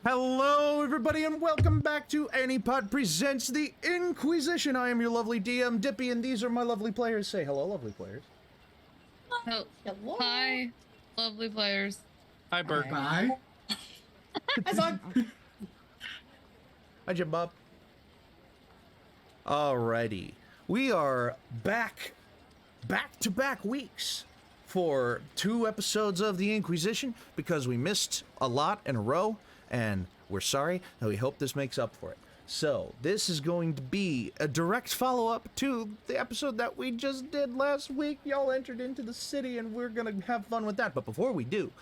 Hello, everybody, and welcome back to ANIPOD presents the In-Quy'zz-ition. I am your lovely DM, Dippy, and these are my lovely players. Say hello, lovely players. Oh, hi, lovely players. Hi, Burk. Bye. Hi, Bug. Hi, Jim Bob. Alrighty. We are back-to-back weeks for 2 episodes of the In-Quy'zz-ition because we missed a lot in a row, and we're sorry, and we hope this makes up for it. So, this is going to be a direct follow-up to the episode that we just did last week. Y'all entered into the city, and we're gonna have fun with that. But before we do,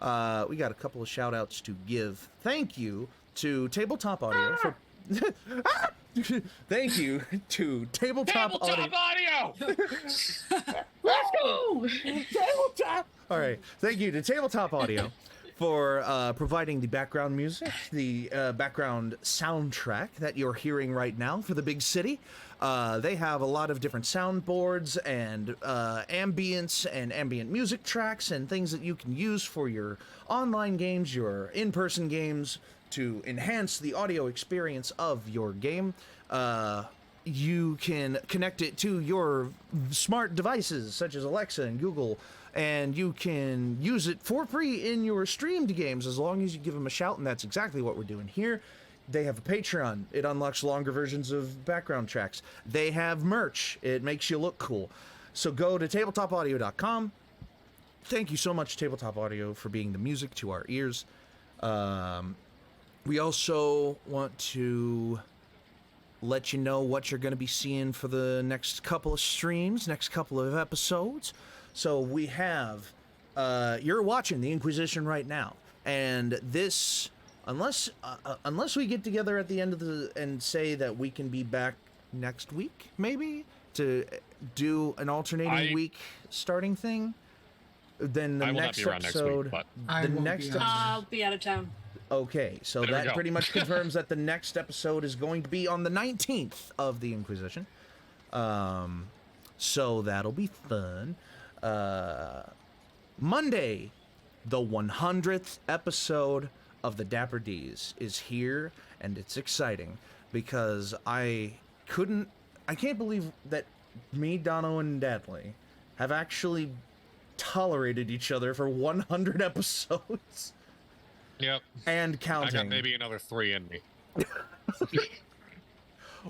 we got a couple of shout-outs to give. Thank you to Tabletop Audio for... Thank you to Tabletop Audio! Let's go! Tabletop! Alright, thank you to Tabletop Audio for providing the background music, the background soundtrack that you're hearing right now for the big city. They have a lot of different soundboards and ambience and ambient music tracks and things that you can use for your online games, your in-person games, to enhance the audio experience of your game. You can connect it to your smart devices such as Alexa and Google, and you can use it for free in your streamed games as long as you give them a shout, and that's exactly what we're doing here. They have a Patreon. It unlocks longer versions of background tracks. They have merch. It makes you look cool. So go to tabletopaudio.com. Thank you so much, Tabletop Audio, for being the music to our ears. We also want to let you know what you're going to be seeing for the next couple of streams, next couple of episodes. So we have, you're watching the In-Quy'zz-ition right now, and this, unless we get together at the end of and say that we can be back next week, maybe, to do an alternating week starting thing, then the next episode, I'll be out of town. Okay, so that pretty much confirms that the next episode is going to be on the 19th of the In-Quy'zz-ition. So that'll be fun. Monday, the 100th episode of the Dapper D's is here, and it's exciting because I can't believe that me, Dono, and Dadley have actually tolerated each other for 100 episodes. Yep. And counting. I got maybe another 3 in me.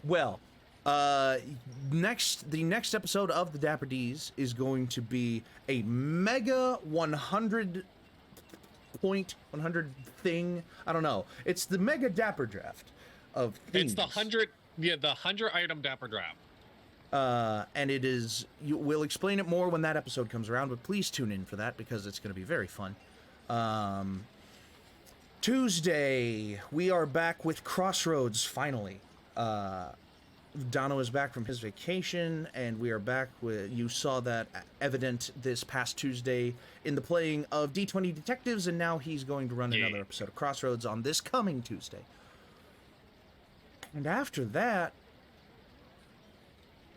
Well, the next episode of the Dapper D's is going to be a mega 100 thing. I don't know. It's the mega Dapper draft of things. It's the 100 item Dapper draft. And it is, we'll explain it more when that episode comes around, but please tune in for that because it's going to be very fun. Tuesday, we are back with Crossroads, finally. Dono is back from his vacation, and we are back with, you saw that evident this past Tuesday in the playing of D20 Detectives, and now he's going to run another episode of Crossroads on this coming Tuesday. And after that,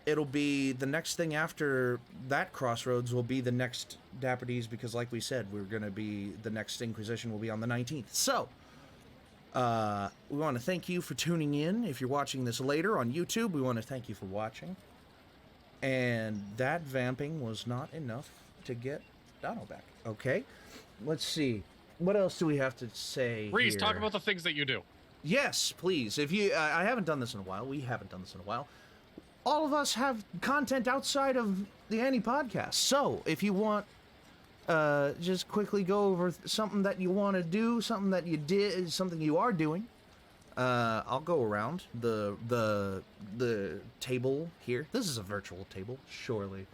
it'll be the next thing after that Crossroads will be the next Dapper D's, because like we said, we're going to be, the next In-Quy'zz-ition will be on the 19th. So, we want to thank you for tuning in. If you're watching this later on YouTube, we want to thank you for watching. And that vamping was not enough to get Dono back. Okay, let's see. What else do we have to say Rhys, here? talk about the things that you do. Yes, please. If you, I haven't done this in a while. We haven't done this in a while. All of us have content outside of the podcast. So if you want, just quickly go over something that you want to do, something that you did, something you are doing. I'll go around the table here. This is a virtual table, surely.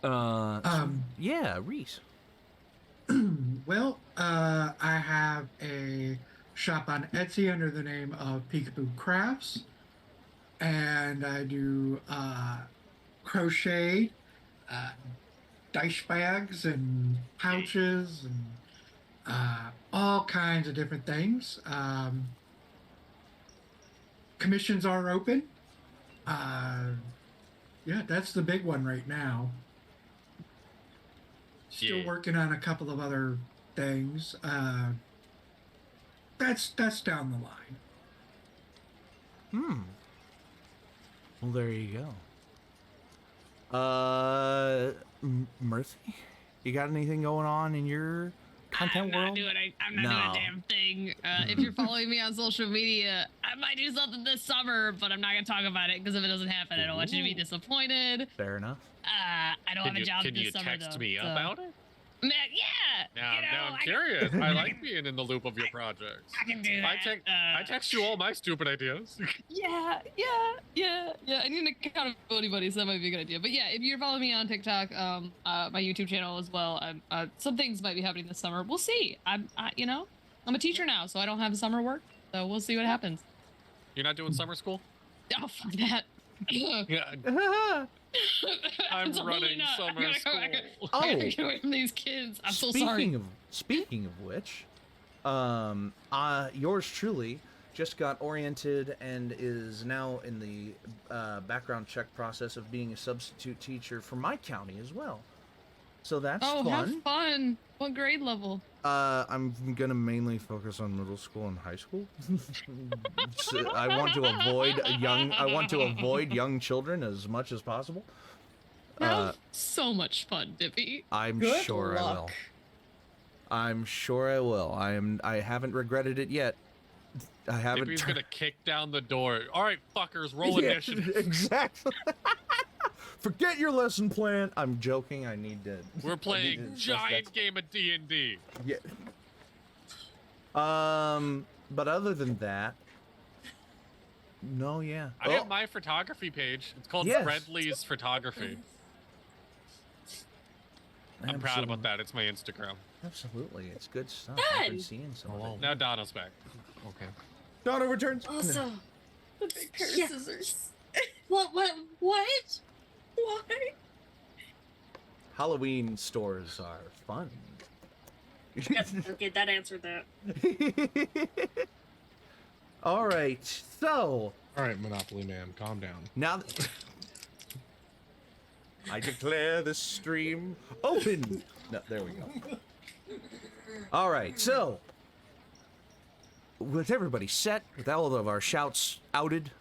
Yeah, Rhys. Well, I have a shop on Etsy under the name of Peekaboo Crafts, and I do crochet, dice bags and pouches and all kinds of different things. Commissions are open. Yeah, that's the big one right now. Still working on a couple of other things. that's down the line. Well, there you go. Mirthy, you got anything going on in your content I'm world? I'm not doing a damn thing. If you're following me on social media, I might do something this summer, but I'm not gonna talk about it because if it doesn't happen, I don't want you to be disappointed. Fair enough. I don't have a job Can this you summer text though. me so. about it? Man, yeah. Now I'm curious. I like being in the loop of your projects. I can do that. I text you all my stupid ideas. Yeah. I need an accountability buddy, so that might be a good idea. But yeah, if you're following me on TikTok, my YouTube channel as well, some things might be happening this summer. We'll see. I'm a teacher now, so I don't have summer work. So we'll see what happens. You're not doing summer school? Oh, fuck that. Yeah. I'm running summer school. I gotta get away from these kids. I'm so sorry. Speaking of which, yours truly just got oriented and is now in the background check process of being a substitute teacher for my county as well. So that's fun. Have fun. What grade level? I'm gonna mainly focus on middle school and high school. So I want to avoid young children as much as possible. Have so much fun, Dippy. I'm Good sure luck. I'm sure I will. I haven't regretted it yet. I haven't. He's gonna kick down the door. All right, fuckers, roll initiative. Exactly. Forget your lesson plan. I'm joking. I need to. We're playing giant game of D&D. Yeah. But other than that, no, yeah. I have my photography page. It's called Yes. Friendly's Photography. I'm proud about that. It's my Instagram. Absolutely, it's good stuff. Good. I've been seeing some of it. Now Donna's back. Okay. Donna returns. Also, The big pair Yeah. of scissors. what? Why? Halloween stores are fun. Yes, okay, that answered that. All right, so All right, Monopoly Man, calm down. now I declare the stream open. No, there we go. All right, so with everybody set, with all of our shouts outed,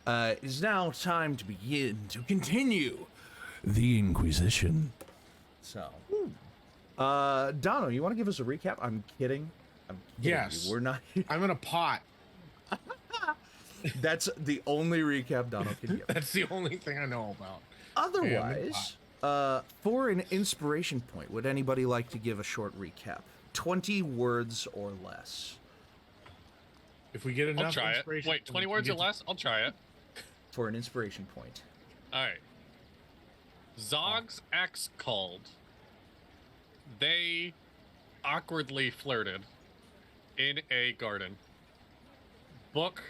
it is now time to begin to continue the In-Quy'zz-ition. So, Dono, you want to give us a recap? I'm kidding. I'm kidding Yes. you. We're not. I'm in a pot. That's the only recap Dono can give. That's the only thing I know about. Otherwise, for an inspiration point, would anybody like to give a short recap? 20 words or less. If we get enough I'll try it. inspiration Wait, 20 words or less? I'll try it. For an inspiration point. All right. Zog's ex called. They awkwardly flirted in a garden. Book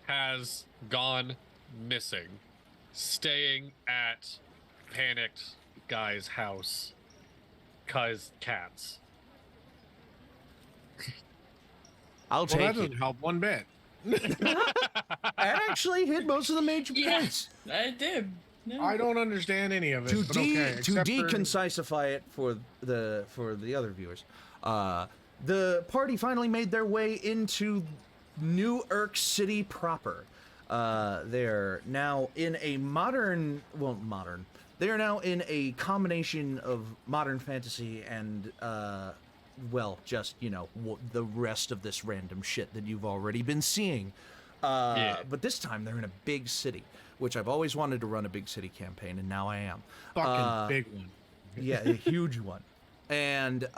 has gone missing, staying at panicked guy's house, 'cause cats. I'll Well, take that it. doesn't help one bit. That actually hit most of the major points. I did. No. I don't understand any of it. To but okay, to except for- deconcisify it for the other viewers, the party finally made their way into New Urk City proper. They're now in a modern. They are now in a combination of modern fantasy and just the rest of this random shit that you've already been seeing. But this time they're in a big city, which I've always wanted to run a big city campaign, and now I am. Fucking big one. Yeah, a huge one. And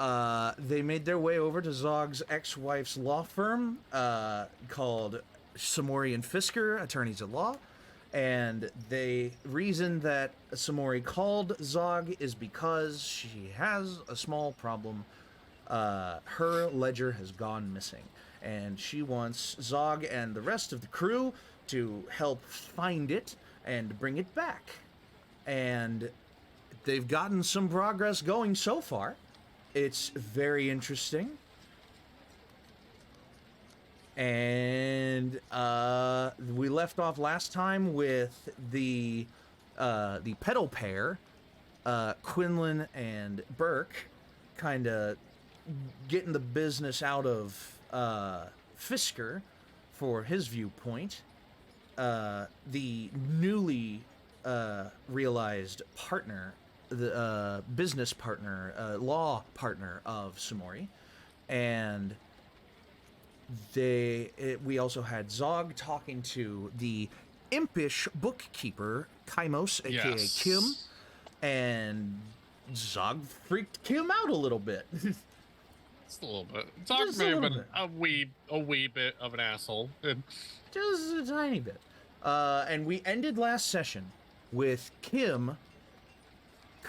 they made their way over to Zog's ex-wife's law firm called Samori and Fisker, Attorneys at Law. And the reason that Samori called Zog is because she has a small problem. Her ledger has gone missing. And she wants Zog and the rest of the crew to help find it and bring it back. And they've gotten some progress going so far. It's very interesting. And we left off last time with the pedal pair, Quinlan and Burk, kind of getting the business out of Fisker for his viewpoint, the newly realized partner, the business partner, law partner of Sumori, and we also had Zog talking to the impish bookkeeper Kaimos, aka Yes. Kim, and Zog freaked Kim out a little bit. Just a little bit. Zog Just a may have little been a wee bit of an asshole. Just a tiny bit. And we ended last session with Kim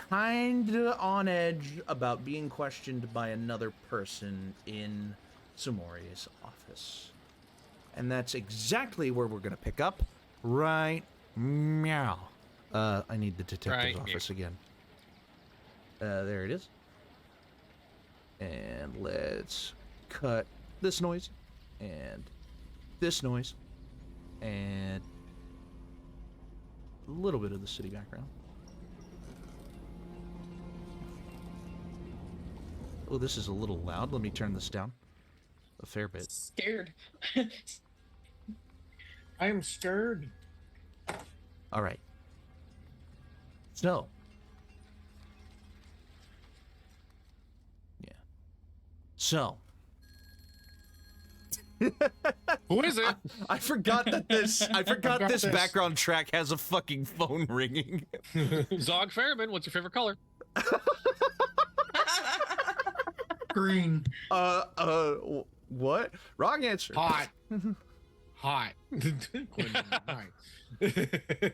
kinda on edge about being questioned by another person in Sumori's office. And that's exactly where we're gonna pick up right meow. I need the detective's Right office again. There it is. And let's cut this noise and this noise and a little bit of the city background. Oh, this is a little loud. Let me turn this down a fair bit. Scared. I am scared. All right. So. Yeah. So. Who is it? I forgot that this background track has a fucking phone ringing. Zog Fairman, what's your favorite color? Green. What? Wrong answer. Hot. Hot. Quinlan, hot.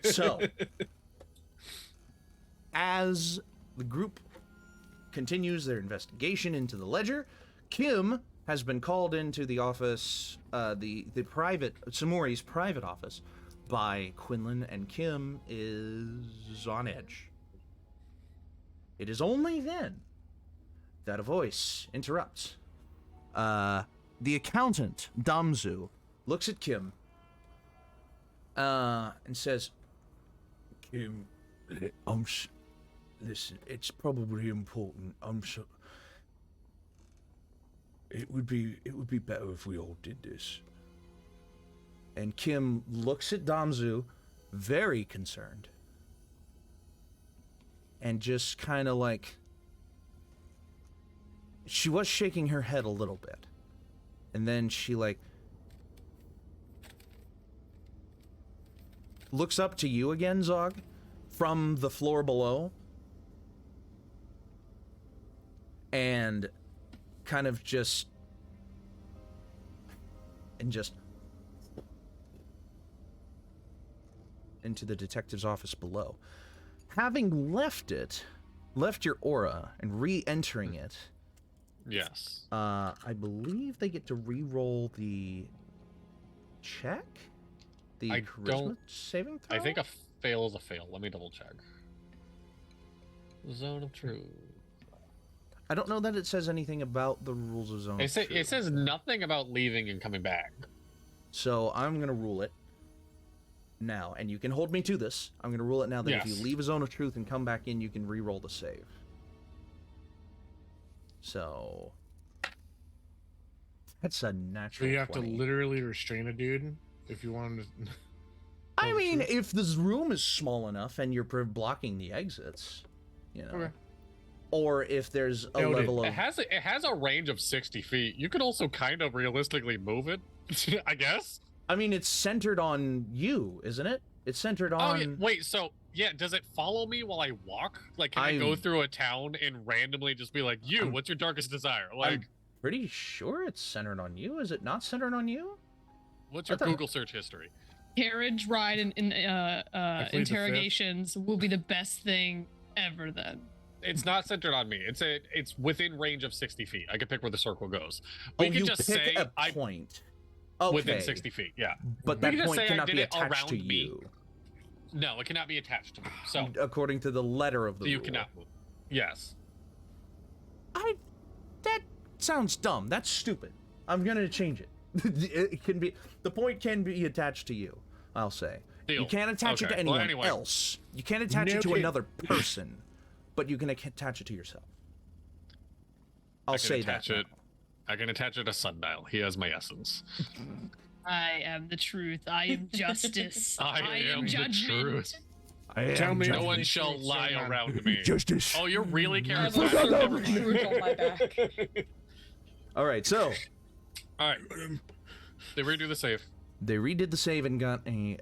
So, as the group continues their investigation into the ledger, Kim has been called into the office, the private, Sumori's private office, by Quinlan, and Kim is on edge. It is only then that a voice interrupts. The accountant, Damzu, looks at Kim and says, Kim, listen, it's probably important. It would be better if we all did this. And Kim looks at Damzu, very concerned, and just kind of like, she was shaking her head a little bit, and then she like looks up to you again, Zog, from the floor below, and kind of just into the detective's office below. Having left your aura and re-entering it, Yes. I believe they get to re-roll the check? The I charisma don't- saving throw? I think a fail is a fail. Let me double check. Zone of Truth. I don't know that it says anything about the rules of Zone of Truth. It says nothing about leaving and coming back. So I'm going to rule it now, and you can hold me to this. I'm going to rule it now that if Yes. you leave a Zone of Truth and come back in, you can re-roll the save. So that's a So natural you have 20. to literally restrain a dude if you wanted to. I Oh, mean, true. if this room is small enough and you're blocking the exits, you know. Okay. Or if there's a Noted. level of... It has a range of 60 feet. You could also kind of realistically move it, I guess. I mean, it's centered on you, isn't it? It's centered on... Oh, yeah. Wait, so, yeah, does it follow me while I walk? Like, can I go through a town and randomly just be like, what's your darkest desire? Like, I'm pretty sure it's centered on you. Is it not centered on you? what's your I thought- Google search history? Carriage ride and plead the fifth. interrogations will be the best thing ever then. It's not centered on me. It's within range of 60 feet. I can pick where the circle goes. Oh, We can you just pick say a point. Okay. within 60 feet, yeah. But We that can just point say I cannot did be it attached to around me. you. No, it cannot be attached to me. So, According to the letter of the you rule. cannot move. Yes. That sounds dumb. That's stupid. I'm gonna change it. It can be... The point can be attached to you, I'll say. You Deal. can't attach it Okay. to Well, anyone anyway. else. You can't attach it to Noted. another person, but you can attach it to yourself. I'll I can say attach that. it. I can attach it to Sundial. He has my essence. I am the truth. I am justice. I am the judgment. truth. Tell me No one shall lie around me. Justice. Oh, you're really I caring have about a that? sword Never of mind. truth on my back. All right, so All right. They redo the save. they redid the save and got a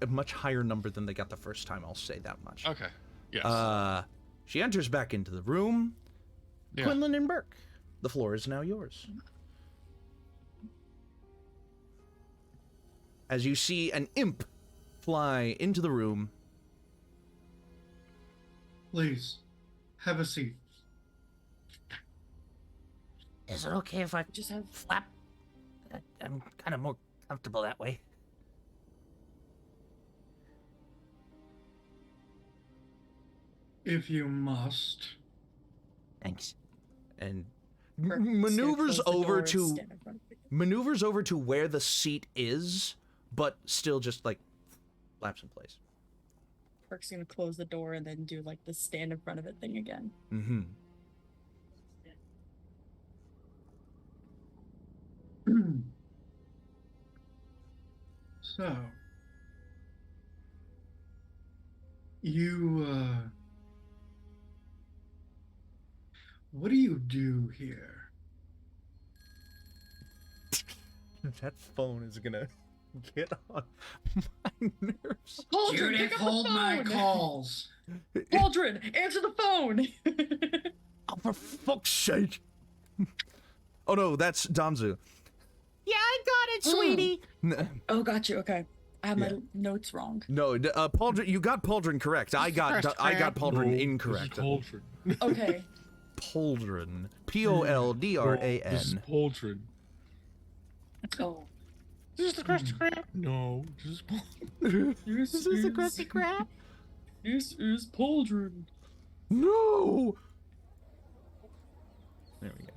much higher number than they got the first time. I'll say that much. Okay. Yes. She enters back into the room. Yeah. Quinlan and Burk, the floor is now yours. As you see an imp fly into the room. Please, have a seat. Is it okay if I Just have flap? I'm kind of more comfortable that way. If you must. Thanks. And her maneuvers stand, close the over door, and to stand in front of it. maneuvers over to where the seat is, but still just like flaps in place. Burk's gonna close the door and then do like the stand in front of it thing again. Mm-hmm. So, you, what do you do here? That phone is gonna get on my nerves. Pauldron, Judith, pick up the hold my phone! calls. Pauldron, answer the phone! Oh, for fuck's sake! Oh no, that's Damzu. Yeah, I got it, sweetie. Oh, got you. Okay, I have Yeah. my notes wrong. No, Pauldron. You got Pauldron correct. I got Pauldron incorrect. Okay. Pauldron. Poldran. This is Pauldron. Oh. This is the Krusty Krab. No, this is This Is this the Krusty Krab? This is Pauldron. No. There we go.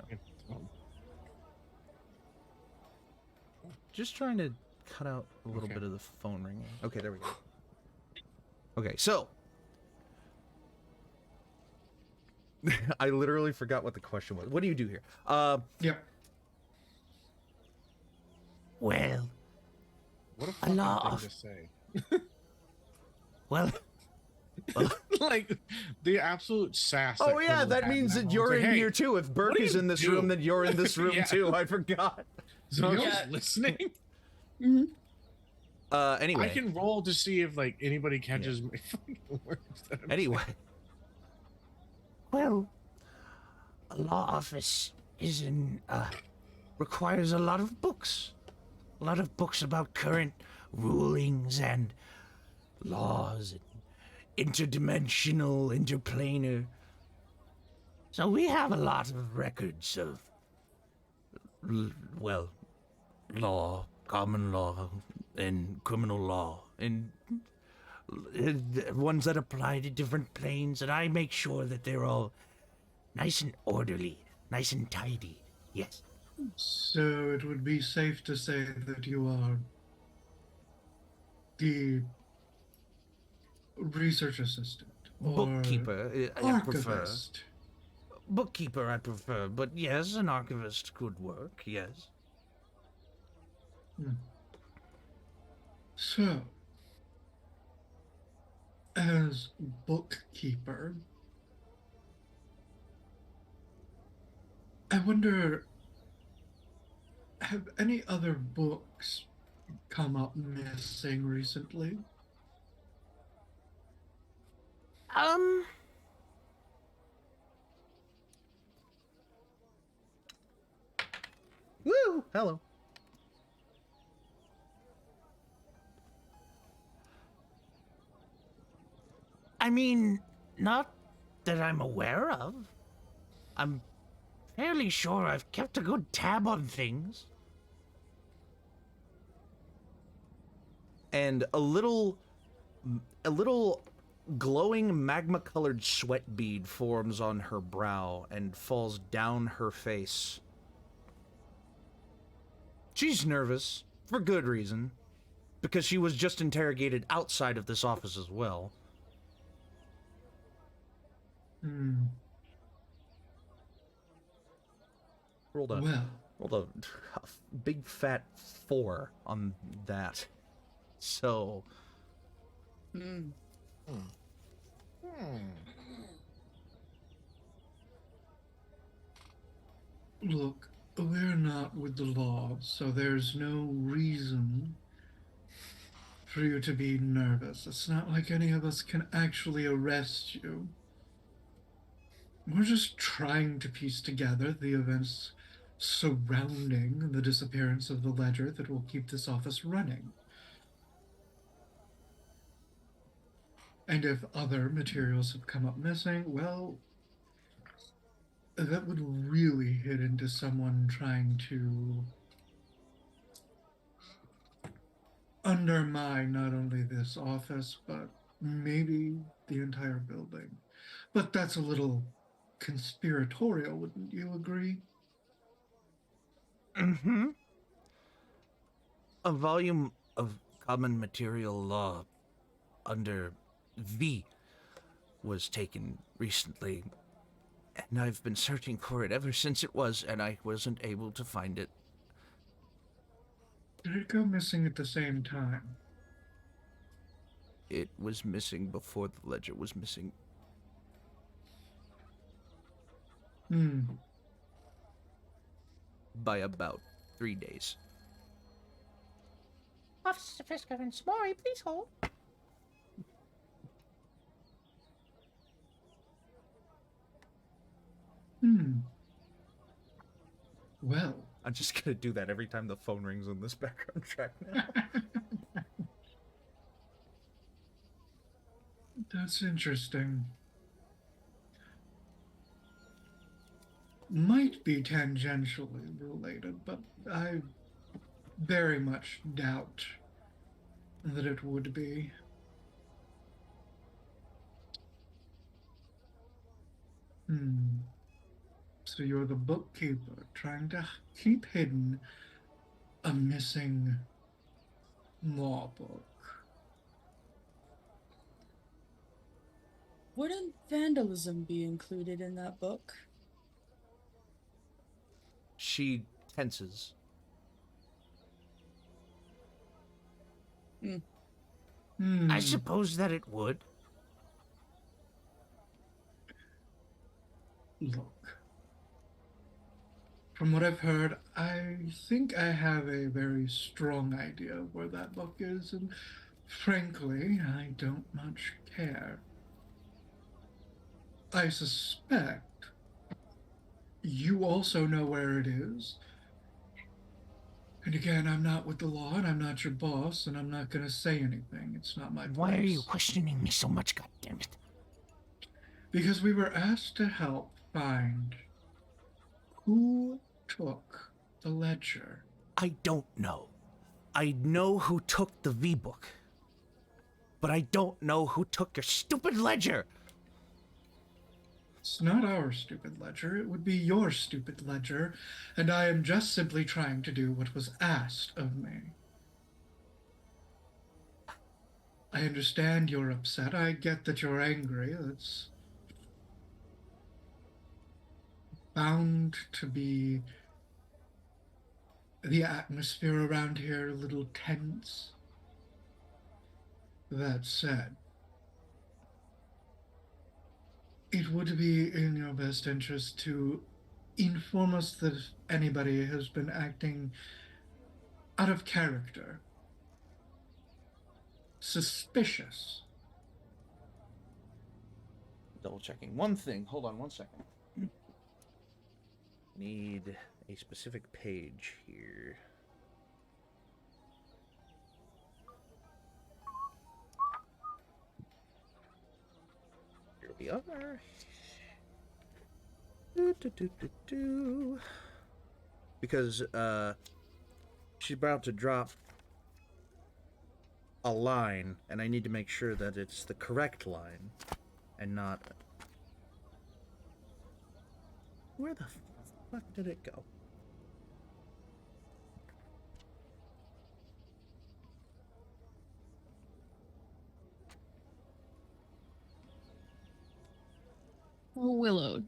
Just trying to cut out a little Okay. bit of the phone ringing. Okay, there we go. Okay, so I literally forgot what the question was. What do you do here? Yep. Well, What a A fucking lot thing of- to say. well, Like the absolute sass. Oh that yeah, Quinlan that had means in that that you're moment. in It's like, here too. If Burk do is you in this do? room, then you're in this room Yeah. too. I forgot. So I'm Yeah. just listening. Anyway. I can roll to see if like anybody catches my fucking words. that I'm Anyway. well, a law office is in, requires a lot of books. A lot of books about current rulings and laws and interdimensional, interplanar. So we have a lot of records of, well, law, common law, and criminal law, and ones that apply to different planes, and I make sure that they're all nice and orderly, nice and tidy. Yes. So it would be safe to say that you are the research assistant or Bookkeeper, I prefer. archivist. Bookkeeper, I prefer, but yes, an archivist could work, yes. So, as bookkeeper, I wonder, have any other books come up missing recently? Woo! Hello. I mean, not that I'm aware of. I'm fairly sure I've kept a good tab on things. And a little glowing magma-colored sweat bead forms on her brow and falls down her face. She's nervous, for good reason, because she was just interrogated outside of this office as well. Rolled a Well, a big fat 4 on that. So Hmm. look, we're not with the law, so there's no reason for you to be nervous. It's not like any of us can actually arrest you. We're just trying to piece together the events surrounding the disappearance of the ledger that will keep this office running. And if other materials have come up missing, well, that would really hit into someone trying to undermine not only this office, but maybe the entire building. But that's a little conspiratorial, wouldn't you agree? Mm-hmm. A volume of common material law under V was taken recently, and I've been searching for it ever since it was, and I wasn't able to find it. Did it go missing at the same time? It was missing before the ledger was missing. By about 3 days. Officer Fisker and Smorey, please hold. Well, I'm just gonna do that every time the phone rings on this background track now. that's interesting. Might be tangentially related, but I very much doubt that it would be. So you're the bookkeeper trying to keep hidden a missing law book. Wouldn't vandalism be included in that book? She tenses. I suppose that it would. Look, from what I've heard, I think I have a very strong idea of where that book is, and frankly, I don't much care. I suspect you also know where it is. And again, I'm not with the law, and I'm not your boss, and I'm not going to say anything. It's not my place. Why are you questioning me so much, goddammit? Because we were asked to help find who took the ledger. I don't know. I know who took the V-book. But I don't know who took your stupid ledger. It's not our stupid ledger, it would be your stupid ledger, and I am just simply trying to do what was asked of me. I understand you're upset. I get that you're angry. That's bound to be the atmosphere around here a little tense. That said, it would be in your best interest to inform us that if anybody has been acting out of character, suspicious. Double checking one thing. Hold on one second. Need a specific page here. Here we are. Because she's about to drop a line, and I need to make sure that it's the correct line and not. Where the fuck did it go? Willow,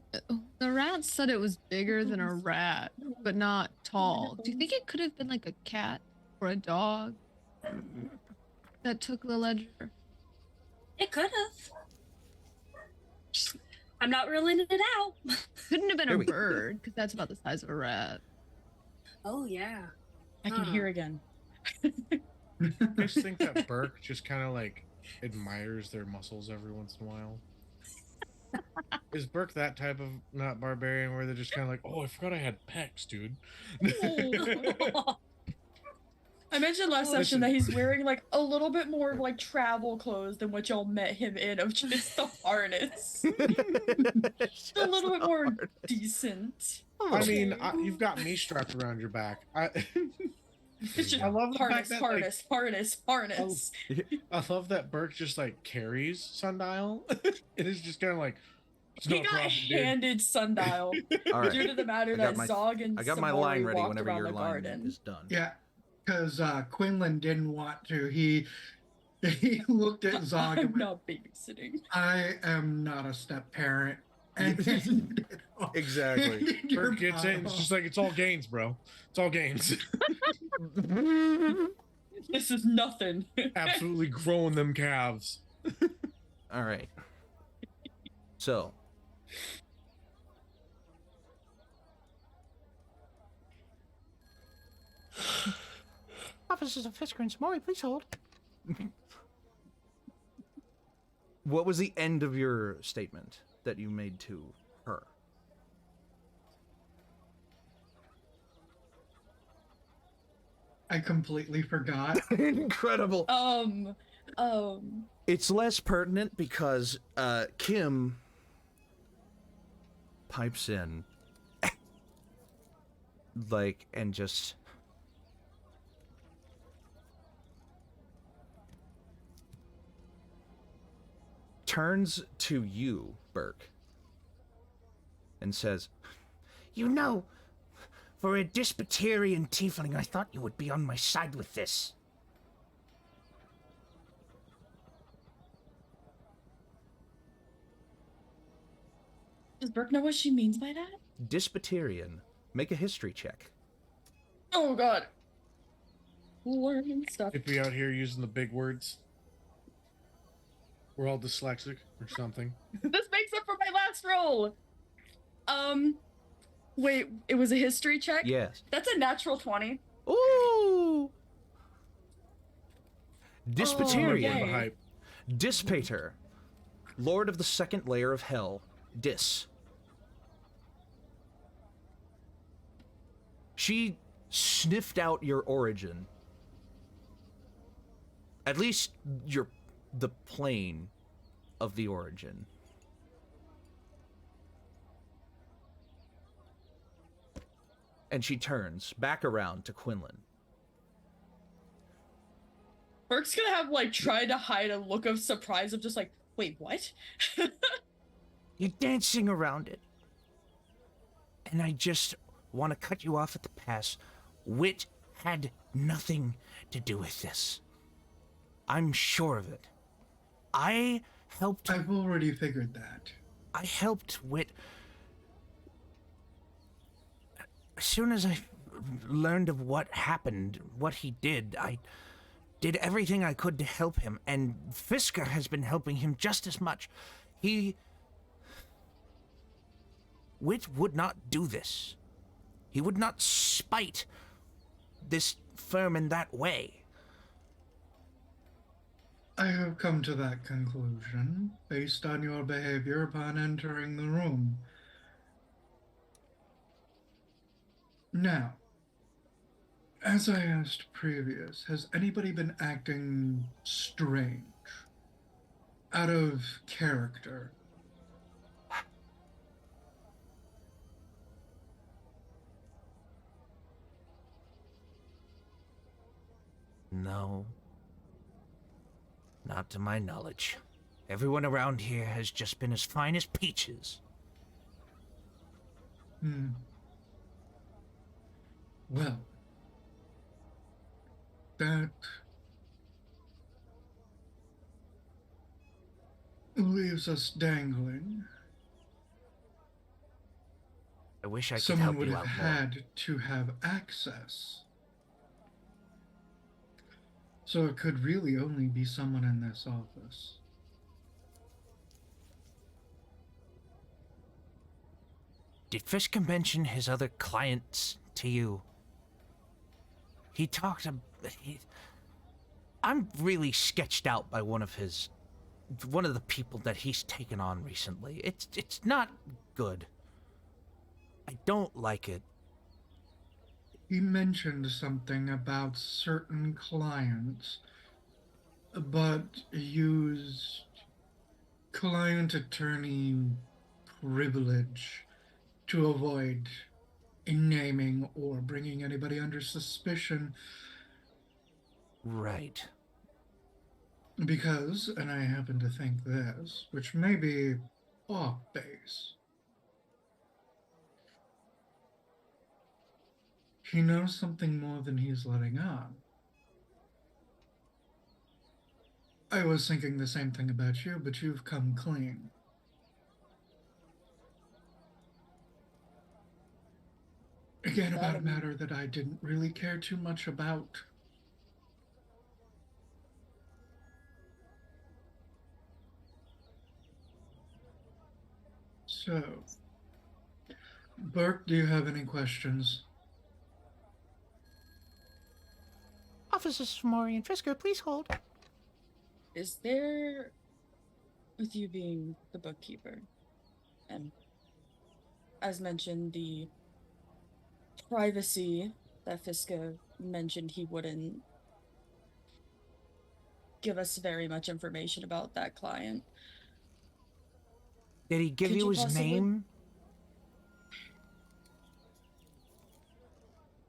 The rat said it was bigger than a rat, but not tall. Do you think it could have been like a cat or a dog that took the ledger? It could have. I'm not ruling it out. Couldn't have been Here a we go. bird, because that's about the size of a rat. Oh yeah. I can hear again. I just think that Burk just kind of like admires their muscles every once in a while. Is Burk that type of not barbarian where they're just kind of like, oh, I forgot I had pecs, dude? I mentioned last Listen. session that he's wearing like a little bit more of like travel clothes than what y'all met him in, of just the harness. A little bit more decent. I mean, you've got me strapped around your back. It's just I love the harness, fact that, harness, harness, harness. I love that Burk just like carries Sundial. It is just kind of like, it's He no got problem, dude. handed Sundial All right. due to the matter I that got my- Zog and I got my Samori line ready walked whenever around your the line garden. is done. Yeah, because Quinlan didn't want to. He looked at Zog and I'm went, not babysitting. I am not a step parent. And Exactly. Burk gets it. It's just like, it's all gains, bro. It's all gains. This is nothing. Absolutely growing them calves. All right. So, Officers of Fisker and Samori, please hold. what was the end of your statement that you made to her? I completely forgot. Incredible. It's less pertinent because Kim pipes in like and just turns to you, Burk, and says, You know, for a Disputarian tiefling, I thought you would be on my side with this. Does Burke know what she means by that? Disputarian, make a history check. Oh god. Learning stuff. If we out here using the big words, we're all dyslexic or something. This makes up for my last roll. Wait, it was a history check? Yes. That's a natural 20. Ooh! Love Disputarian, the hype. Dispater, Lord of the second layer of hell, Dis. She sniffed out your origin. At least the plane of the origin. And she turns back around to Quinlan. Burke's gonna have like tried to hide a look of surprise of just like, wait, what? You're dancing around it. And I just want to cut you off at the pass. Wit had nothing to do with this. I'm sure of it. I helped I've already figured that. Wit. As soon as I learned of what happened, what he did, I did everything I could to help him, and Fisker has been helping him just as much. Wit would not do this. He would not spite this firm in that way. I have come to that conclusion based on your behavior upon entering the room. Now, as I asked previous, has anybody been acting strange? Out of character? No. Not to my knowledge. Everyone around here has just been as fine as peaches. Well, that leaves us dangling. wish I could someone help would you have out more. had to have access. So it could really only be someone in this office. Did Fisker mention his other clients to you? He talked about... I'm really sketched out by one of the people that he's taken on recently. It's not good. I don't like it. He mentioned something about certain clients, but used client attorney privilege to avoid naming or bringing anybody under suspicion. Right. Because, and I happen to think this, which may be off base, he knows something more than he's letting on. I was thinking the same thing about you, but you've come clean. Again, about a matter that I didn't really care too much about. So, Burk, do you have any questions? Officers Mori and Fisker, please hold. Is there, with you being the bookkeeper, and as mentioned, the privacy that Fisker mentioned he wouldn't give us very much information about that client. Did he give Could you you his possibly- name?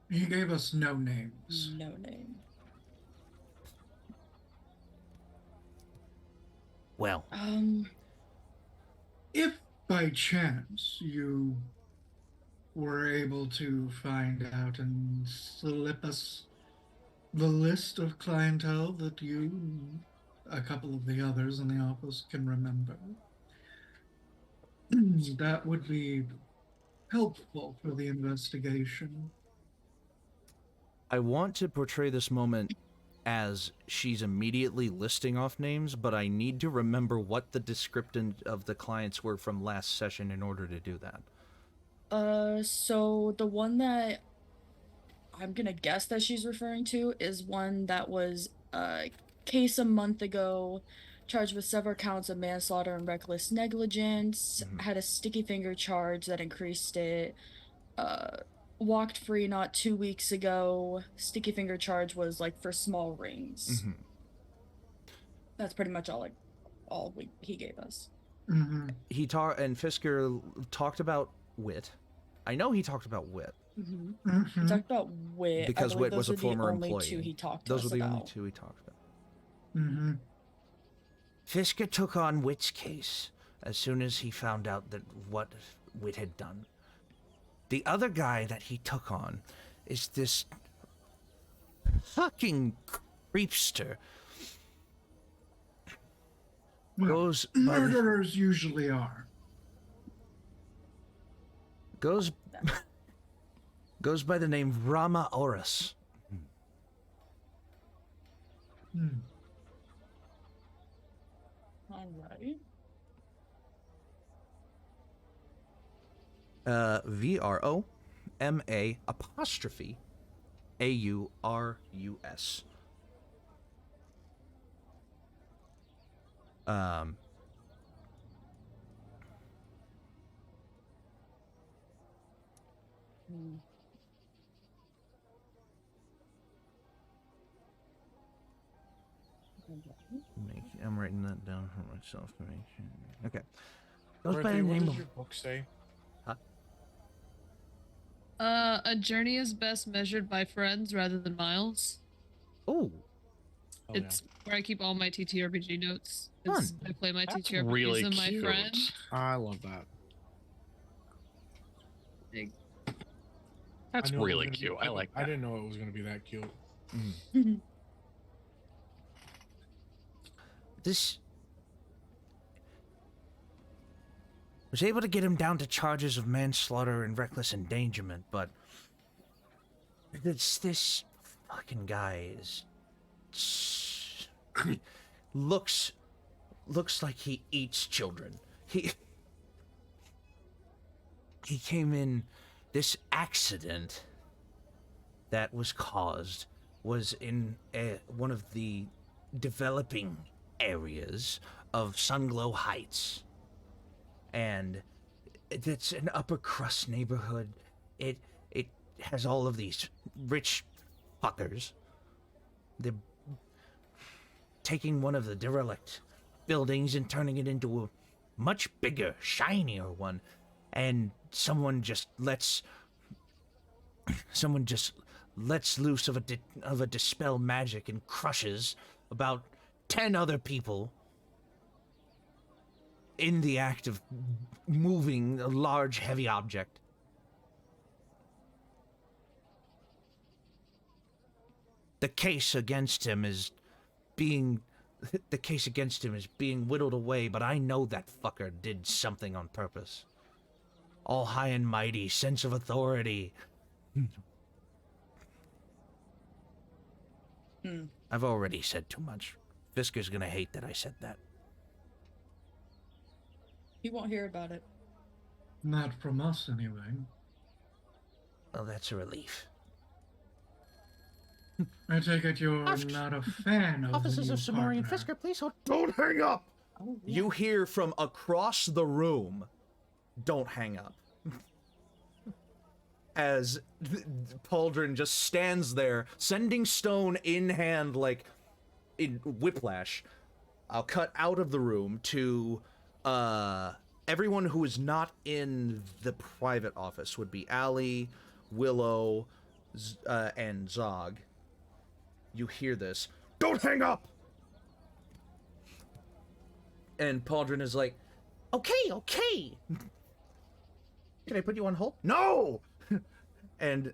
He gave us no names. No name. Well, If by chance you were able to find out and slip us the list of clientele that you and a couple of the others in the office can remember, that would be helpful for the investigation. I want to portray this moment as she's immediately listing off names, but I need to remember what the description of the clients were from last session in order to do that. So the one that I'm gonna guess that she's referring to is one that was case a month ago, charged with several counts of manslaughter and reckless negligence, had a sticky finger charge that increased it, walked free not 2 weeks ago. Sticky finger charge was like for small rings. That's pretty much all he gave us. He talked, and Fisker talked about Wit. I know he talked about Wit. He talked about Wit. Because Wit was a former employee. employee. Two he talked to Those us were the only about. two he talked about. Fisker took on Wit's case as soon as he found out that what Wit had done. The other guy that he took on is this fucking creepster. Goes by Murderers usually are. goes by the name Rama Oris. Alright. VROMA apostrophe AURUS. I'm writing that down for myself to make sure. Okay. Goes by Mirthy, the what name does of your book say? A journey is best measured by friends rather than miles. Oh, Oh, yeah. It's where I keep all my TTRPG notes. It's, I play my That's TTRPGs really and my cute. friend. I love that. That's I knew it was really gonna be- cute. I like I that. didn't know it was going to be that cute. this. Was able to get him down to charges of manslaughter and reckless endangerment, but this fucking guy is looks like he eats children. He came in. This accident that was caused was in one of the developing areas of Sunglow Heights. And it's an upper crust neighborhood. It has all of these rich fuckers. They're taking one of the derelict buildings and turning it into a much bigger, shinier one. And someone just lets loose of a dispel magic and crushes about 10 other people in the act of moving a large, heavy object. The case against him is being whittled away, but I know that fucker did something on purpose. All high and mighty, sense of authority. I've already said too much. Fisker's gonna hate that I said that. He won't hear about it. Not from us, anyway. Well, that's a relief. I take it you're not a fan of Officers the of new Samori and partner. Fisker, please hold. Don't hang up! Oh, yeah. You hear from across the room, don't hang up. As Pauldron just stands there, sending stone in hand like in whiplash. I'll cut out of the room to everyone who is not in the private office would be Allie, Willow, and Zog. You hear this. Don't hang up! And Pauldron is like, okay. Can I put you on hold? No! And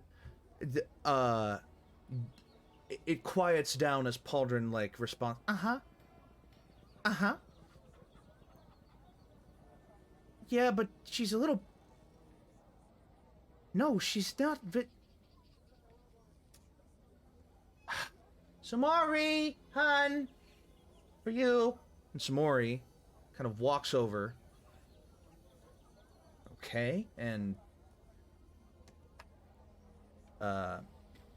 it quiets down as Pauldron like responds, Yeah, but she's a little. No, she's not. Samori, hun, for you. and Samori kind of walks over. Okay, and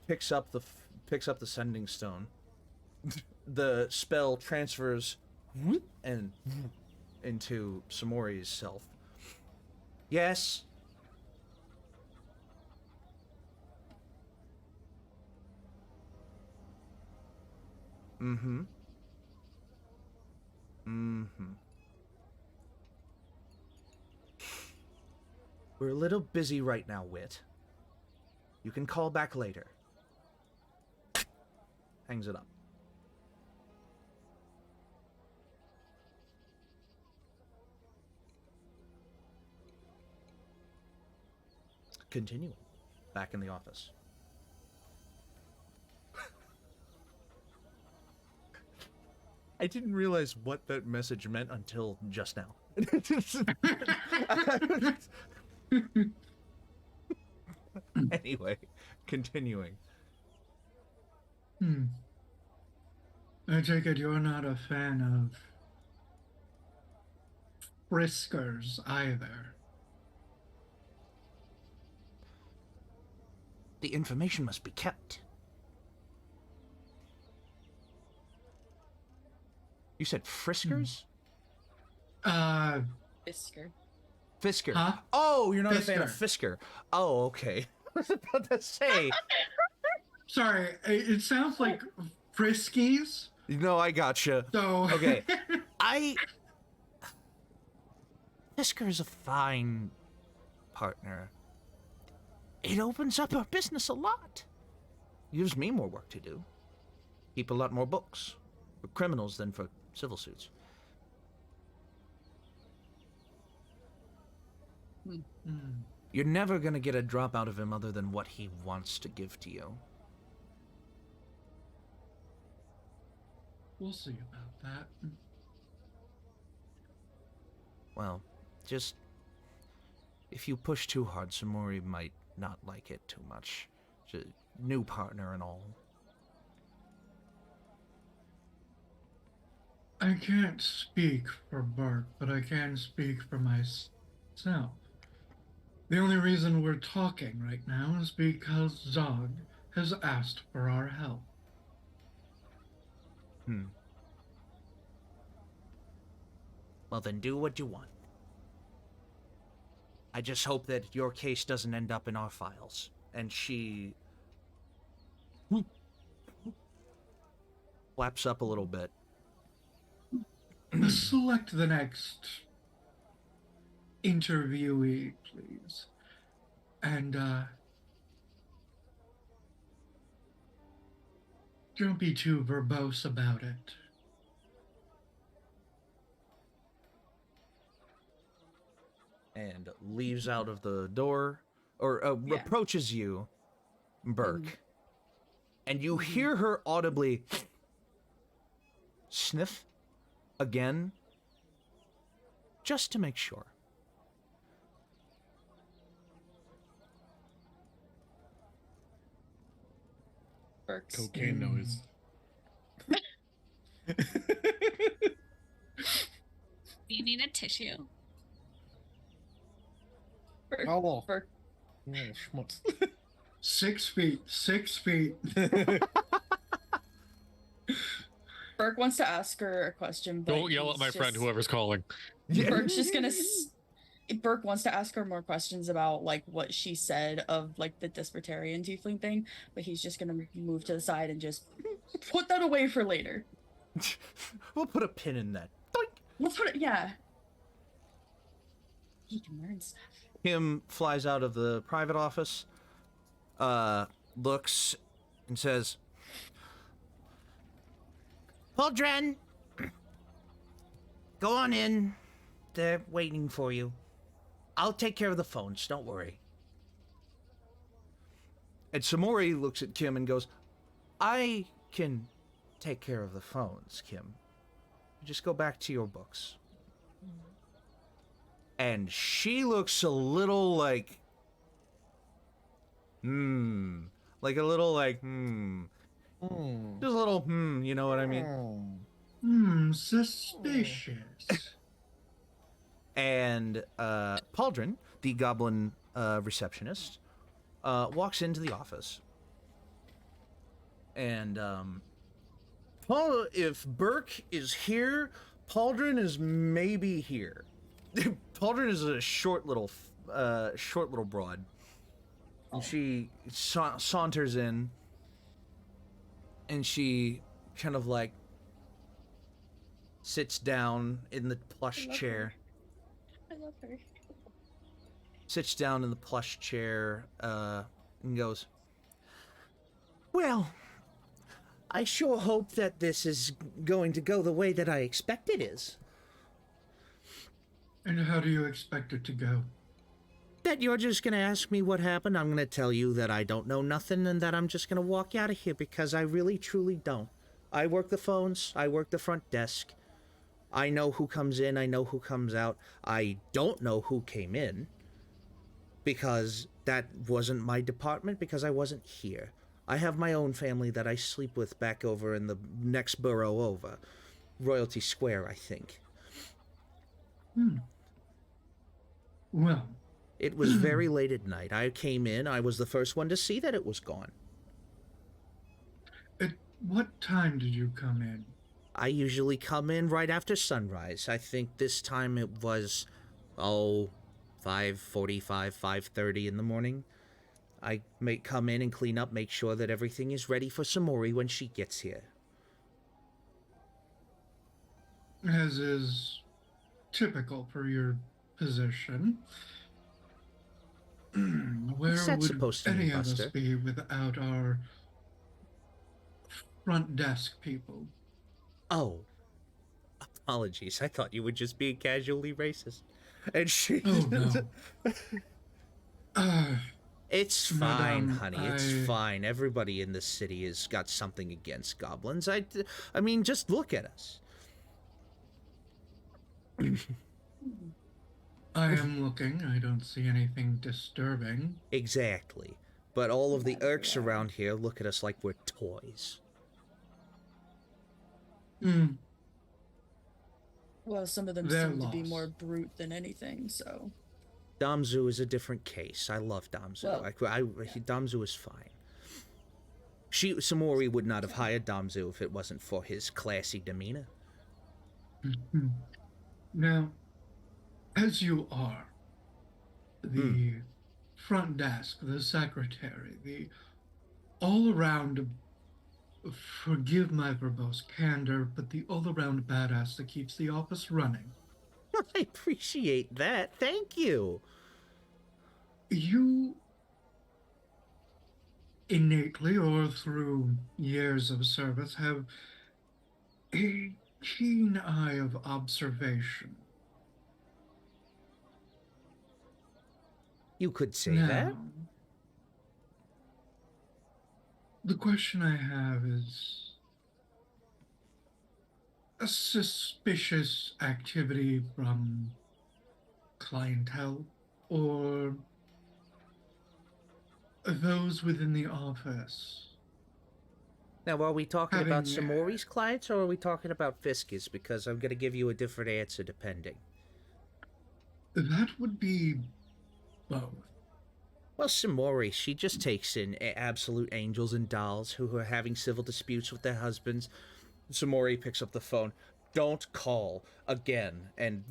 picks up the sending stone. The spell transfers and into Samori's self. Yes. Mm-hmm. We're a little busy right now, Wit. You can call back later. Hangs it up. Continuing. Back in the office. I didn't realize what that message meant until just now. Anyway, continuing. I take it you're not a fan of friskers either. The information must be kept. You said Friskers? Fisker. Fisker. Huh? Oh, you're not a fan of Fisker. Fisker. Oh, okay. I was about to say. Sorry, it sounds like friskies. No, I gotcha. So Okay. Fisker is a fine partner. It opens up our business a lot. Gives me more work to do. Keep a lot more books. For criminals than for civil suits. You're never gonna get a drop out of him other than what he wants to give to you. We'll see about that. Well, just If you push too hard, Samori might not like it too much. She's a new partner and all. I can't speak for Burk, but I can speak for myself. The only reason we're talking right now is because Zog has asked for our help. Well, then do what you want. I just hope that your case doesn't end up in our files. And she flaps up a little bit. Select the next interviewee, please. And, don't be too verbose about it. And leaves out of the door, or approaches you, Burk. And you hear her audibly sniff again, just to make sure. Burk's Cocaine noise. You need a tissue. Burk, Oh. Burk, Oh, schmutz. 6 feet, 6 feet. Burk wants to ask her a question, but Don't yell at he's my friend, just- whoever's calling. Burk's just gonna. Burk wants to ask her more questions about like what she said of like the Despertarian tiefling thing, but he's just gonna move to the side and just put that away for later. We'll put a pin in that. Let's put it. Yeah. He can learn stuff. Kim flies out of the private office, looks, and says, Pauldron, go on in. They're waiting for you. I'll take care of the phones, don't worry. and Samori looks at Kim and goes, I can take care of the phones, Kim. Just go back to your books. And she looks a little like, like a little like, just a little, you know what I mean? Suspicious. And Pauldron, the goblin receptionist, walks into the office. And Paul, if Burk is here, Pauldron is maybe here. Pauldron is a short little broad. And she saunters in, and she kind of like sits down in the plush chair. I love her. Sits down in the plush chair, and goes, Well, I sure hope that this is going to go the way that I expect it is. And how do you expect it to go? That you're just going to ask me what happened. I'm going to tell you that I don't know nothing and that I'm just going to walk out of here because I really, truly don't. I work the phones. I work the front desk. I know who comes in. I know who comes out. I don't know who came in because that wasn't my department because I wasn't here. I have my own family that I sleep with back over in the next borough over. Royalty Square, I think. Well, It was very late at night. I came in. I was the first one to see that it was gone. at what time did you come in? I usually come in right after sunrise. I think this time it was, 5:45, 5:30 in the morning. I may come in and clean up, make sure that everything is ready for Samori when she gets here. As is typical for your position. Where What's that would supposed to any mean, of us Buster? be without our front desk people? Oh, apologies. I thought you were just being casually racist. and she, Oh no. It's fine, Madame, honey. It's fine. Everybody in this city has got something against goblins. I mean, just look at us. I am looking. I don't see anything disturbing. Exactly. But all of the Urks around here look at us like we're toys. Hmm. Well, some of them They're seem to be more lost. brute than anything, so. Damzu is a different case. I love Damzu. Well, Damzu is fine. Samori would not have hired Damzu if it wasn't for his classy demeanor. Mhm. Now, as you are the front desk, the secretary, the all-around, forgive my verbose candor, but the all-around badass that keeps the office running, I appreciate that. Thank you. you innately or through years of service have a keen eye of observation. You could say Now, that. the question I have is a suspicious activity from clientele or those within the office. Now, are we talking about Having, Samori's clients or are we talking about Fisk's? Because I'm going to give you a different answer depending. That would be both. Well, Samori, she just takes in absolute angels and dolls who are having civil disputes with their husbands. Samori picks up the phone. Don't call again. And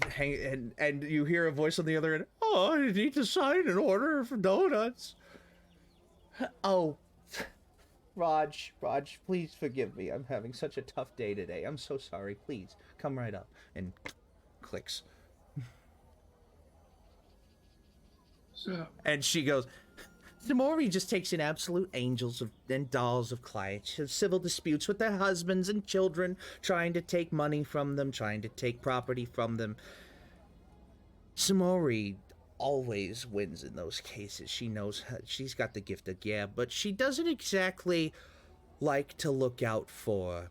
you hear a voice on the other end. Oh, I need to sign an order for donuts. Oh, Raj, please forgive me. I'm having such a tough day today. I'm so sorry. Please, come right up. And clicks. So, And she goes, Samori just takes in absolute angels and dolls of clients, have civil disputes with their husbands and children, trying to take money from them, trying to take property from them. Samori always wins in those cases. She knows she's got the gift of gab, but she doesn't exactly like to look out for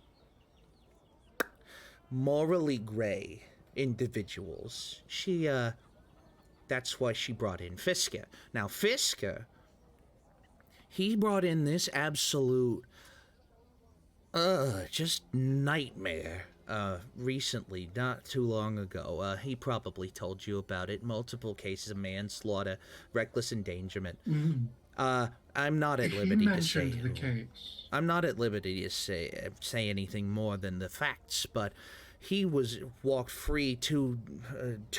morally gray individuals. That's why she brought in Fisker. Now, Fisker, he brought in this absolute, just nightmare, recently, not too long ago. He probably told you about it. Multiple cases of manslaughter, reckless endangerment. I'm not at liberty to say the case. I'm not at liberty to say anything more than the facts, but he was walked free 2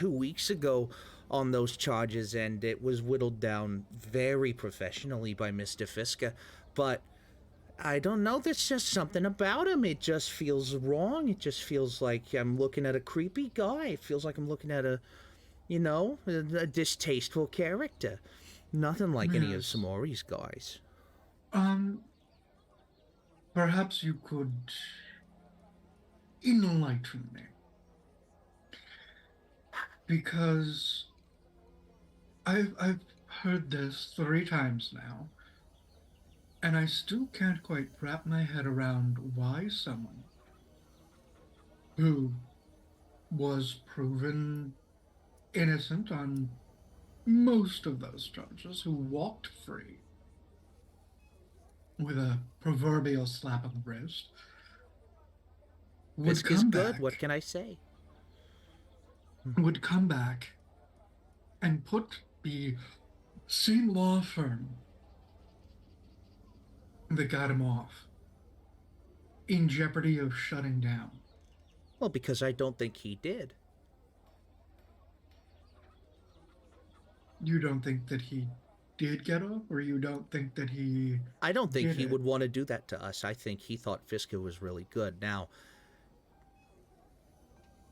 weeks ago on those charges, and it was whittled down very professionally by Mr. Fisker. But I don't know, there's just something about him. It just feels wrong. It just feels like I'm looking at a creepy guy. It feels like I'm looking at a distasteful character. Nothing like any of Samori's guys. Perhaps you could enlighten me. Because I've heard this 3 times now, and I still can't quite wrap my head around why someone who was proven innocent on most of those charges, who walked free with a proverbial slap on the wrist, would Fisk is come good, back, what can I say? would come back and put the same law firm that got him off in jeopardy of shutting down. Well, because I don't think he did. You don't think that he did get off, or you don't think that he... I don't think did he it? would want to do that to us. I think he thought Fisker was really good. Now,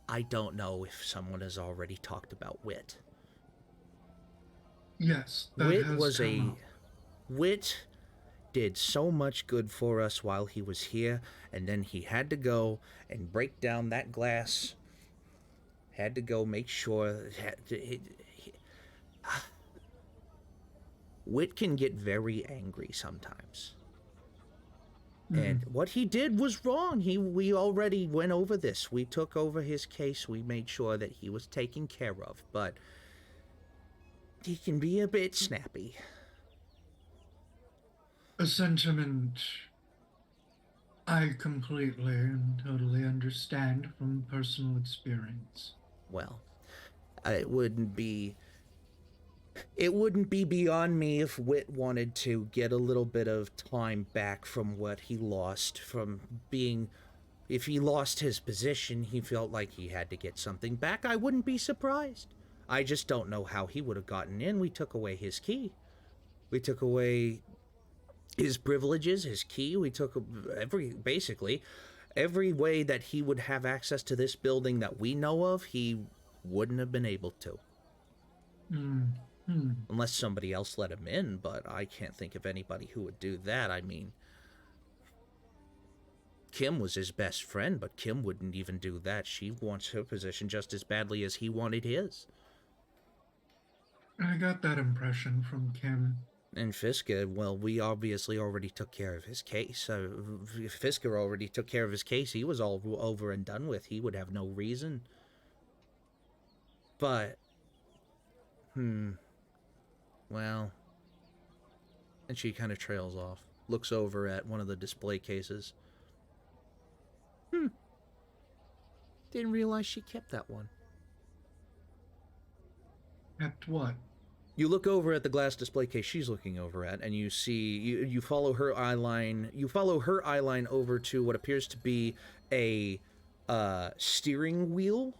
I don't know if someone has already talked about Wit. Yes, that Wit has was come up. Wit did so much good for us while he was here, and then he had to go and break down that glass. Had to go make sure... Wit can get very angry sometimes. And what he did was wrong. We already went over this. We took over his case. We made sure that he was taken care of. But He can be a bit snappy. A sentiment I completely and totally understand from personal experience. Well, it wouldn't be beyond me if Wit wanted to get a little bit of time back from what he lost from being. If he lost his position, he felt like he had to get something back. I wouldn't be surprised. I just don't know how he would have gotten in. We took away his key. We took away his privileges, his key. We took basically every way that he would have access to this building that we know of, he wouldn't have been able to. Unless somebody else let him in, but I can't think of anybody who would do that. I mean, Kim was his best friend, but Kim wouldn't even do that. She wants her position just as badly as he wanted his. I got that impression from Kim. And Fisker, well, we obviously already took care of his case. If Fisker already took care of his case, he was all over and done with. He would have no reason. But, well, and she kind of trails off, looks over at one of the display cases. Didn't realize she kept that one. Kept what? You look over at the glass display case she's looking over at, and you see you follow her eye line. You follow her eye line over to what appears to be a steering wheel.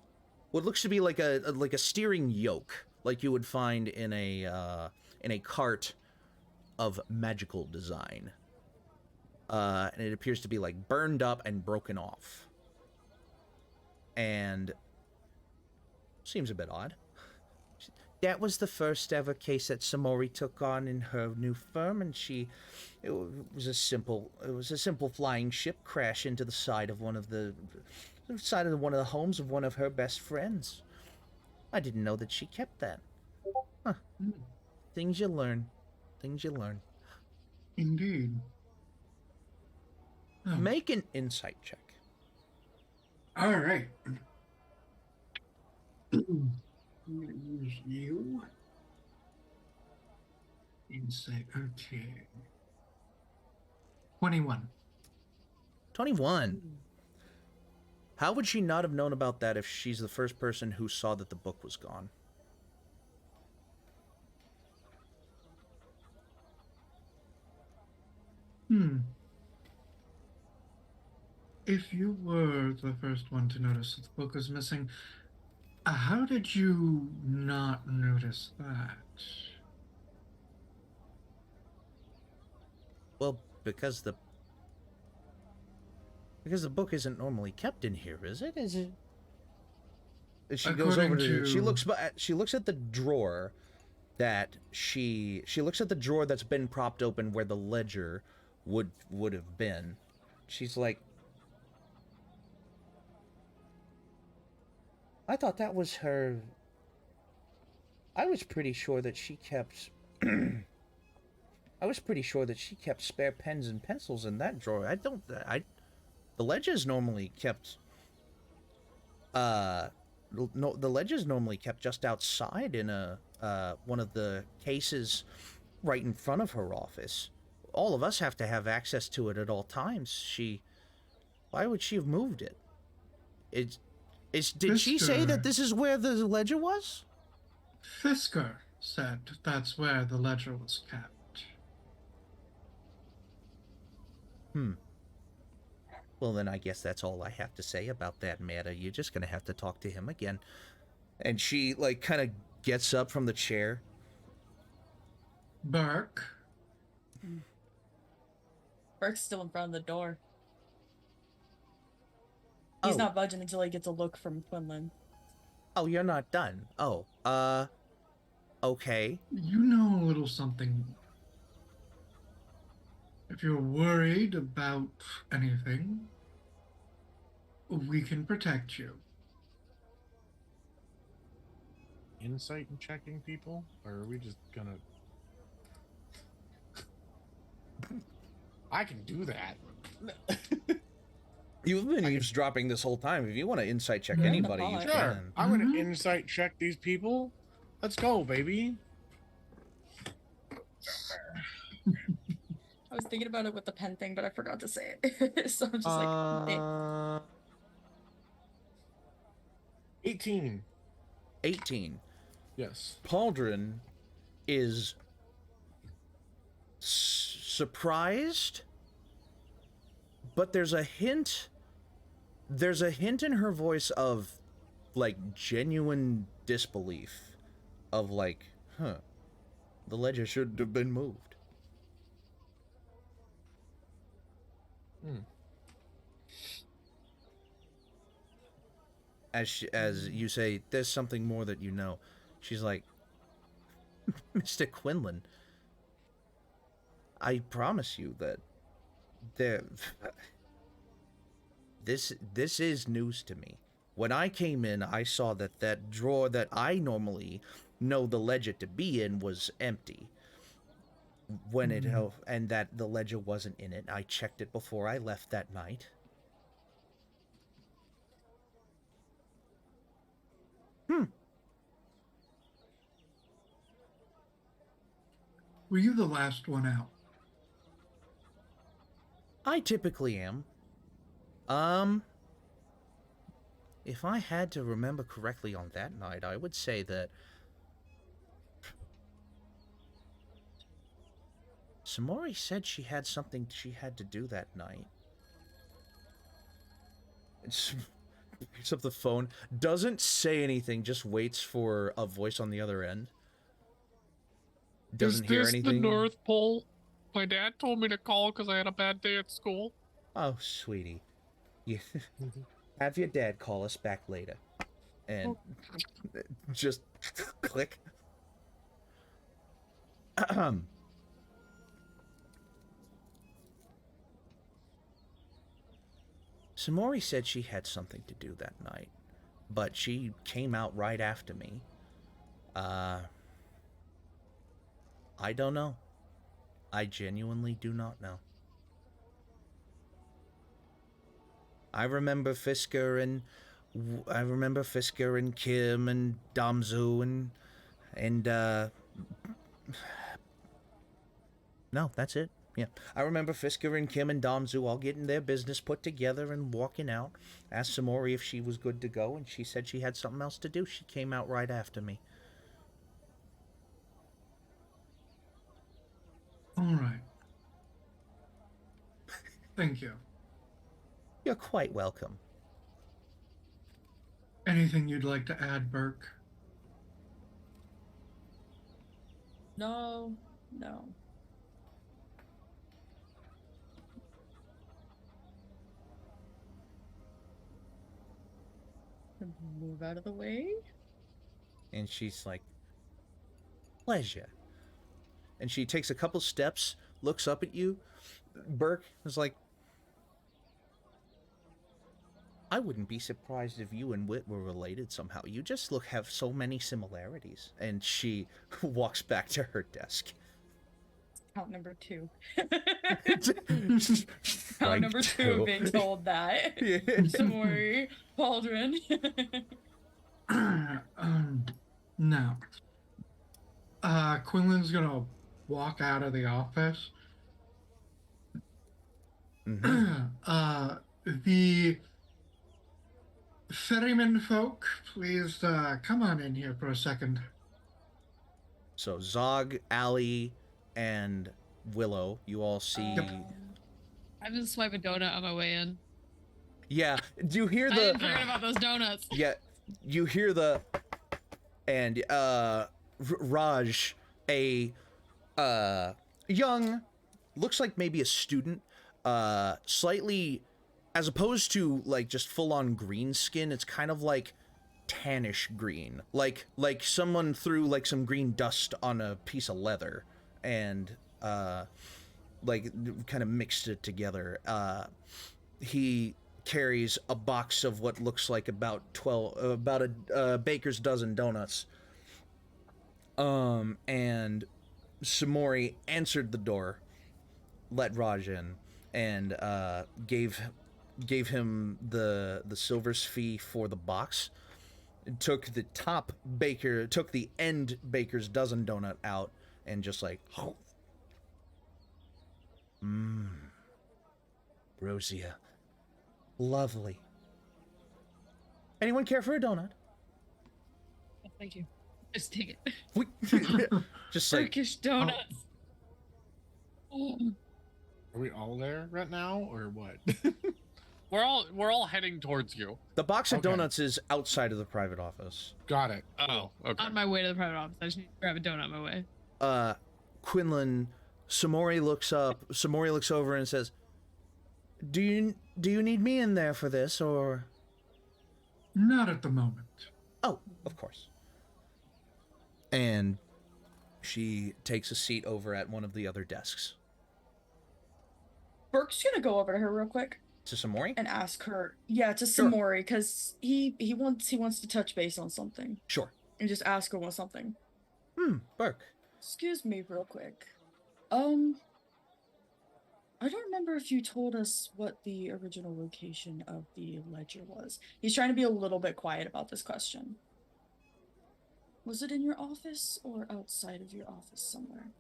What looks to be like a steering yoke, like you would find in a cart of magical design. And it appears to be like burned up and broken off, and seems a bit odd. That was the first ever case that Samori took on in her new firm, and it was a simple flying ship crash into the side of one of the homes of one of her best friends. I didn't know that she kept that. Huh. Things you learn. Things you learn. Indeed. Oh. Make an insight check. All right. I'm gonna use you. Insight, okay. 21. 21. How would she not have known about that if she's the first person who saw that the book was gone? If you were the first one to notice that the book was missing, how did you not notice that? Well, because the book isn't normally kept in here, is it? Is it? She goes over to she looks at the drawer that she looks at the drawer that's been propped open where the ledger would have been. She's like, I thought that was her. I was pretty sure that she kept spare pens and pencils in that drawer. The ledger's normally kept the ledger's normally kept just outside in one of the cases right in front of her office. All of us have to have access to it at all times. Why would she have moved it? Did she say that this is where the ledger was? Fisker said that's where the ledger was kept. Well, then I guess that's all I have to say about that matter. You're just gonna have to talk to him again. And she, like, kind of gets up from the chair. Burk. Burke's still in front of the door. He's not budging until he gets a look from Quinlan. Oh, you're not done. Oh, okay. You know a little something. If you're worried about anything, we can protect you. Insight and checking people? Or are we just gonna... I can do that. You've been eavesdropping this whole time. If you want to insight check anybody, you Sure. can. I'm gonna insight check these people. Let's go, baby. thinking about it with the pen thing, but I forgot to say it. So I'm just like, 18. 18. Yes. Pauldron is surprised, but there's a hint in her voice of like genuine disbelief, of like, the ledger shouldn't have been moved. As you say, there's something more that you know. She's like, Mr. Quinlan, I promise you that this is news to me. When I came in, I saw that drawer that I normally know the ledger to be in was empty. When and that the ledger wasn't in it. I checked it before I left that night. Were you the last one out? I typically am. If I had to remember correctly on that night, I would say that Samori said she had something she had to do that night. Picks up the phone, doesn't say anything, just waits for a voice on the other end. Doesn't hear anything. Is this the North Pole? My dad told me to call because I had a bad day at school. Oh, sweetie. You have your dad call us back later. And just click. Samori said she had something to do that night, but she came out right after me. I don't know. I genuinely do not know. I remember Fisker and Kim and Damzu and no, that's it. Yeah, I remember Fisker and Kim and Damzu all getting their business put together and walking out. Asked Samori if she was good to go, and she said she had something else to do. She came out right after me. All right. Thank you. You're quite welcome. Anything you'd like to add, Burk? no. Move out of the way. And she's like, pleasure. And she takes a couple steps, looks up at you. Burk is like, I wouldn't be surprised if you and Wit were related somehow. You just have so many similarities. And she walks back to her desk. Count number 2. Count Count number 2 being told that. Yeah. Samori, Pauldron. Now, Quinlan's gonna walk out of the office. The ferryman folk, please come on in here for a second. So Zog, Allie, and Willow, you all see. I've been swiping donut on my way in. Yeah, do you hear I the? didn't forget about those donuts. Yeah, you hear the. And Raj, a young, looks like maybe a student, slightly, as opposed to like just full on green skin, it's kind of like tannish green, like someone threw like some green dust on a piece of leather and like kind of mixed it together. He carries a box of what looks like about a baker's dozen donuts. And Samori answered the door, let Raj in, and gave him the silver's fee for the box. Took the end baker's dozen donut out, and just like, Ambrosia. Lovely. Anyone care for a donut? Oh, thank you. Just take it. Just say, Turkish donuts. Oh. Are we all there right now, or what? We're all heading towards you. the box of Okay. donuts is outside of the private office. Got it. Oh, okay. On my way to the private office. I just need to grab a donut on my way. Quinlan, Samori looks over and says, Do you need me in there for this, or? Not at the moment. Oh, of course. And she takes a seat over at one of the other desks. Burke's gonna go over to her real quick To Samori? and ask her, to Sure. Samori, because he wants to touch base on something Sure. and just ask her something. Burk. Excuse me, real quick. I don't remember if you told us what the original location of the ledger was. He's trying to be a little bit quiet about this question. Was it in your office or outside of your office somewhere?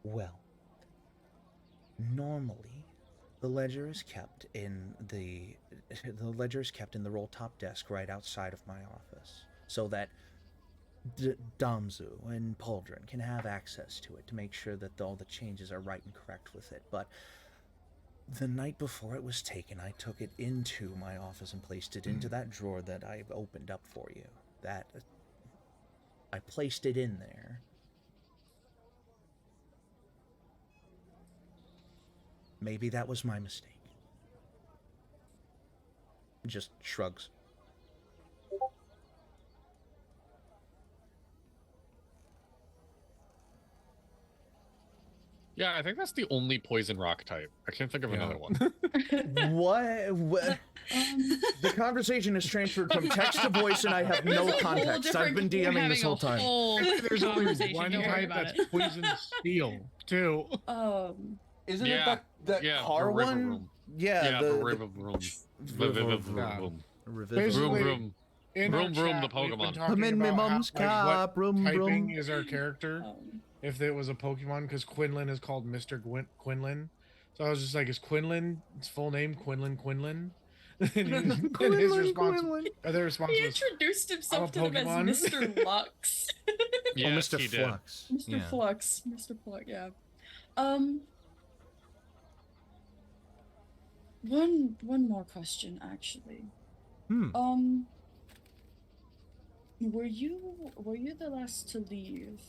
Well, normally, the ledger is kept in the roll top desk right outside of my office, so that Damzu and Pauldron can have access to it to make sure that all the changes are right and correct with it. But the night before it was taken, I took it into my office and placed it into that drawer that I opened up for you. I placed it in there. Maybe that was my mistake. Just shrugs. Yeah, I think that's the only poison rock type. I can't think of another one. What? The conversation is transferred from text to voice, and I have no context. I've been DMing this whole time. There's only Conversation, one don't worry type about that's it. poison steel, too. Isn't Yeah, it that yeah, car the river one? room. Yeah, the the river room. River Vroom, room. Basically, vroom. In Vroom, our vroom, the chat, we've been Pokemon. talking I'm in my about mom's what car, vroom, typing vroom. is our character. If it was a Pokemon, because Quinlan is called Mr. Quinlan. So I was just like, is Quinlan, his full name Quinlan? And his response, or their response He was, introduced himself to I'm a them as Pokemon. Mr. Lux. Yes, Mr. he did. Flux. Mr. Yeah. Flux. Mr. Flux, yeah. One more question, actually. Were you the last to leave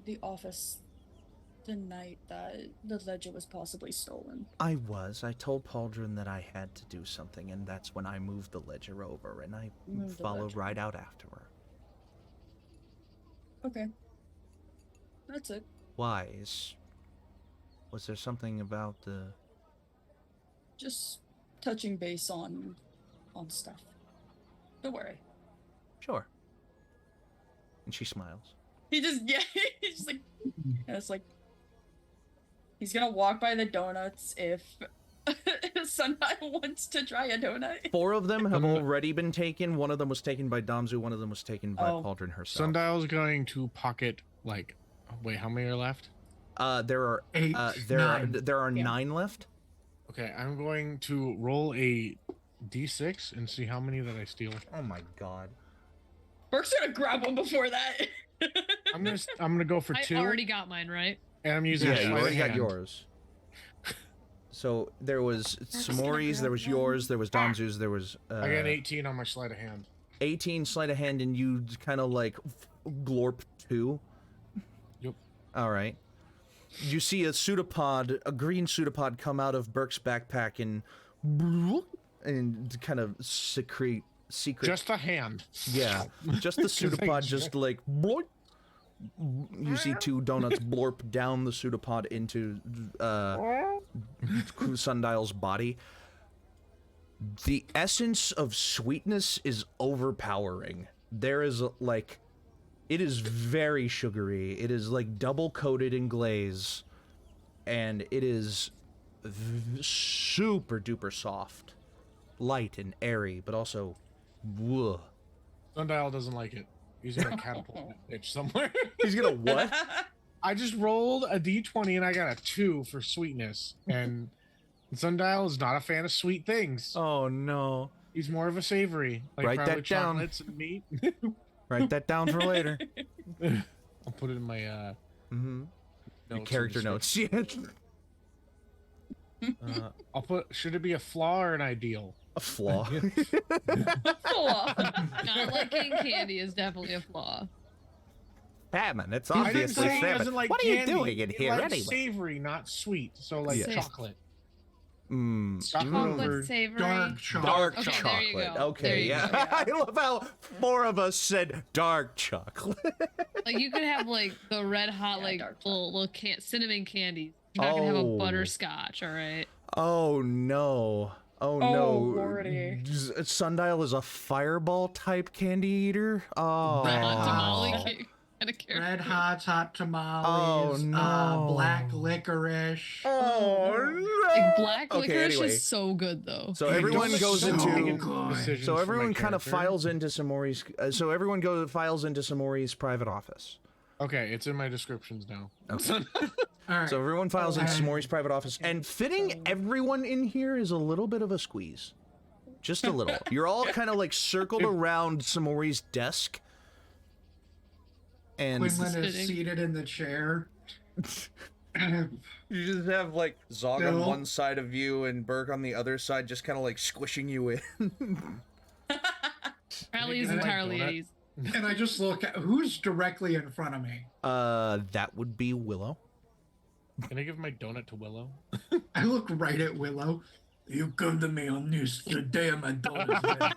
the office the night that the ledger was possibly stolen? I was. I told Pauldron that I had to do something, and that's when I moved the ledger over, and I Moved the followed ledger. right out afterward. Okay. That's it. Why? Was there something about the... Just touching base on stuff. Don't worry. Sure. And she smiles. He just he's just like, and it's like he's gonna walk by the donuts if Sundial wants to try a donut. 4 of them have already been taken. One of them was taken by Damzu. One of them was taken by Oh. Pauldron herself. Sundial's going to pocket, like, wait, how many are left? There are 8, there 9. are Yeah. 9 left. Okay, I'm going to roll a d6 and see how many that I steal. Oh my god. Burke's gonna grab one before that. I'm gonna go for I 2, already got mine, right? and I'm using Yeah, a you sleight of already got hand. yours. So there was gonna Samori's, there grab was one. yours, there was Damzu's, there was I got an 18 on my sleight of hand. 18 sleight of hand, and you kind of like glorp 2. Yep. All right. You see a pseudopod, a green pseudopod, come out of Burke's backpack and kind of secret. Just a hand. Yeah, just the pseudopod, just like bloip. You see 2 donuts blorp down the pseudopod into Sundial's body. The essence of sweetness is overpowering. There is like, it is very sugary. It is like double coated in glaze, and it is super duper soft, light and airy, but also, whoa. Sundial doesn't like it. He's gonna catapult that bitch somewhere. He's gonna what? I just rolled a d20 and I got a 2 for sweetness, and Sundial is not a fan of sweet things. Oh no. He's more of a savory, like Write probably that down. chocolates and meat. Write that down for later. I'll put it in my Mm-hmm. notes Character and notes. Yeah. I'll put. Should it be a flaw or an ideal? A flaw. Flaw. Not liking candy is definitely a flaw. Famine. It's I didn't obviously say he famine. doesn't like What are you candy. doing in He here likes anyway? Savory, not sweet. So like Yeah. chocolate. Chocolate over savory. Dark chocolate. Dark Okay, there chocolate. you go. There Okay, you yeah. go. I love how 4 of us said dark chocolate. Like you could have like the red hot Yeah, like dark little cinnamon candies. You're not gonna have a Oh. butterscotch, all right? Oh no. Oh Oh, no. lordy. Sundial is a fireball type candy eater. Oh. Hot tamale cake and a carrot. Red Hots, hot tamales, Oh, no. black licorice. Oh Like black Okay, licorice anyway. is so good though. So It everyone does goes so into good. so everyone kind of files into Samori's so everyone files into Samori's private office. Okay, it's in my descriptions now. Okay. All right. So everyone files into Okay. Samori's private office, and fitting everyone in here is a little bit of a squeeze. Just a little. You're all kind of like circled around Samori's desk. And Quinlan is Sitting. seated in the chair. you just have like Zog on Bill. one side of you and Burk on the other side, just kind of like squishing you in. Apparently he's Can I have entirely donut? at ease. And I just look at who's directly in front of me. That would be Willow. Can I give my donut to Willow? I look right at Willow. You come to me on this the day of my daughter's wedding.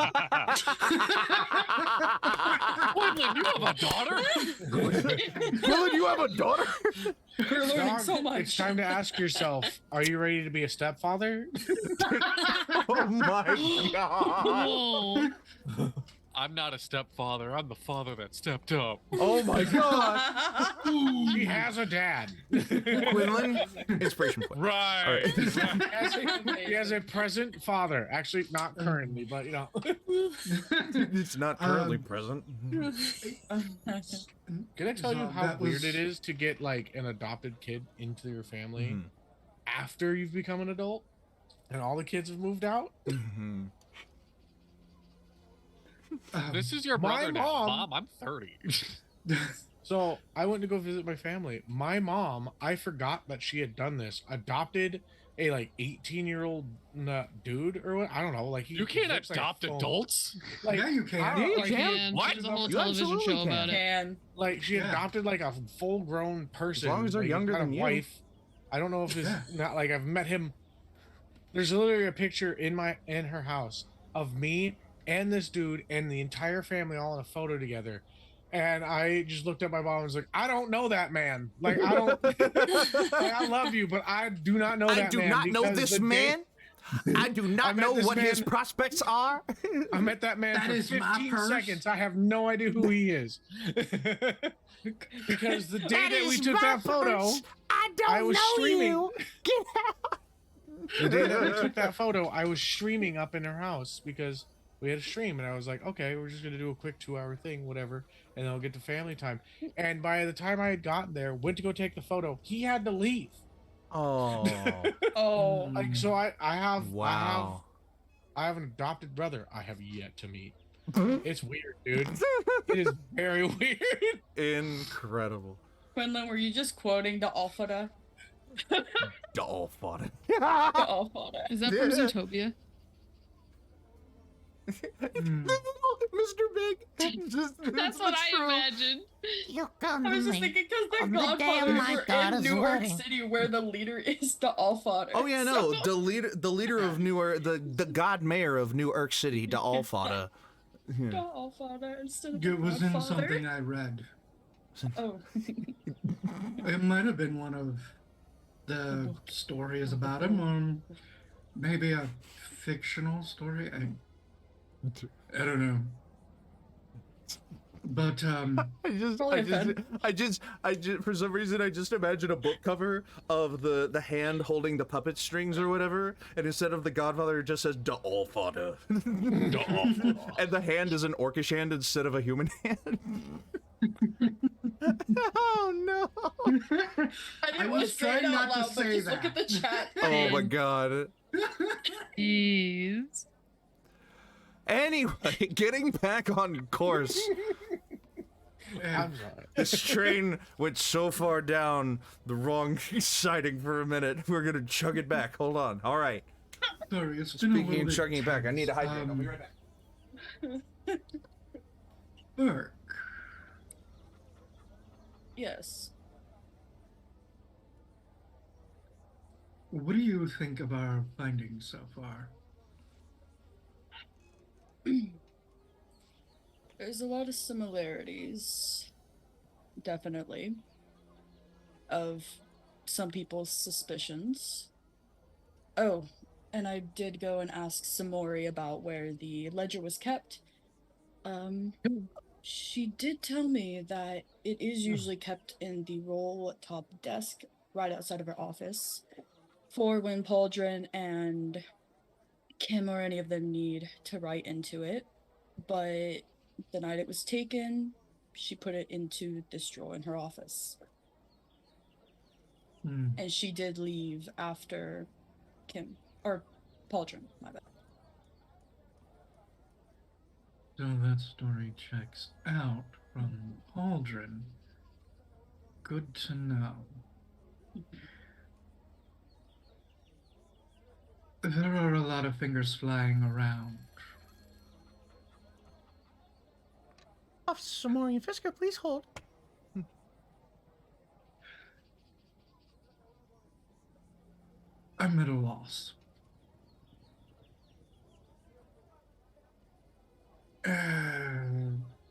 Quinlan, you have a daughter? Quinlan, you have a daughter? You're learning Dog, so much. It's time to ask yourself: are you ready to be a stepfather? Oh my god. Whoa. I'm not a stepfather. I'm the father that stepped up. Oh my god. She has a dad. Quinlan, inspiration point. Right. He has a present father. Actually, not currently, but you know. It's not currently present. Can I tell you So how that weird was- it is to get like an adopted kid into your family Mhm. after you've become an adult and all the kids have moved out? Mhm. This is your My brother now. mom- Mom, I'm 30. So I went to go visit my family. My mom, I forgot that she had done this, adopted a like 18-year-old dude or what? I don't know. Like he You can't looks like a adopt phone. adults. Like, Yeah, you can. I don't know, Yeah, you like, can. What? There's a whole You television absolutely show about it. Can. Like she Yeah. adopted like a full-grown person. long as they're like, younger kind than of you. wife. I don't know if it's Yeah. not like I've met him. There's literally a picture in her house of me and this dude and the entire family all in a photo together. And I just looked at my mom and was like, I don't know that man. Like I don't like, I love you, but I do not know that man. I do not know because this the day- man. I do I not met know this what his man- prospects are. I met that man That for is my 15 purse. seconds. I have no idea who he is. Because the day that we is took my that photo, purse. I don't I was know streaming. you. Get out. the day that we took that photo, I was streaming up in her house because we had a stream, and I was like, okay, we're just gonna do a quick 2-hour thing, whatever, and then I'll get to family time. And by the time I had gotten there, went to go take the photo, he had to leave. Oh. Oh. Like, so I have Wow. I have an adopted brother I have yet to meet. It's weird, dude. It is very weird. Incredible. Quinlan, were you just quoting the Alphada? Doll fought it. The Alphada. Is that from Zootopia? Mr. Big. That's what I imagined. You come I to was just me. thinking because the on the day of Godfathers my were in daughter's Newark wedding. City, where the leader is the Allfather. Oh yeah, no. The leader of Newark, the god mayor of Newark City, the Allfather. The Allfather instead of the It was in Godfather. something I read. Oh. It might have been one of the stories about him, or maybe a fictional story. I don't know. But I just, for some reason, I just imagine a book cover of the hand holding the puppet strings or whatever, and instead of the Godfather, it just says "the Allfather," and the hand is an orcish hand instead of a human hand. Oh no! I didn't I want to was say it trying out not to loud, but say just look at the chat. Oh my thing. god. Jeez. Anyway, getting back on course. I'm sorry. This train went so far down the wrong siding for a minute. We're gonna chug it back. Hold on. All right. Sorry, it's been a Speaking little of bit chugging it back, I need to tense. hydrate. I'll be right back. Burk, Yes. what do you think of our findings so far? There's a lot of similarities, definitely, of some people's suspicions. Oh, and I did go and ask Samori about where the ledger was kept. She did tell me that it is usually kept in the roll top desk right outside of her office for when Pauldron and Kim or any of them need to write into it. But the night it was taken, she put it into this drawer in her office. Hmm. And she did leave after Kim, or Pauldron, my bad. So that story checks out from Pauldron. Good to know. There are a lot of fingers flying around. Officer Morian Fisker, please hold. I'm at a loss.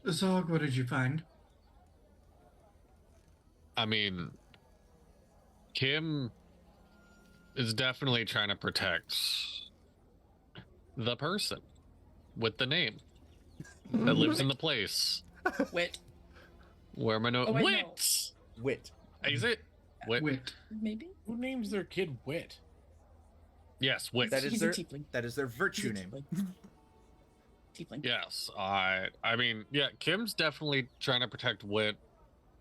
Zog, what did you find? I mean, Kim is definitely trying to protect the person with the name that lives in the place. Wit. Where am I? Oh, wait, no. Wit. Wit. Is it? Wit. Wit. Maybe? Who names their kid Wit? Yes, Wit. That is He's their a tiefling. virtue He's a name. Tiefling. Yes, I mean, yeah, Kim's definitely trying to protect Wit.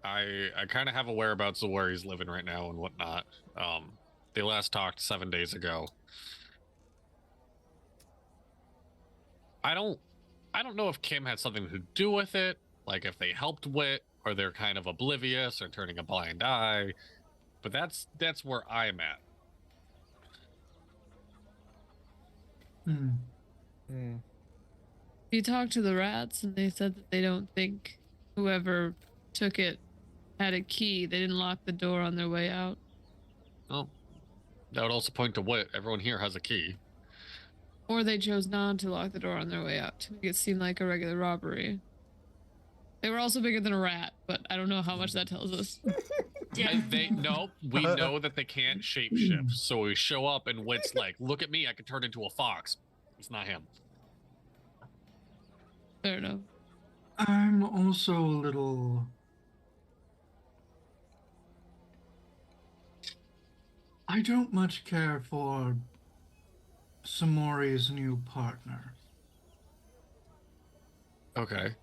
I kind of have a whereabouts of where he's living right now and whatnot. They last talked 7 days ago. I don't know if Kim had something to do with it, like if they helped Wit or they're kind of oblivious or turning a blind eye, but that's where I'm at. You talked to the rats and they said that they don't think whoever took it had a key. They didn't lock the door on their way out. Oh, that would also point to Wit. Everyone here has a key. Or they chose not to lock the door on their way out to make it seem like a regular robbery. They were also bigger than a rat, but I don't know how much that tells us. Yeah. We know that they can't shapeshift, so we show up and Wit's like, look at me, I can turn into a fox. It's not him. Fair enough. I'm also a little... I don't much care for Samori's new partner. Okay.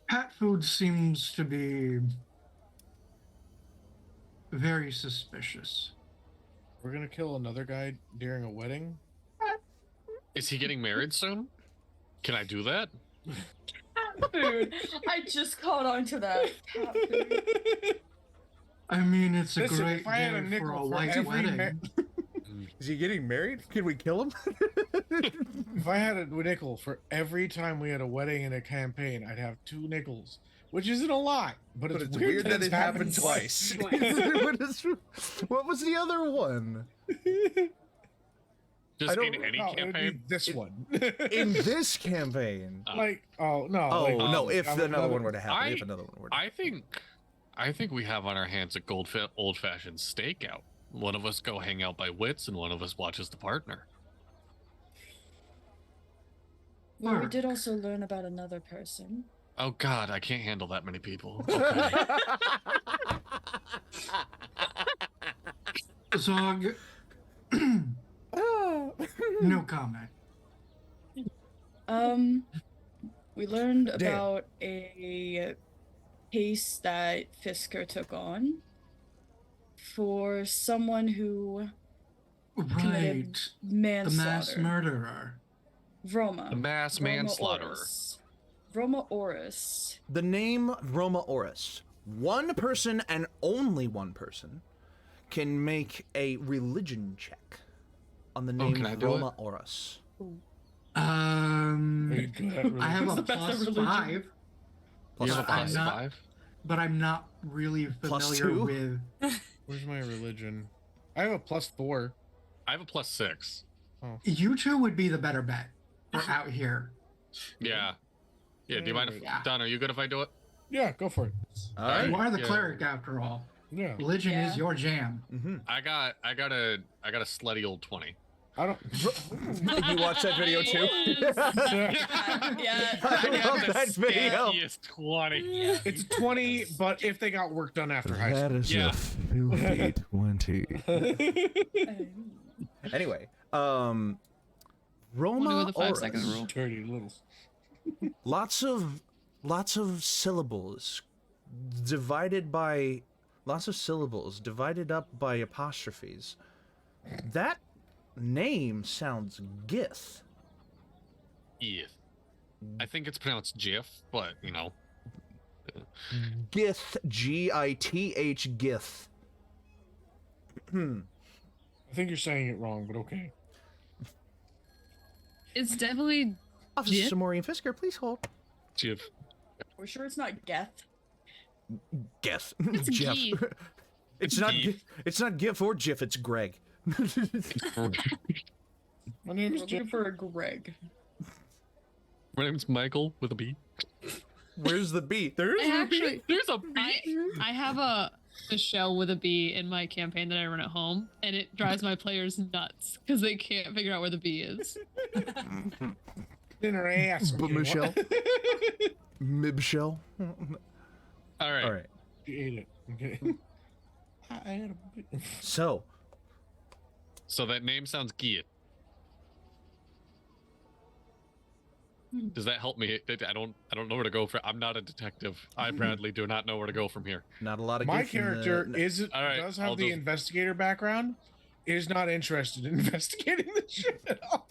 Cat food seems to be very suspicious. We're gonna kill another guy during a wedding? Is he getting married soon? Can I do that? Food. I just caught on to that. Cat food. I mean, it's a Listen, great if I had a day for nickel a for white every wedding. Is he getting married? Can we kill him? If I had a nickel for every time we had a wedding in a campaign, I'd have 2 nickels, which isn't a lot, but it's weird that it happened twice. What was the other one? Just I don't- in any No, it would be campaign? this one. In this campaign. Like, oh no. Oh like, no! If I would another love one it. were to happen, I- if another one were to I think we have on our hands a old-fashioned stakeout. One of us go hang out by Wits, and one of us watches the partner. Well, we Burk. did also learn about another person. Oh God, I can't handle that many people. Okay. Zog, no comment. We learned Damn. about a case that Fisker took on for someone who committed Right. The manslaughter. mass murderer. Roma. The mass Roma manslaughterer. Oris. Roma Oris. The name Roma Oris. One person and only one person can make a religion check on the name can I do Roma Oris. Are you good at I have Who's a the best at plus religion? 5, You have a I'm plus not- 5? but I'm not really Plus familiar 2? with. Where's my religion? I have a plus 4. I have a plus 6. You two would be the better bet for out here. Yeah. Yeah, do you mind if... Yeah. Don, are you good if I do it? Yeah, go for it. All right. You are the Yeah. cleric after all. Yeah. Religion Yeah. is your jam. Mm-hmm. I got a slutty old 20. I don't. You watched that video too? Yeah. I love that video. Yes, 20. It's 20, but if they got work done after high school. is Yeah. a filthy 20. Anyway, We'll do Roma the 5-second Oris. rule. Dirty little. Lots of syllables divided up by apostrophes. That name sounds Gith. Yeah. I think it's pronounced Jiff, but, you know. Gith, G-I-T-H, Gith. I think you're saying it wrong, but okay. It's definitely Officer Gith? Samorian Fisker, please hold. Jiff. We're sure it's not Geth. Gith. It's Jeff. Gith. It's not. Gith. It's not Gif or Jiff. It's Greg. My name We're is looking Jim. for a Greg. My name's Michael with a B. Where's the B? There's I the actually, There's a B. I have a Michelle with a B in my campaign that I run at home, and it drives my players nuts because they can't figure out where the B is. In her ass. But okay, Michelle. what? Mibshell. All right. All right. She ate it. Okay. I had a bit. So So that name sounds Gia. Does that help me? I don't know where to go for. I'm not a detective. I Bradley do not know where to go from here. not a lot of. My Gif in character the, All right, does have I'll the just- investigator background. Is not interested in investigating this shit at all.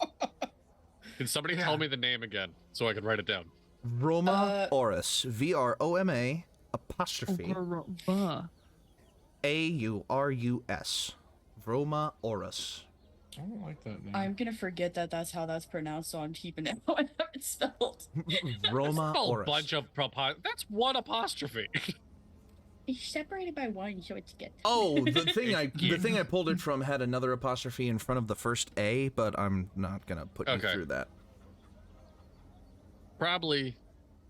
Can somebody Yeah. tell me the name again so I can write it down? Roma Oris. V-R-O-M-A apostrophe A-U-R-U-S. Roma Oris. I don't like that name. I'm gonna forget that that's how that's pronounced, so I'm keeping it how I have it spelled. Roma Oh, Oris. bunch of that's one apostrophe. It's separated by one, so it's Geth. Oh, the thing I pulled it from had another apostrophe in front of the first A, but I'm not gonna put you Okay. through that. Probably.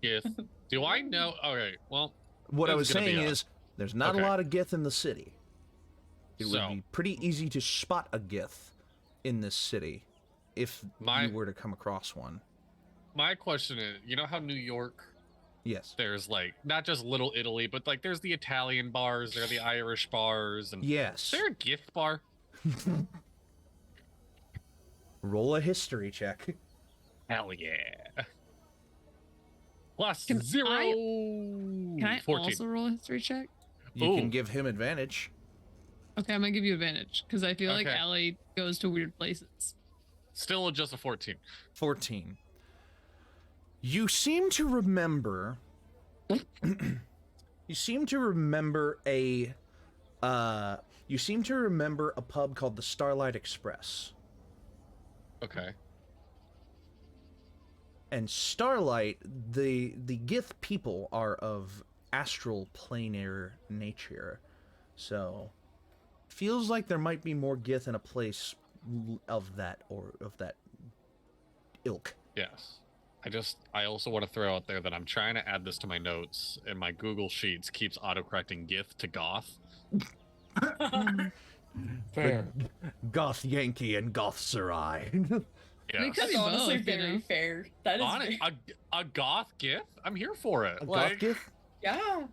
Yes. Do I know? Okay. Well, What I It's was gonna be saying a- is, there's not Okay. a lot of Gith in the city. It So- would be pretty easy to spot a Gith in this city if My- you were to come across one. my question is, you know how New York, Yes. there's like not just Little Italy, but like there's the Italian bars, there are the Irish bars, and Yes. is there a gift bar? Roll a history check. Hell yeah. Plus Can 0. Can I 14. also roll a history check? You Ooh. can give him advantage. Okay, I'm gonna give you advantage because I feel like Okay. Allie goes to weird places. Still just a 14. 14. You seem to remember. You seem to remember a. You seem to remember a pub called the Starlight Express. Okay. And Starlight, the Gith people are of astral planar nature, so feels like there might be more Gith in a place of that ilk. Yes. I also want to throw out there that I'm trying to add this to my notes, and my Google Sheets keeps autocorrecting Gith to Goth. Fair. Goth Yankee and Goth Sarai. They Yes. could That's be honestly both, you very know? fair. That is On it, very- a Goth Gith? I'm here for it. A Like, Goth Gith? yeah.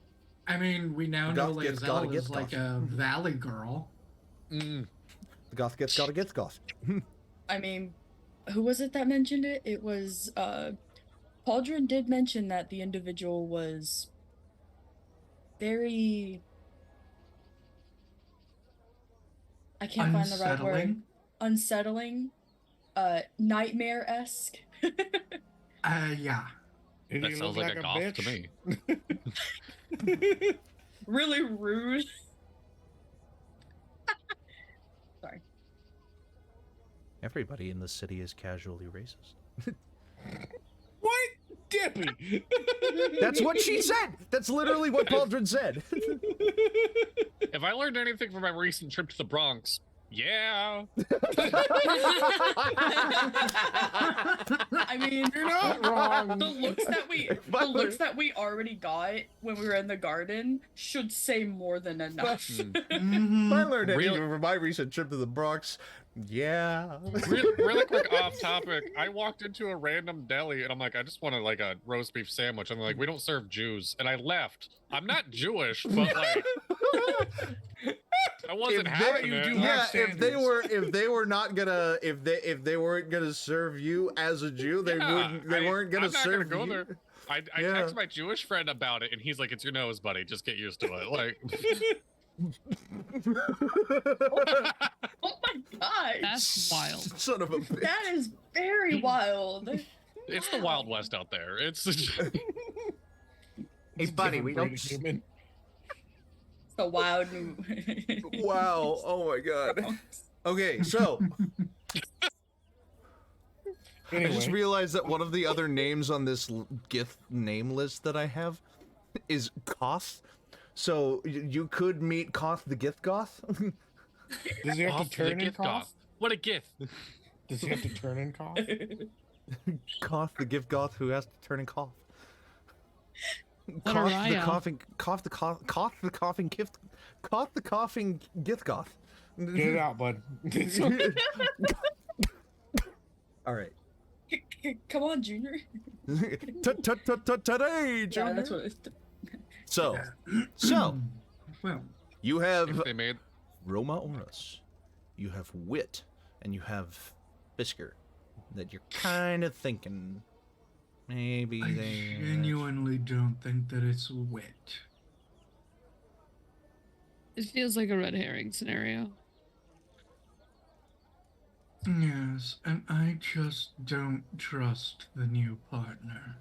I mean, we now know Goth gets gotta Lazelle get is like goth. a valley girl. mm, The Goth Gith gotta get Goth. I mean, who was it that mentioned it? It was Pauldron did mention that the individual was very. I can't find the right word. Unsettling. Nightmare-esque. Yeah. Did That he sounds look like a goth bitch? to me. Really rude. Sorry. Everybody in the city is casually racist. What? Dippy! That's what she said! That's literally what Baldrin said. If I learned anything from my recent trip to the Bronx, yeah. I mean, You're not wrong. the looks that we already got when we were in the garden should say more than enough. If I learned anything Really? from my recent trip to the Bronx, yeah. Really quick off topic. I walked into a random deli and I'm like, I just want like a roast beef sandwich. I'm like, we don't serve Jews, and I left. I'm not Jewish, but like, I wasn't having it. Yeah, if they weren't gonna serve you as a Jew, they weren't gonna serve go you. there. I texted my Jewish friend about it, and he's like, "It's your nose, buddy. Just get used to it." Like, Oh my god! That's wild. Son of a bitch. That is very wild. it's the Wild West out there. It's Hey, buddy, we don't. Human. It's the wild. Wow. Oh my god. Okay, so I just Anyway, realized that one of the other names on this Gith name list that I have is Koth. So you could meet Koth the Gith Goth. does he have off to to the turn in gift cough? goth. What a gift! Does he have to turn in cough? Koth the Gith Goth who has to turn and cough. What a Koth the Raya. coughing Gith Goth. Get it out, bud. All right. Come on, Junior. Today, Yeah, Junior. that's what. So Well, you have If they made Roma Oris, you have Wit, and you have Fisker. That you're kind of thinking maybe I they. genuinely don't think that it's wit. It feels like a red herring scenario. Yes, and I just don't trust the new partner.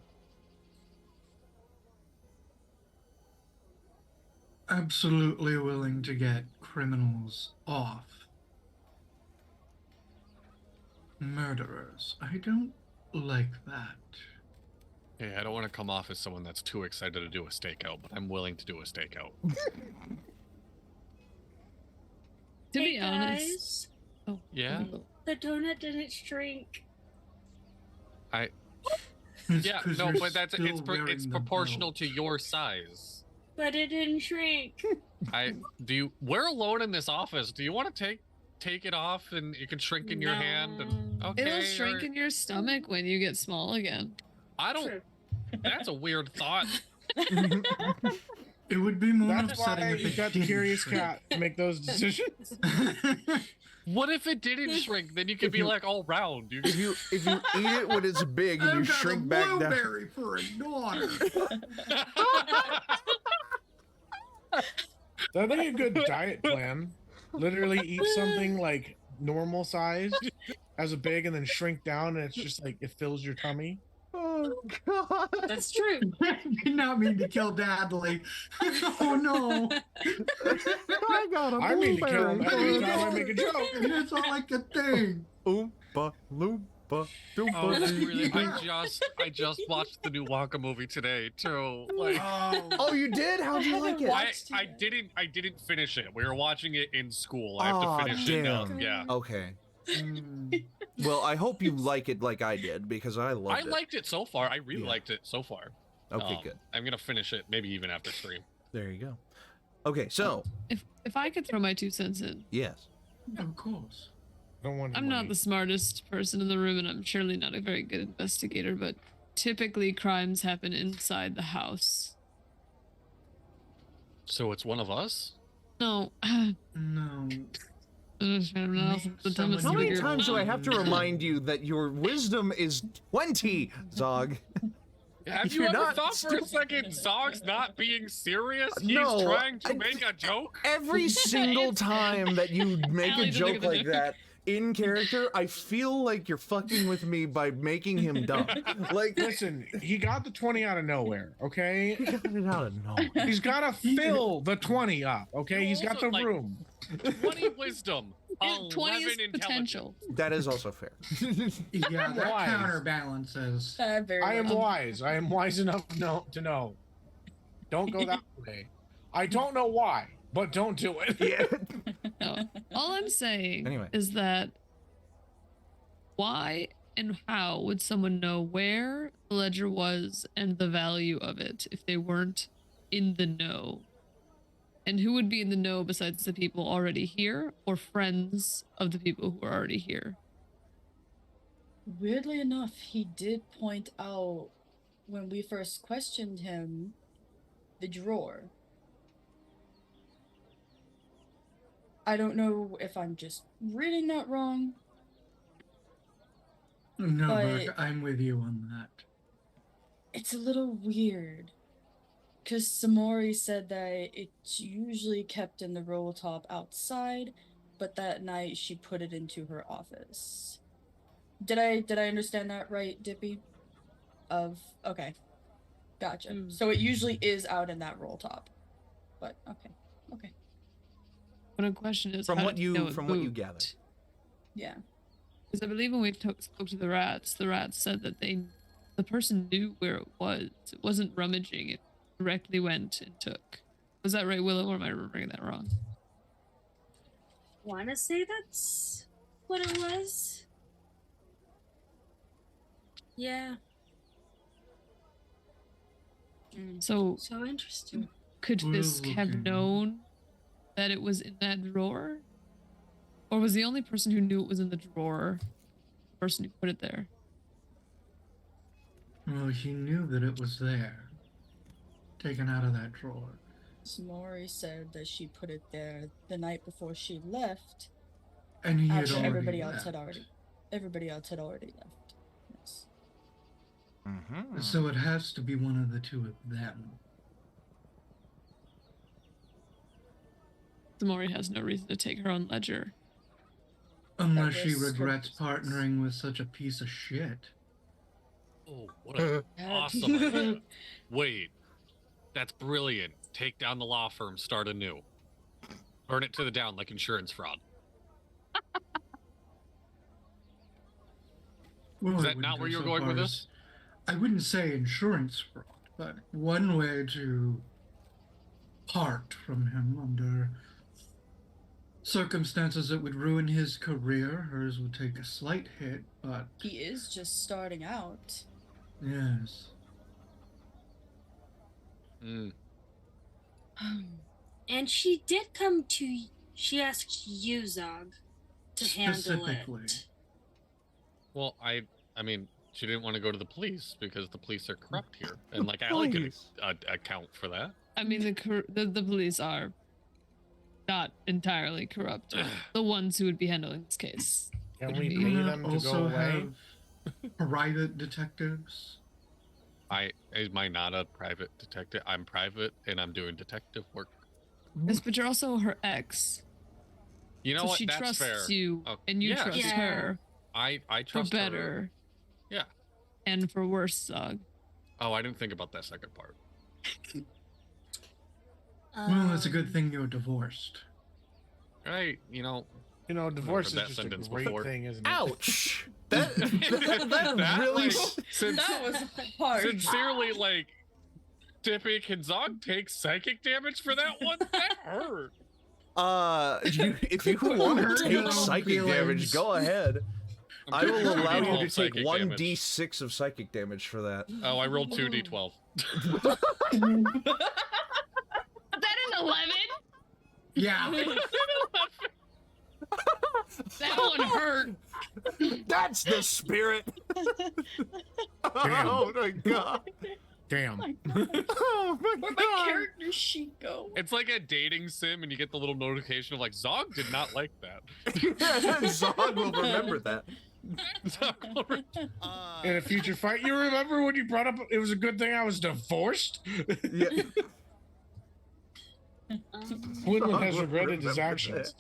Absolutely willing to get criminals off. Murderers. I don't like that. Hey, I don't want to come off as someone that's too excited to do a stakeout, but I'm willing to do a stakeout. To Hey, be honest. guys, Oh, Yeah? the donut didn't shrink. It's Yeah, 'cause no, you're but still it's wearing the proportional belt. to your size. But it didn't shrink. We're alone in this office. Do you want to take it off and you can shrink in your hand and okay. It'll shrink or- in your stomach when you get small again. I don't True. That's a weird thought. It would be more That's upsetting why if you it got the didn't curious shrink. cat to make those decisions. What if it didn't shrink? Then you could be like all round. You If you eat it when it's big and you I've got shrink a back down. blueberry for a daughter. That'd be a good diet plan. Literally eat something like normal sized as a big and then shrink down and it's just like it fills your tummy. Oh god. That's true. I did not mean to kill Dadley. Oh no. I got a I mean to kill him blueberry. every time I make a joke. And it's all like a thing. Oompa loompa doompa Oh, that's dee. really. I just watched the new Wonka movie today too. Like, Oh, you did? How'd you like it? I didn't finish it. We were watching it in school. I have Aw, to finish it now. damn. Yeah. Okay. Mm. Well, I hope you like it like I did because I loved I it. liked it so far. I really Yeah. liked it so far. Okay, good. I'm gonna finish it maybe even after stream. There you go. Okay, so If I could throw my 2 cents in, yes. Of course. I don't want I'm not the smartest person in the room, and I'm surely not a very good investigator, but typically crimes happen inside the house. So it's one of us. No, No. the dumbest How many figure. times do I have to remind you that your wisdom is 20, Zog? Have you You're ever not thought for a stupid. second Zog's not being serious? He's No, trying to I- make a joke? Every single time that you make a Allie doesn't joke give a like joke. that in character, I feel like you're fucking with me by making him dumb. Like, Listen, he got the 20 out of nowhere, okay? Got it out of nowhere. He's got to fill the 20 up, okay? You He's got also, the like- room. 20 wisdom, 20 is 11 intelligence. potential. that is also fair. Yeah, that Wise. counterbalances. Very I am well. wise. I am wise enough to know. Don't go that way. I don't know why, but don't do it. Yeah. No. All I'm saying Anyway. is that why and how would someone know where the ledger was and the value of it if they weren't in the know? And who would be in the know besides the people already here or friends of the people who are already here? Weirdly enough, he did point out when we first questioned him the drawer. I don't know if I'm just reading that wrong. No, But- Burk, I'm with you on that. It's a little weird. Because Samori said that it's usually kept in the roll top outside, but that night she put it into her office. Did I understand that right, Dippy? Okay. Gotcha. Mm. So it usually is out in that roll top. But okay. But a question is From how what did you- know it from what you moved? gathered. Yeah. Because I believe when we spoke to the rats said that the person knew where it was. It wasn't rummaging. It directly went and took. Was that right, Willow, or am I remembering that wrong? Wanna say that's what it was? Yeah, So so interesting. could We're Fisk have looking. known that it was in that drawer? Or was the only person who knew it was in the drawer the person who put it there? Well, he knew that it was there. Taken out of that drawer. Samori said that she put it there the night before she left. And he had After already everybody else left. had already left. Yes. Mm-hmm. So it has to be one of the two of them. Samori has no reason to take her own ledger. Unless she was her regrets business. partnering with such a piece of shit. Oh, what an awesome idea. Wait, that's brilliant. Take down the law firm, start anew. Burn it to the down like insurance fraud. Well, Is I that wouldn't not go where you're so going with far this? as- I wouldn't say insurance fraud, but one way to part from him under circumstances that would ruin his career. Hers would take a slight hit, but He is just starting out. yes. Mm. And she did come to. She asked you, Zog, to handle Specifically. it. Well, I mean, she didn't want to go to the police because the police are corrupt here, and like Allie could Police. account for that. I mean, the police are not entirely corrupt. The ones who would be handling this case. Can Would we be- pay You them to go also away? have private detectives. Am I not a private detective? I'm private and I'm doing detective work. Yes, but you're also her ex. You know so what? she That's trusts fair. you, Oh, and you yeah. trust Yeah. her I for trust her. better Yeah. and for worse, Zog. Oh, I didn't think about that second part. Well, it's a good Um, thing you're divorced. Right? You know. You know, divorce is that just a sentence great before. thing, isn't it? Ouch! That That, really. like, That was hard. sincerely, like, Dippy, can Zog take psychic damage for that one? That hurt. If you want Hurt to your take own psychic feelings. damage, go ahead. I I'm will doing allow you 2d12 to take psychic one damage. d6 of psychic damage for that. Oh, I rolled 2d12. Is that an 11? Yeah. That one hurt. That's the spirit. Oh my god. Damn. Oh my Where'd my character sheet go? It's like a dating sim, and you get the little notification of like, Zog did not like that. Zog will remember that. In a future fight, you remember when you brought up it was a good thing I was divorced? Yeah. Quinlan has regretted his actions.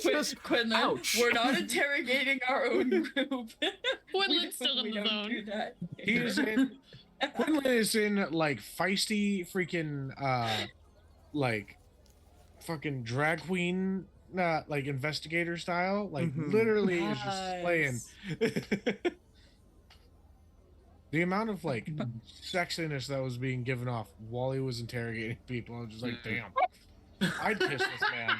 just Quinlan, ouch. we're not interrogating our own group. Quinlan's still in we the don't zone. do that. He is in Quinlan is in like feisty freaking like fucking drag queen like investigator style. Like literally is just playing. The amount of like sexiness that was being given off while he was interrogating people, I was just like, damn, I'd kiss this man.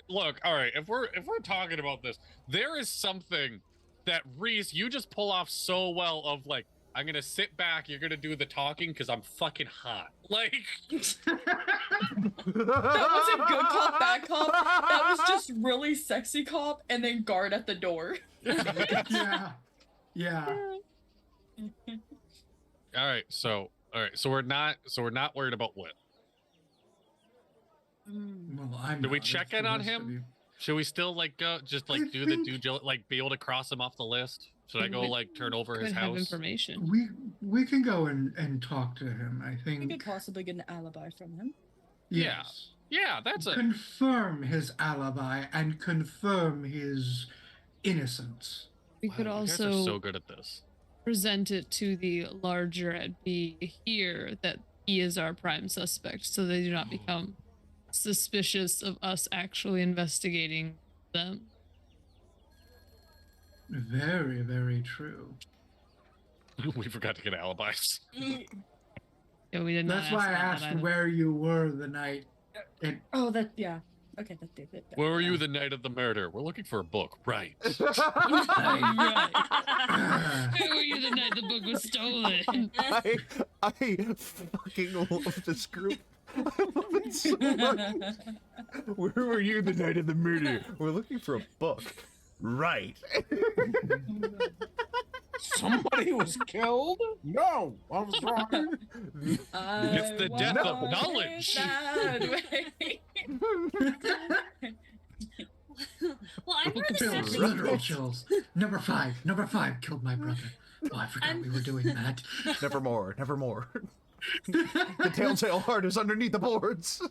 Look, all right, if we're talking about this, there is something that Rhys, you just pull off so well of like, I'm gonna sit back, you're gonna do the talking because I'm fucking hot. Like That wasn't good cop, bad cop. That was just really sexy cop, and then guard at the door. Yeah. Yeah. all right, so we're not worried about Whit. Well, I'm Do we not, check it's the in on rest of him? you. Should we still like go just like I do the think- like be able to cross him off the list? Should I go like turn over his Could have house? information. We can go and talk to him. I We think. could possibly get an alibi from him. Yeah. Yes. Yeah, that's it. Confirm his alibi and confirm his innocence. We could Wow, you guys also are so good at this. present it to the larger at B here that he is our prime suspect, so they do not become suspicious of us actually investigating them. Very, very true. We forgot to get alibis. Yeah, we did not. That's why I ask asked that, but where you were the night. And Oh, that yeah. Okay, that did it. Where were you the night of the murder? We're looking for a book, right? Right. Where were you the night the book was stolen? I fucking love this group. I love it so much. Where were you the night of the murder? We're looking for a book. Right. Somebody was killed? No, I was wrong. It's the death of knowledge. Well, I heard chills, essentially. literal chills. Number five killed my brother. Oh, I forgot we were doing that. Nevermore, nevermore. The telltale heart is underneath the boards.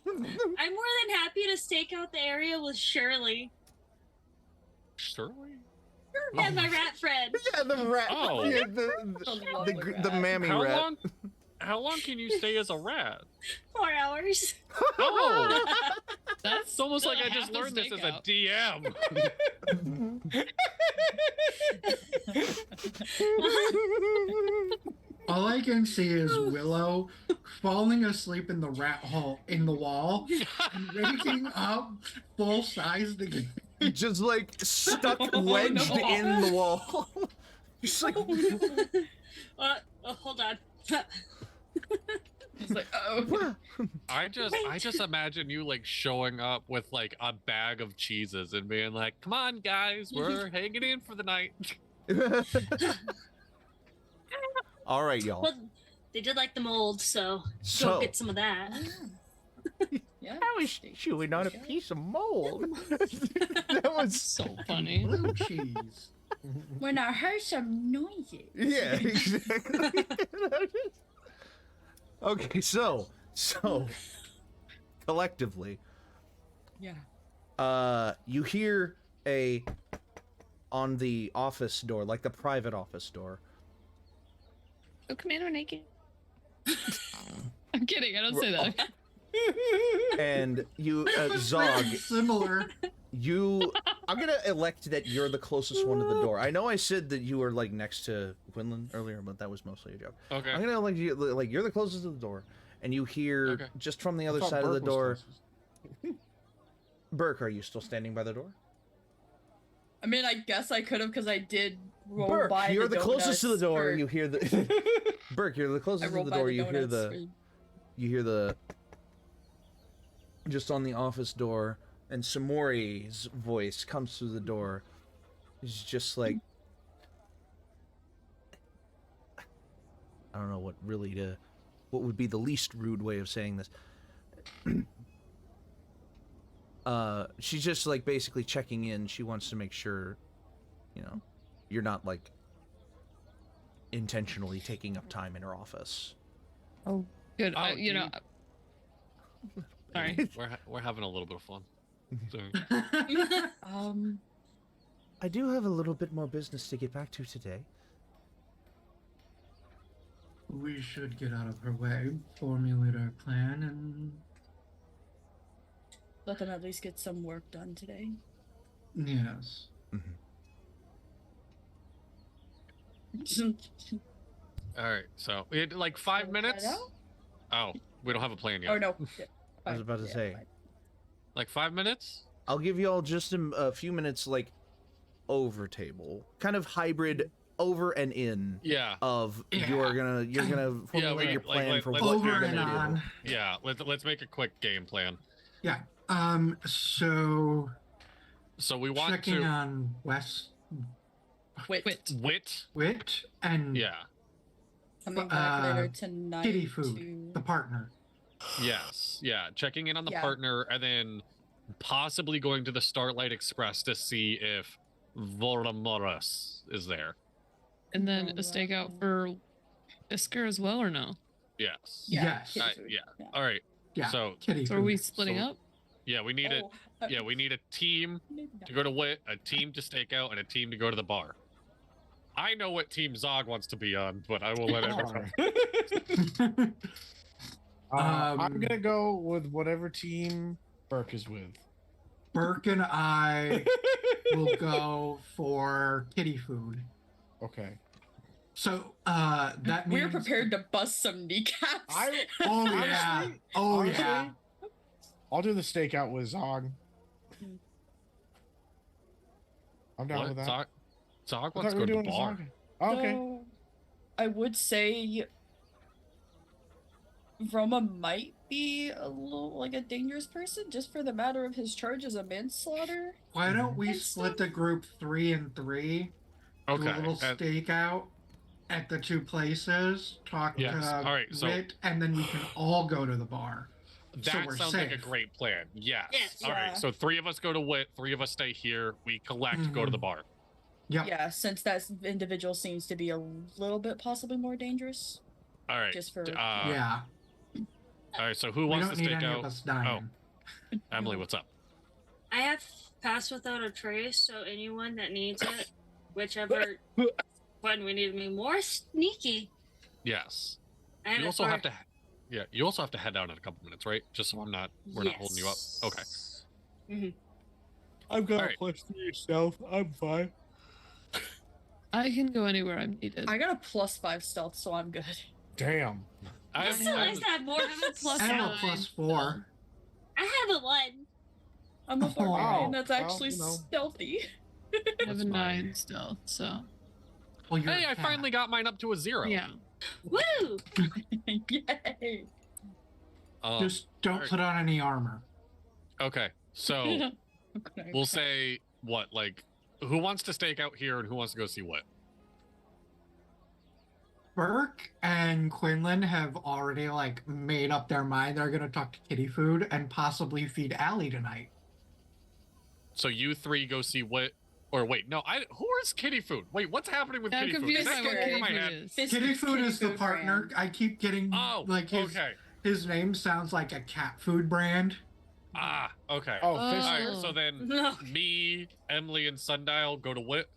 I'm more than happy to stake out the area with Shirley Shirley? and my rat friend. Yeah, the rat. Oh. Yeah, lovely the rat. mammy How rat. long can you stay as a rat? 4 hours. Oh, That's it's almost like I half just the learned this as a stakeout. DM. All I can see is Willow falling asleep in the rat hole in the wall and waking up full sized again. Just like stuck wedged in the wall. Just like Oh, hold on. It's like, oh. I just imagine you like showing up with like a bag of cheeses and being like, "Come on, guys, we're hanging in for the night." all right, y'all. Well, they did like the mold, so So- go get some of that. Yeah. I was chewing on a piece of mold. That was so funny. Blue cheese. When I heard some noises. yeah, exactly. Okay, so collectively, Yeah. you hear on the office door, like the private office door. Oh, Commander Naked. I'm kidding. I don't say that. And you, Zog, Similar. I'm gonna elect that you're the closest one to the door. I know I said that you were like next to Quinlan earlier, but that was mostly a joke. Okay. I'm gonna elect you, like you're the closest to the door, and you hear Okay. just from the I other thought side of the Burke was door. closest. Burk, are you still standing by the door? I mean, I guess I could have because I did roll Burk, by you're the closest to the donuts door. for- You hear the. Burk, you're the I closest to rolled the by door. the You hear donuts the. for- You hear the. Just on the office door, and Samori's voice comes through the door. He's just like. I don't know what would be the least rude way of saying this. She's just like basically checking in. She wants to make sure, you know, you're not like intentionally taking up time in her office. Oh, good. Oh, You know. Sorry. We're having a little bit of fun. Sorry. I do have a little bit more business to get back to today. We should get out of her way, formulate our plan, and Let them at least get some work done today. yes. All right, so we had like 5 minutes. Oh, we don't have a plan yet. Oh no. Yeah, I was fine. about to Yeah, say. fine. Like 5 minutes? I'll give you all just a few minutes, like, over table, kind of hybrid over and in. Yeah. Of Yeah. you're gonna formulate your plan for what you're Over gonna and do. on. Yeah. Let's make a quick game plan. Yeah. So So we want checking to on West Wit. Wit and Yeah. Coming back later uh, tonight. Kitty Food, the partner. Yes. Yeah. Checking in on the Yeah. partner and then possibly going to the Starlight Express to see if Voromoros is there. And then a stakeout for Isker as well, or no? Yes. Yes. Kitty I- food. yeah. All right. Yeah. So Kitty So are we Food. splitting So- up? yeah, we need Oh, Yeah, we need a team maybe not. to go to Wit, a team to stake out, and a team to go to the bar. I know what team Zog wants to be on, but I will let everyone. I'm gonna go with whatever team Burk is with. Burk and I will go for Kitty Food. Okay. So that means We're prepared to bust some kneecaps. Oh yeah. Honestly- Oh honestly, yeah. I'll do the stakeout with Zog. Hmm. I'm down with What? that. Zog I wants thought to we go were to the doing bar. Zog. Oh, okay. So, I would say Roma might be a little like a dangerous person just for the matter of his charge as a manslaughter. Why don't we And split stuff. the group 3 and 3? Do Okay. a little and- stakeout at the 2 places. Talk Yes, to all right, so- Wit, and then we can all go to the bar. So that we're sounds like a safe. great plan. Yes. Yes. All right. Yeah. So 3 of us go to Wit, 3 of us stay here. We collect, go to the bar. Yep. Yeah, since that individual seems to be a little bit possibly more dangerous. All right. Just for Yeah. All right. So who We wants don't to need stake any of out? us dying. Emily, what's up? I have Pass Without a Trace, so anyone that needs it, whichever one we need to be more sneaky. Yes. I have You it also for- have to. Yeah. You also have to head out in a couple minutes, right? Just so we're not holding you up. Okay. I've got Alright. +3 stealth. I'm fine. I can go anywhere I'm needed. I got a +5 stealth, so I'm good. Damn. I That's have, still I nice have- to have more. I have a plus I have a nine. +4. I have a 1. I'm a barbarian Oh, that's well, actually you know. stealthy. I have That's a fine. 9 still, so Well, you're Hey, a I cat. finally got mine up to a 0. yeah. Woo! Yay! Just don't alright. put on any armor. Okay. So we'll say what? Like, who wants to stake out here and who wants to go see what? Burk and Quinlan have already like made up their mind. They're gonna talk to Kitty Food and possibly feed Allie tonight. So you 3 go see what? Or wait, no. Who is Kitty Food? Wait, what's happening with Yeah, I'm Kitty Food? confused Is by that what going kitty over my food head? is. This Kitty Food is the Food partner. brand. I keep getting Oh, like okay. his name sounds like a cat food brand. Ah, okay. Oh, Oh. Fister? All right. So then, No. me, Emily, and Sundial go to Wit.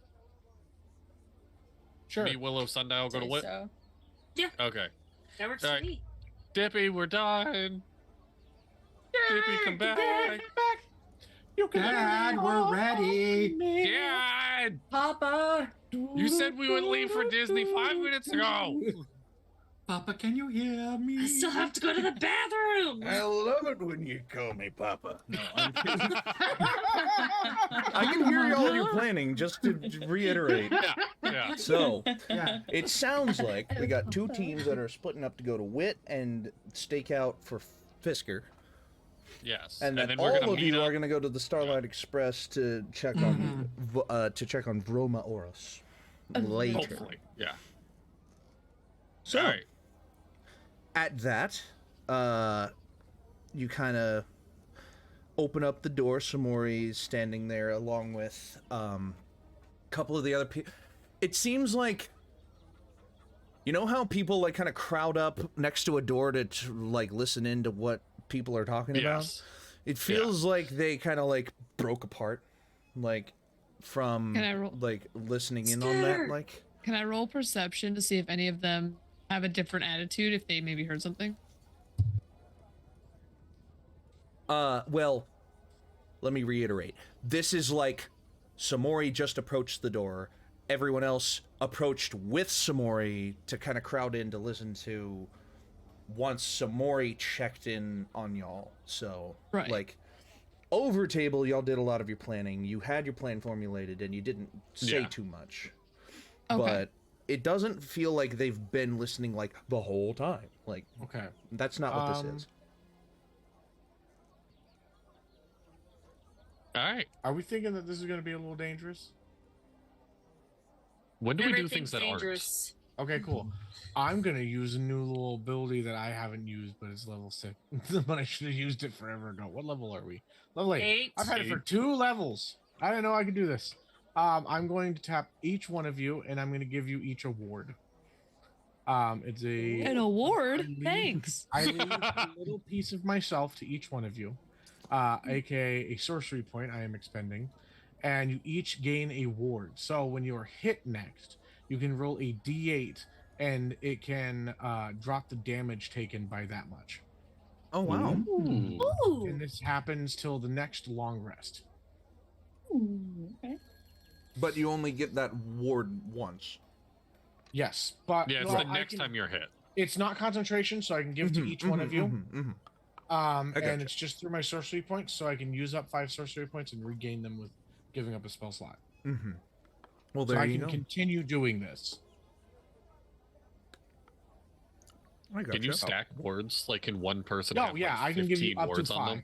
Sure. Me, Willow, Sundial go to Say Wit. so. Okay. That works Alright. for me. Dippy, we're done. Dippy, come back. You can Dad, we're ready. Dad! Papa! You said we would leave for Disney 5 minutes ago. Papa, can you hear me? I still have to go to the bathroom. I love it when you call me Papa. No, I'm kidding. I can hear all your planning, just to reiterate. Yeah, yeah. So, Yeah. it sounds like we got 2 teams that are splitting up to go to Wit and stake out for Fisker. Yes. And then we're all gonna of meet you up. are going to go to the Starlight Express to check on Vroma Oros later. Hopefully, yeah. So, All right. at that, you kind of open up the door. Samori's standing there along with a couple of the other people. It seems like, you know how people like kind of crowd up next to a door to like listen into what people are talking about? Yes. It feels like they kind of like broke apart, like from Can I roll? like listening in on that. Like, Can I roll perception to see if any of them have a different attitude, if they maybe heard something? well, let me reiterate. This is like Samori just approached the door. Everyone else approached with Samori to kind of crowd in to listen to once Samori checked in on y'all. So, Right. like, over table, y'all did a lot of your planning. You had your plan formulated, and you didn't say Yeah. too much. Okay. But it doesn't feel like they've been listening, like, the whole time. Like, Okay. that's not what this is. All right. Are we thinking that this is going to be a little dangerous? When do we do Everything's things that dangerous. Okay, cool. I'm gonna use a new little ability that I haven't used, but it's level 6. But I should have used it forever ago. What level are we? Level 8. 8. I've had it for 2 levels. I didn't know I could do this. I'm going to tap each one of you, and I'm going to give you each award. It's a An award? I leave- Thanks. I leave a little piece of myself to each one of you, aka a sorcery point I am expending, and you each gain a ward. So when you're hit next, you can roll a d8, and it can drop the damage taken by that much. Oh, wow. Ooh. Ooh. And this happens till the next long rest. Ooh, okay. But you only get that ward once. Yes, but Yeah, it's well, the next time you're hit. It's not concentration, so I can give to each one of you. I And gotcha. it's just through my sorcery points, so I can use up 5 sorcery points and regain them with giving up a spell slot. Well, So there I you can go. continue doing this. I gotcha. Can you stack wards like in one person? No, have, yeah, like, I can give you 15 up to wards on 5. them?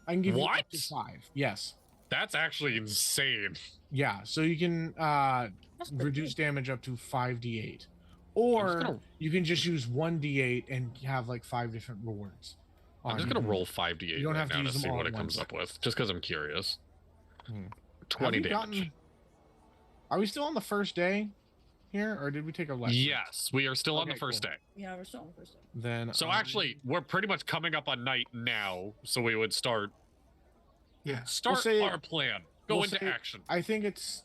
I can give you up to What? 5. Yes. That's actually insane. Yeah, so you can That's pretty reduce good. damage up to 5d8. I'm just Or gonna- you can just use 1d8 and have like 5 different rewards. I'm just on- gonna roll 5d8 You don't right have to now to use them see all what at it comes once. up with, just because I'm curious. Hmm. 20 Have we damage. gotten- Are we still on the first day here, or did we take a left? Yes, we are still on the Okay, first cool. day. Yeah, we're still on the first day. Then So actually, we're pretty much coming up on night now, so we would start Yeah. say- our plan. Go we'll into say- action. I think it's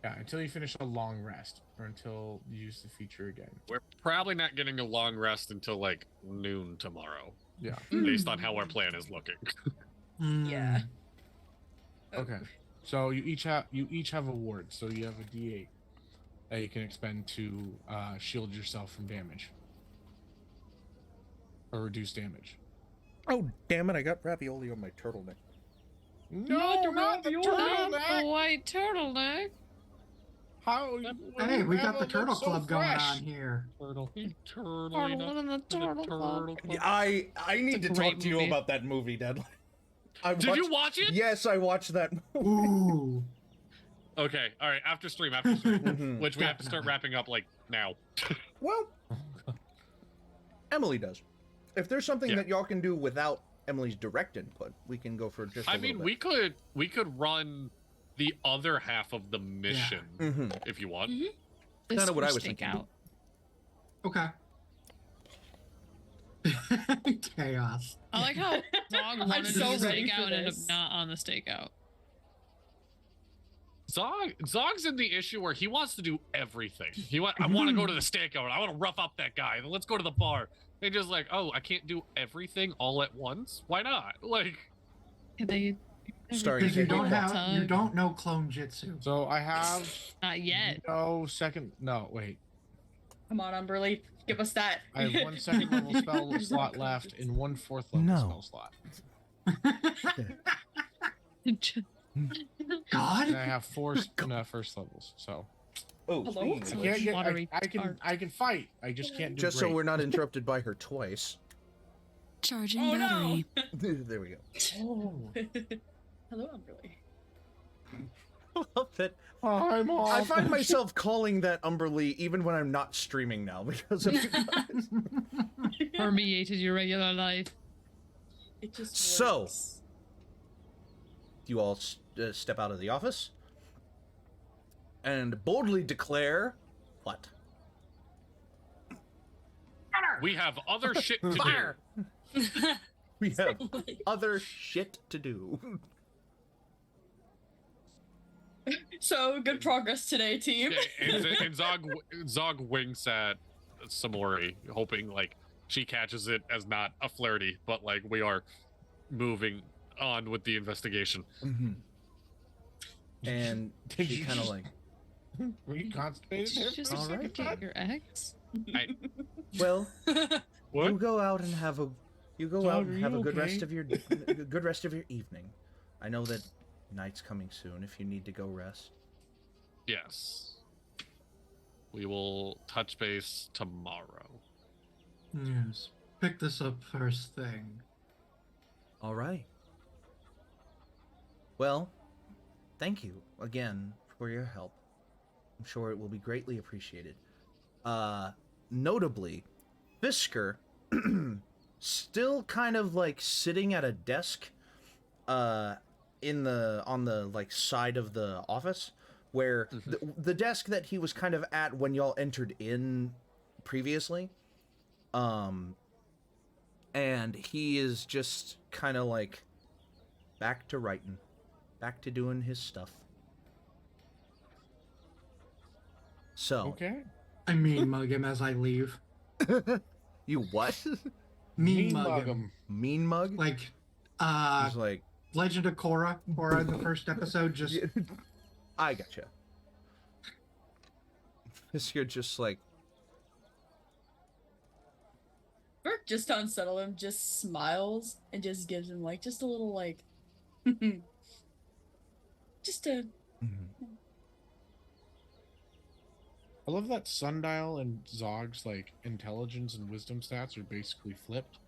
until you finish a long rest, or until you use the feature again. We're probably not getting a long rest until like noon tomorrow, Yeah. based on how our plan is looking. Yeah. Okay. So you each have a ward. So you have a D8 that you can expend to shield yourself from damage or reduce damage. Oh, damn it, I got ravioli on my turtleneck. No, not the Not turtleneck. the white turtleneck. How? Hey, we got the Turtle Turtle Club going on here. Turtle. Turtle in the turtle club. I need to It's a talk great to you movie. about that movie, Dad. Did you watch it? Yes, I watched that movie. Ooh. Okay, all right. After stream, Mhm. which we have to start Definitely. wrapping up like now. Well, Emily does. If there's something Yeah. that y'all can do without Emily's direct input, we can go for just a I little mean, bit. we could run the other half of the mission if you want. This Kinda what I first was thinking. stakeout. Okay. Chaos. I like how Dog wanted so to do the ready for stakeout and ended up this. not on the stakeout. Zog's in the issue where he wants to do everything. I want to go to the stakeout. I want to rough up that guy. Then let's go to the bar. And just like, oh, I can't do everything all at once. Why not? Like, Can they? Starring Because you Taking don't all have time. you don't know clone jitsu. So I have Not yet. no second. No, wait. Come on, Umberly. Give us that. I have 1 second level spell slot left and 1 4th level No. spell slot. God. And I have 4 first levels. So Oh, Hello? speaking I of So which, can't get. watery I can. art. I can fight. I just can't do. just so great. we're not interrupted by her twice. Charging Oh, no. battery. There we go. Oh, Hello, Umberly. Love that. I'm off. I find myself calling that Umberly even when I'm not streaming now because of you guys. Permeated your regular life. It just So- works. You all step out of the office and boldly declare what? We have other shit to Fire! do. We have other shit to do. So good progress today, team. And Zog winks at Samori, hoping like she catches it as not a flirty, but like we are moving on with the investigation. Mm-hmm. And Did she you kind of just- like, Were you constipated? Did you just All right. get your ex? well, What? you go out and have a Dog, are you good rest okay? of your good rest of your evening. I know that night's coming soon if you need to go rest. Yes. We will touch base tomorrow. Yes. Pick this up first thing. All right. Well, thank you again for your help. I'm sure it will be greatly appreciated. Notably, Fisker still kind of like sitting at a desk on the like side of the office where the desk that he was kind of at when y'all entered in previously. And he is just kind of like back to writing, back to doing his stuff. So, Okay. I mean mug him as I leave. you what? Mean mug him. 'em. Mean mug? Like, He's like, Legend of Korra in the first episode, just I gotcha. You're just like, Burk, just to unsettle him, just smiles and just gives him like just a little like just to I love that Sundial and Zog's like intelligence and wisdom stats are basically flipped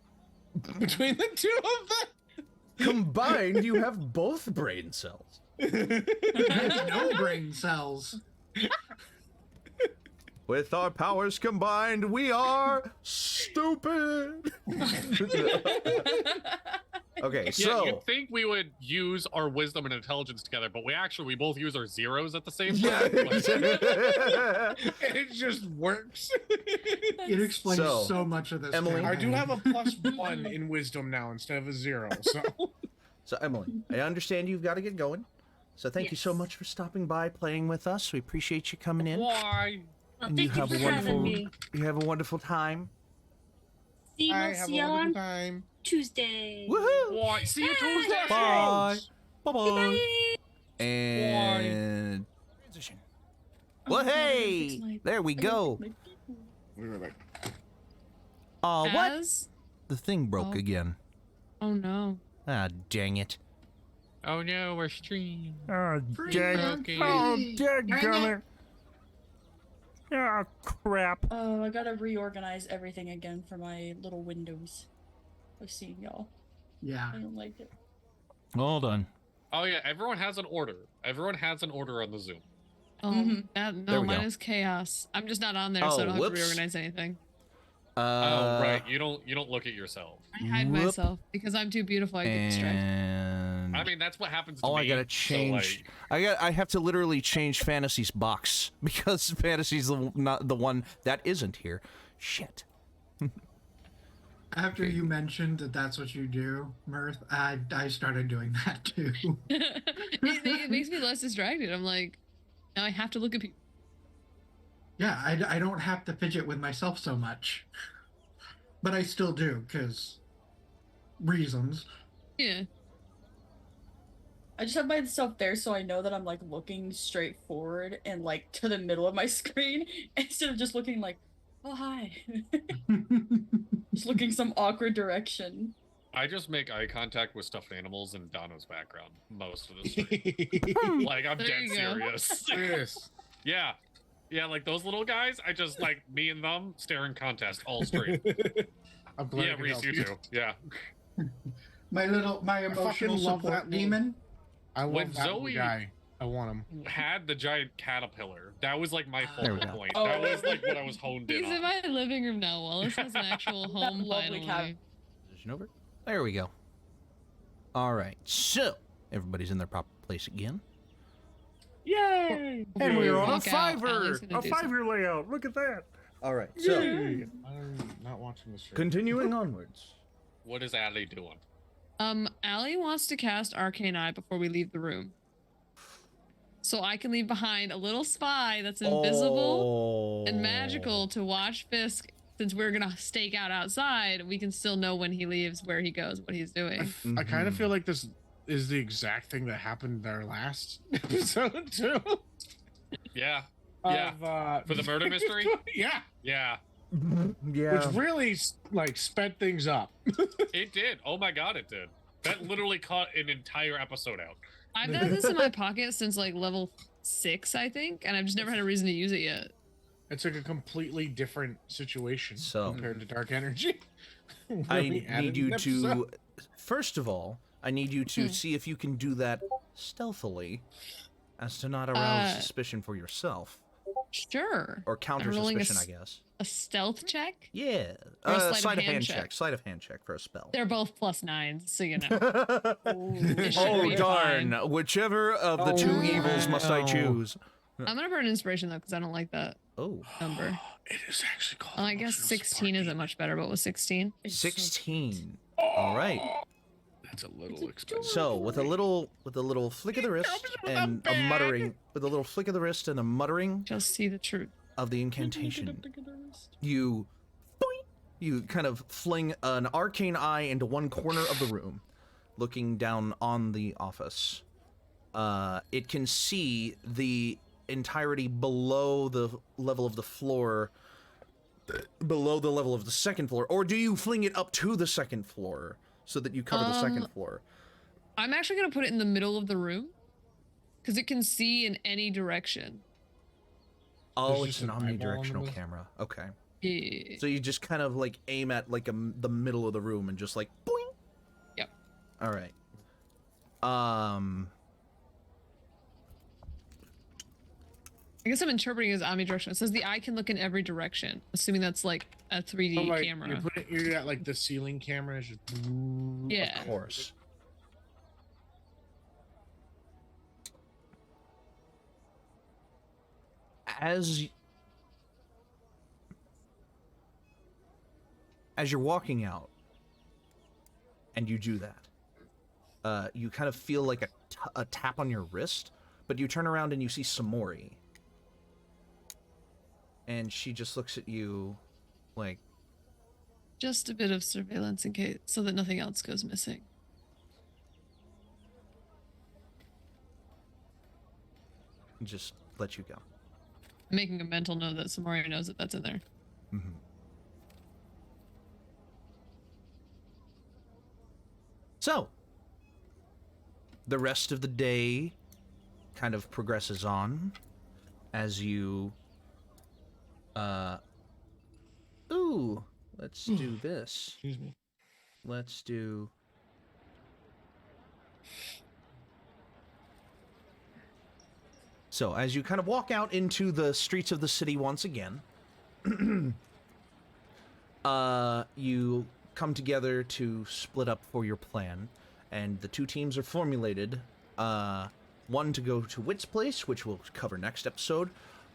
between the two of them. combined, you have both brain cells. no brain cells. With our powers combined, we are stupid. Okay, Yeah, so you'd think we would use our wisdom and intelligence together, but we both use our zeros at the same time. yeah. It just works. It explains So, so much of this. Emily- I do campaign. have a +1 in wisdom now instead of a 0. So So Emily, I understand you've got to get going. So thank you so Yes. much for stopping by, playing with us. We appreciate you coming in. Why? Well, And you thank you have for a having wonderful me. you have a wonderful time. See, I we'll have see a you wonderful on time. Tuesday. Woohoo! Why? See you Tuesday. Bye. Bye bye. Bye. And Transition. well, I gotta hey, fix my- there we I gotta go. fix my people. We were like, What? As? The thing broke Oh. again. Oh no. Ah, dang it. Oh no, we're streamed. Oh, Free dang. Burky. Oh, dadgummit. Oh, crap. Oh, I gotta reorganize everything again for my little windows of seeing y'all. Yeah. I don't like it. Hold on. Oh yeah, everyone has an order. Everyone has an order on the Zoom. Oh, Mhm. that, There no, we mine go. is chaos. I'm just not on there, so Oh, I don't have whoops. to reorganize anything. Oh right, you don't look at yourself. I hide Whoop. myself because I'm too beautiful. I get distracted. And I mean, that's what happens to oh, me. I gotta so, change. like, I have to literally change Fantasy's box because Fantasy's not the one that isn't here. Shit. After you mentioned that that's what you do, Mirth, I started doing that too. it makes me less distracted. I'm like, now I have to look at people. Yeah, I don't have to fidget with myself so much. But I still do, because reasons. Yeah. I just have myself there so I know that I'm like looking straight forward and like to the middle of my screen instead of just looking like, oh hi. Just looking some awkward direction. I just make eye contact with stuffed animals in Donna's background most of the stream. Like I'm There dead you go. serious. yes. Yeah. Yeah, like those little guys, I just like me and them stare in contest all stream. I'm glad I Yeah, could Reese, help you too. Yeah. my fucking emotional love support that little- demon. I When love that little Zoe- guy. I want him. Had the giant caterpillar. That was like my There we focal go. point. That Oh. was like what I was honed in He's in on. my living room now. Wallace has an actual home lovely finally. cat. Position over. There we go. All right, so everybody's in their proper place again. Yay! And we're on a Walk out. fiver, Allie's gonna do something. layout. Look at that. All right, so I'm not watching this. continuing onwards. What is Allie doing? Allie wants to cast Arcane Eye before we leave the room. So I can leave behind a little spy that's invisible and magical to watch Fisk. Since we're gonna stake out outside, we can still know when he leaves, where he goes, what he's doing. I kind of feel like this is the exact thing that happened in our last episode too. Yeah. Yeah. Of, For the murder mystery? Yeah. Yeah. Yeah. Which really like sped things up. It did. Oh my god, it did. That literally caught an entire episode out. I've had this in my pocket since like level 6, I think, and I've just never had a reason to use it yet. It's like a completely different situation So- compared to Dark Energy. I When we added need you an to, episode. first of all, I need you to see if you can do that stealthily, as to not arouse suspicion for yourself Sure. or counter I'm rolling suspicion, I guess. A stealth check? Yeah, Or a sleight of hand check. Sleight of hand check for a spell. They're both +9s, so you know. It should Oh be darn! fine. Whichever of the two evils must I wow. choose? I'm gonna burn inspiration though, because I don't like that Oh, number. It is actually called. I guess emotional 16 support. isn't much better, but with 16. 16. All right. That's a little expensive. So with a little flick of the wrist and a muttering, with a little flick of the wrist and a muttering Just see the truth. of the incantation, you, boing, you kind of fling an arcane eye into one corner of the room, looking down on the office. It can see the entirety below the level of the floor, below the level of the second floor, or do you fling it up to the second floor so that you cover the second floor? I'm actually gonna put it in the middle of the room, because it can see in any direction. Oh, There's it's just an an eyeball in the omnidirectional middle? camera. Okay. Yeah. So you just kind of like aim at like the middle of the room and just like boing. Yep. All right. I guess I'm interpreting it as omnidirectional. It says the eye can look in every direction, assuming that's like a 3D So, like, camera. You're at like the ceiling camera. It's just, Yeah. Of course. As you're walking out, and you do that, you kind of feel like a tap on your wrist, but you turn around and you see Samori. And she just looks at you like, Just a bit of surveillance in case, so that nothing else goes missing. and just let you go. I'm making a mental note that Samori knows that that's in there. Mm-hmm. So, the rest of the day kind of progresses on as you, ooh, let's do this. Excuse me. Let's do... So, as you kind of walk out into the streets of the city once again, you come together to split up for your plan, and the two teams are formulated. One to go to Wit's place, which we'll cover next episode,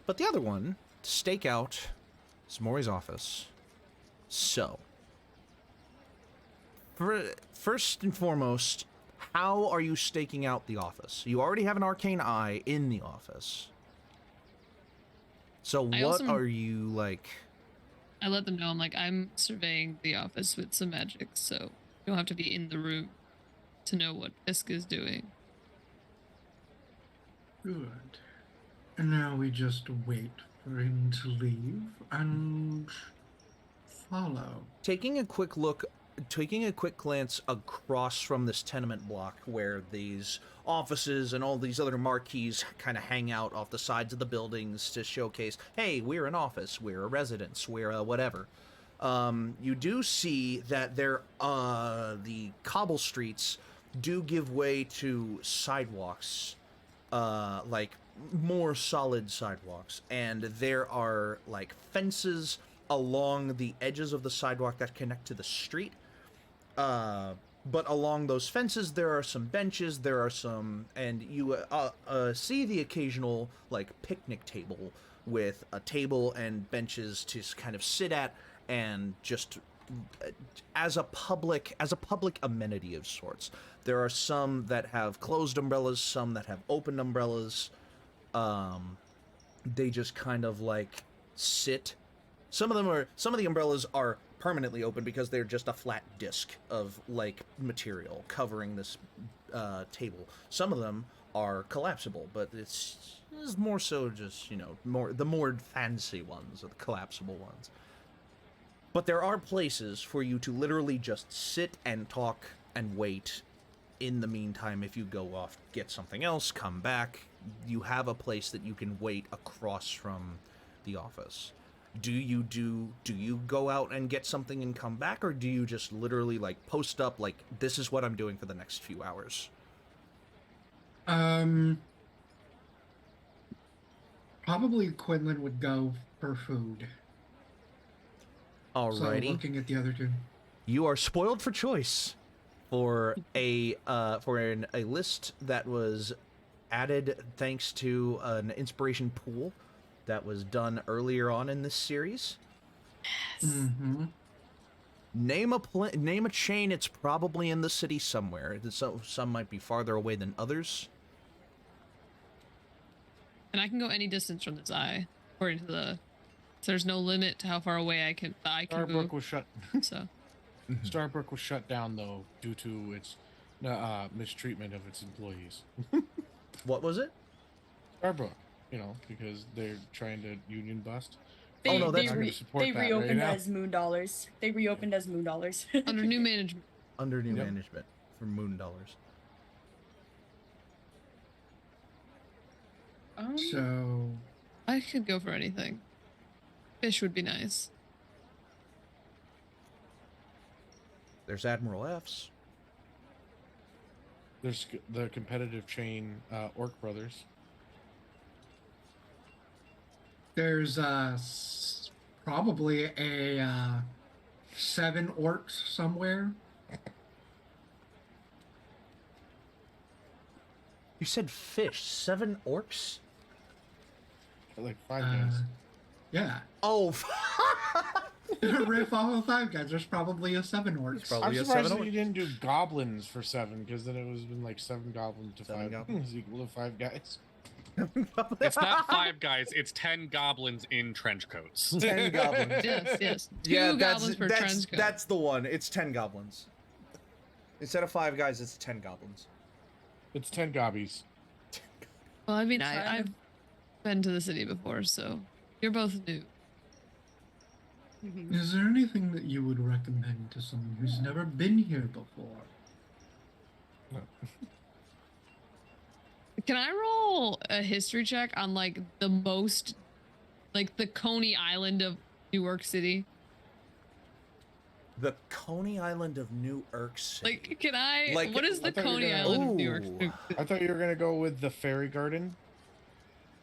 but the other one to stake out Samori's office. So, first and foremost, how are you staking out the office? You already have an arcane eye in the office. So I what also- are you like? I let them know I'm surveying the office with some magic, so you don't have to be in the room to know what Fisk is doing. Good. And now we just wait for him to leave and follow. Taking a quick glance across from this tenement block where these offices and all these other marquees kind of hang out off the sides of the buildings to showcase, hey, we're an office, we're a residence, we're a whatever. You do see that the cobble streets do give way to sidewalks, like more solid sidewalks, and there are like fences along the edges of the sidewalk that connect to the street. but along those fences there are some benches, there are some, and you see the occasional like picnic table with a table and benches to kind of sit at, and just as a public amenity of sorts. There are some that have closed umbrellas, some that have open umbrellas. They just kind of like sit. Some of the umbrellas are permanently open because they're just a flat disc of like material covering this table. Some of them are collapsible, but it's more so just, you know, the more fancy ones, or the collapsible ones. But there are places for you to literally just sit and talk and wait. In the meantime, if you go off, get something else, come back, you have a place that you can wait across from the office. Do you go out and get something and come back, or do you just literally like post up like, this is what I'm doing for the next few hours? Probably Quinlan would go for food. Alrighty. So looking at the other two. You are spoiled for choice for a list that was added thanks to an inspiration pool that was done earlier on in this series. Mm-hmm. Name a chain. It's probably in the city somewhere. Some might be farther away than others. And I can go any distance from this eye, according to the. So there's no limit to how far away I can Starbrook move. was shut. So. Starbrook was shut down though due to its mistreatment of its employees. What was it? Starbrook, you know, because they're trying to union bust. They, no, that's not gonna support they that reopened right now. as Moon Dollars. They reopened as Moon Dollars. Under new management. Under new Yep. management for Moon Dollars. So I could go for anything. Fish would be nice. There's Admiral F's. There's the competitive chain, Orc Brothers. there's probably a 7 orcs somewhere. You said fish. 7 orcs? Like 5 guys. Yeah. Oh. Riff off of 5 guys. There's probably a 7 orcs. Probably I'm a surprised 7 that you didn't do goblins for 7, because then it was been like 7 goblins to 7 5 goblins. is equal to 5 guys. It's not 5 guys, it's 10 goblins in trench coats. 10 goblins. Yes, yes. Yeah, Two goblins per trench coat. that's the one. It's 10 goblins. Instead of 5 guys, it's 10 goblins. It's 10 gobbies. Well, I mean, Kind of. I've been to the city before, so you're both new. Is there anything that you would recommend to someone who's never been here before? Can I roll a history check on like the most, like the Coney Island of Newark City? The Coney Island of New Urk City. Like, can I? Like- What is I the thought you were Coney gonna- Island of Newark? Ooh. I thought you were gonna go with the fairy garden,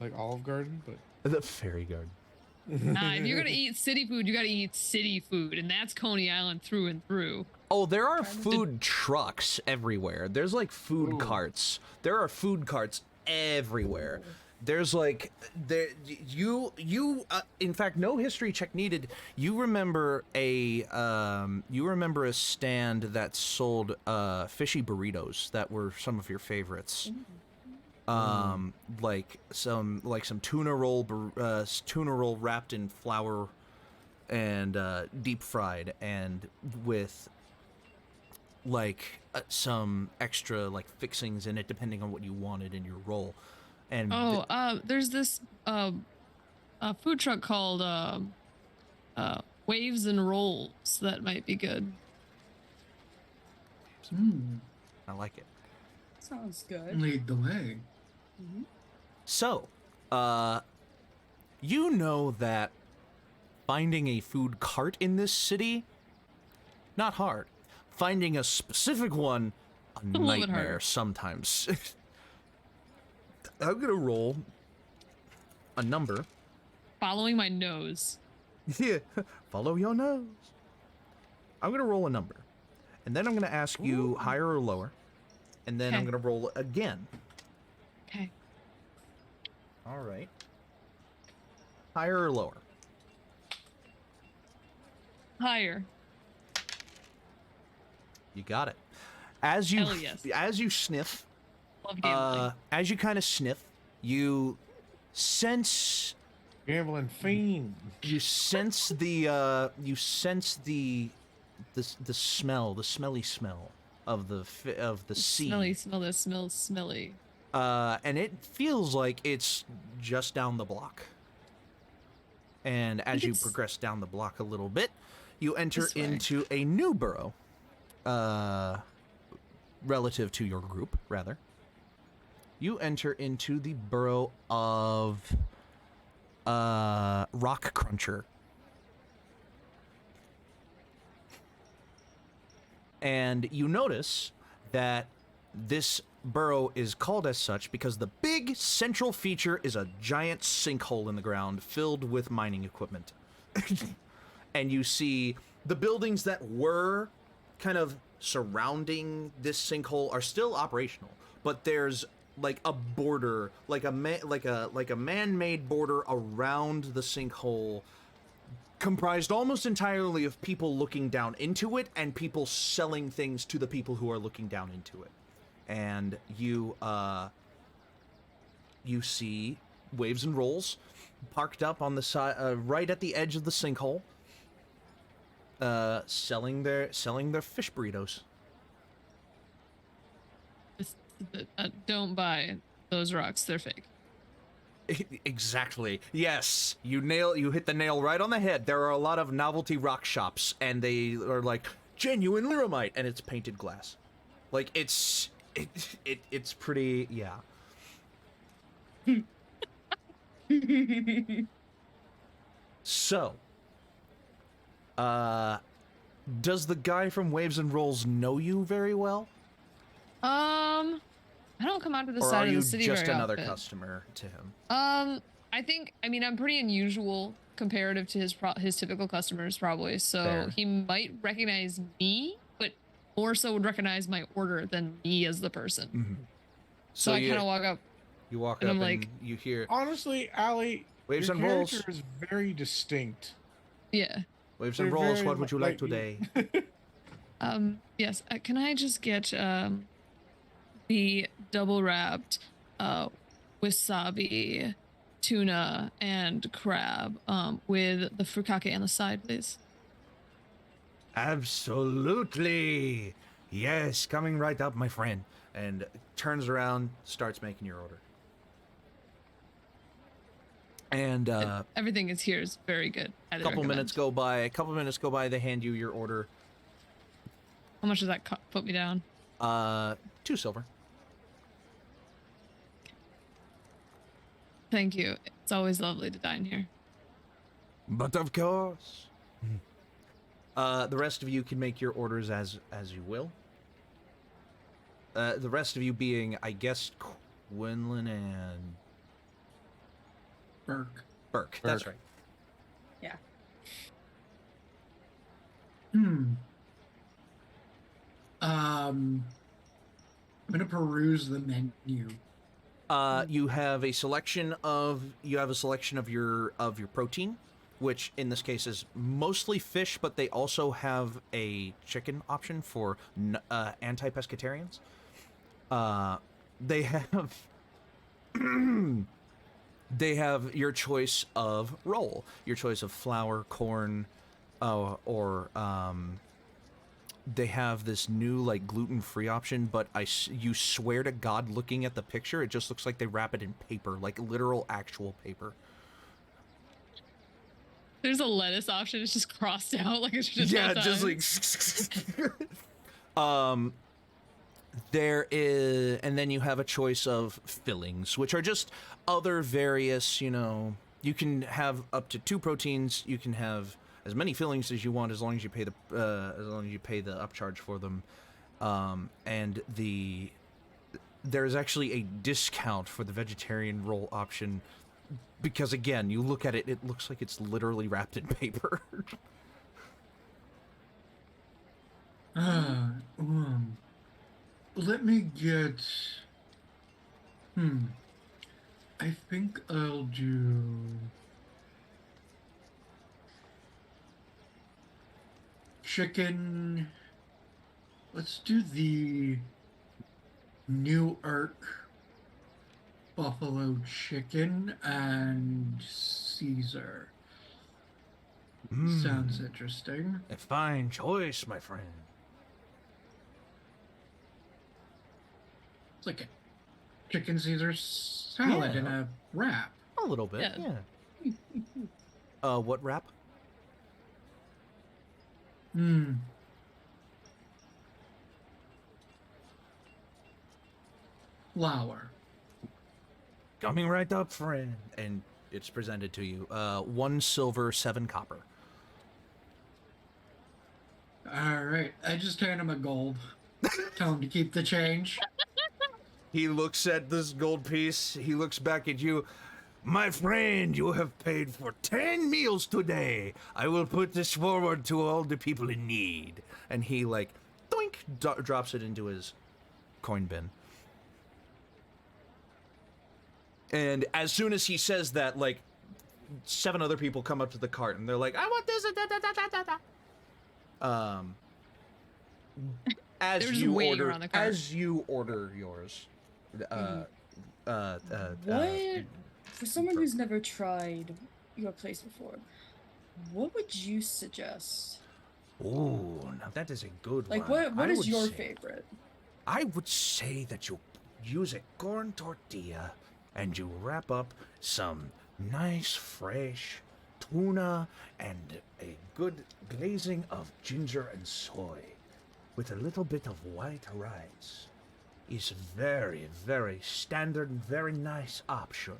like Olive Garden, but The fairy garden. Nah, if you're gonna eat city food, you gotta eat city food, and that's Coney Island through and through. Oh, there are food trucks everywhere. There's like food Ooh. carts. There are food carts everywhere. There's like in fact, no history check needed. You remember a stand that sold fishy burritos that were some of your favorites. Like some tuna roll wrapped in flour and deep fried, and with like some extra like fixings in it depending on what you wanted in your roll. And There's this food truck called Waves and Rolls that might be good. I like it. Sounds good. Lead the way. So, you know that finding a food cart in this city, not hard. Finding a specific one, a little bit nightmare harder. sometimes. I'm gonna roll a number. Following my nose. Yeah, follow your nose. I'm gonna roll a number, and then I'm going to ask you higher or lower, and then I'm Okay. going to roll again. Okay. All right. Higher or lower? Higher. You got it. As you Hell yes. as you sniff, Love gambling. as you kind of sniff, you sense Gambling fiend. the smell, the smelly smell of the sea. Smelly, smell this, smells smelly. And it feels like it's just down the block. And as you it's progress down the block a little bit, you enter this way. into a new borough, relative to your group, rather. You enter into the borough of Rock Cruncher. And you notice that this borough is called as such because the big central feature is a giant sinkhole in the ground filled with mining equipment. And you see the buildings that were kind of surrounding this sinkhole are still operational, but there's like a border, like a man-made border around the sinkhole, comprised almost entirely of people looking down into it and people selling things to the people who are looking down into it. And you see Waves and Rolls parked up on the side, right at the edge of the sinkhole, selling their fish burritos. Don't buy those rocks; they're fake. Exactly. Yes, you hit the nail right on the head. There are a lot of novelty rock shops, and they are like genuine liramite, and it's painted glass. Like it's pretty, yeah. So, does the guy from Waves and Rolls know you very well? I don't come out to the Or side are of you the city just very another often. customer to him? I think, I mean, I'm pretty unusual comparative to his typical customers, probably. So Fair. he might recognize me, but more so would recognize my order than me as the person. Mm-hmm. So I kind of walk up. You walk and up I'm and like, you hear Honestly, Allie, Waves your and Rolls. character is very distinct. Yeah. Waves They're and Rolls. very What would you like like- today? Yes. Can I just get the double wrapped wasabi, tuna, and crab with the furikake on the side, please? Absolutely. Yes, coming right up, my friend. And turns around, starts making your order. And Everything is here is very good. a couple minutes go by. They hand you your order. How much does that put me down? 2 silver. Thank you. It's always lovely to dine here. But of course. The rest of you can make your orders as you will. The rest of you being, I guess, Quinlan and Burk. Burk. That's right. Yeah. I'm gonna peruse the menu. You have a selection of your protein, which in this case is mostly fish, but they also have a chicken option for anti-pescatarians. They have they have your choice of roll, your choice of flour, corn, or they have this new like gluten-free option, but you swear to God, looking at the picture, it just looks like they wrap it in paper, like literal actual paper. There's a lettuce option. It's just crossed out like it's just Yeah, all just time. like there is, and then you have a choice of fillings, which are just other various, you can have up to 2 proteins, you can have as many fillings as you want as long as you pay the upcharge for them. And there's actually a discount for the vegetarian roll option because again, you look at it, it looks like it's literally wrapped in paper. Let me get. I think I'll do. Chicken. Let's do the Newark buffalo chicken and Caesar. Sounds interesting. A fine choice, my friend. It's like a chicken Caesar salad in a wrap. A little bit, Yeah. yeah. What wrap? Flour. Coming right up, friend. And it's presented to you. 1 silver, 7 copper. All right. I just hand him a gold. Tell him to keep the change. He looks at this gold piece. He looks back at you. My friend, you have paid for 10 meals today. I will put this forward to all the people in need. And he, like, doink, drops it into his coin bin. And as soon as he says that, like, 7 other people come up to the cart and they're like, I want this. As They're just you waiting order, around the cart. as you order yours, What? For someone who's never tried your place before, what would you suggest? Oh, now that is a good Like, one. what I is would your say- favorite? I would say that you use a corn tortilla and you wrap up some nice fresh tuna and a good glazing of ginger and soy with a little bit of white rice. Is very, very standard and very nice option.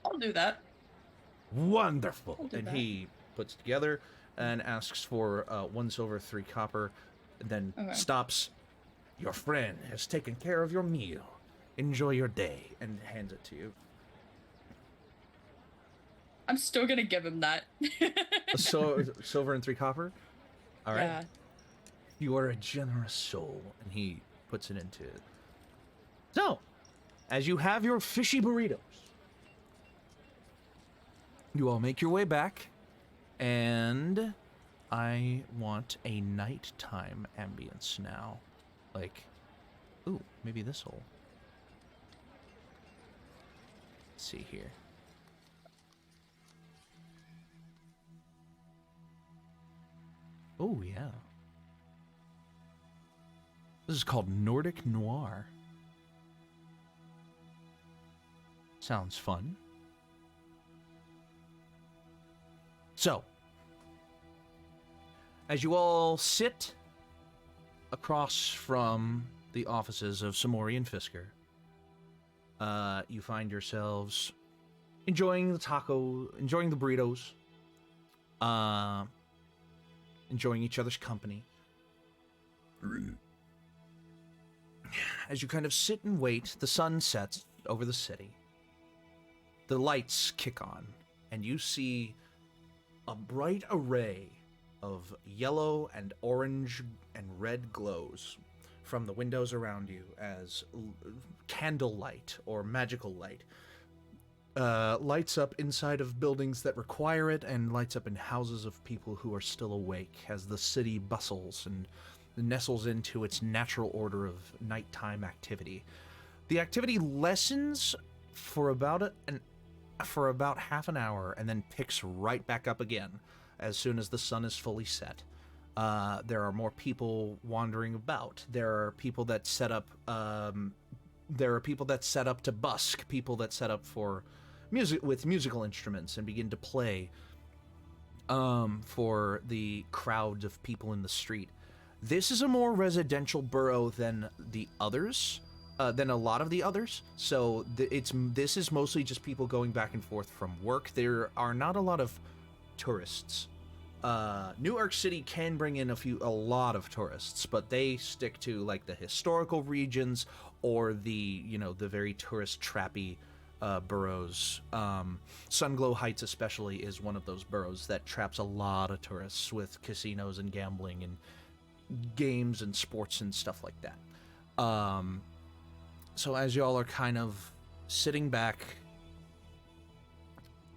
I'll do that. Wonderful. I'll do and that. he puts together and asks for 1 silver, 3 copper, and then Okay. stops. Your friend has taken care of your meal. Enjoy your day. And hands it to you. I'm still gonna give him that. So silver and 3 copper. All right. Yeah. You are a generous soul, and he puts it into it. So, as you have your fishy burritos, you all make your way back, and I want a nighttime ambience now. Like, ooh, maybe this will. Let's see here. Oh, yeah. This is called Nordic Noir. Sounds fun. So, as you all sit across from the offices of Samori and Fisker, you find yourselves enjoying the taco, enjoying the burritos, enjoying each other's company. As you kind of sit and wait, the sun sets over the city. The lights kick on, and you see a bright array of yellow and orange and red glows from the windows around you as candlelight or magical light lights up inside of buildings that require it and lights up in houses of people who are still awake as the city bustles and nestles into its natural order of nighttime activity. The activity lessens for about half an hour and then picks right back up again as soon as the sun is fully set. There are more people wandering about. There are people that set up. There are people that set up to busk. People that set up for music with musical instruments and begin to play. For the crowds of people in the street. This is a more residential borough than the others. Than a lot of the others. So this is mostly just people going back and forth from work. There are not a lot of tourists. Newark City can bring in a lot of tourists, but they stick to like the historical regions or the very tourist trappy boroughs. Sunglow Heights especially is one of those boroughs that traps a lot of tourists with casinos and gambling and games and sports and stuff like that. So as y'all are kind of sitting back,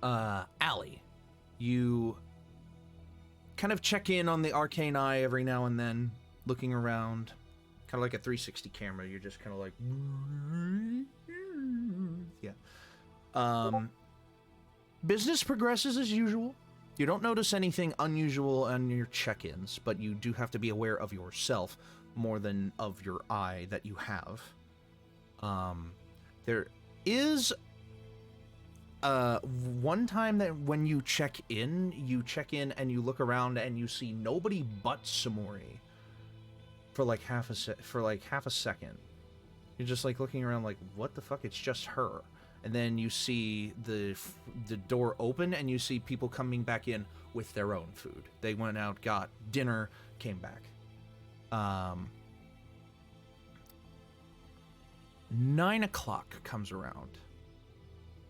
Allie, you kind of check in on the arcane eye every now and then, looking around, kind of like a 360 camera. You're just kind of like, yeah. Business progresses as usual. You don't notice anything unusual on your check-ins, but you do have to be aware of yourself more than of your eye that you have. There is one time that when you check in and you look around and you see nobody but Samori for like half a second. You're just like looking around like, what the fuck? It's just her. And then you see the door open and you see people coming back in with their own food. They went out, got dinner, came back. 9 o'clock comes around,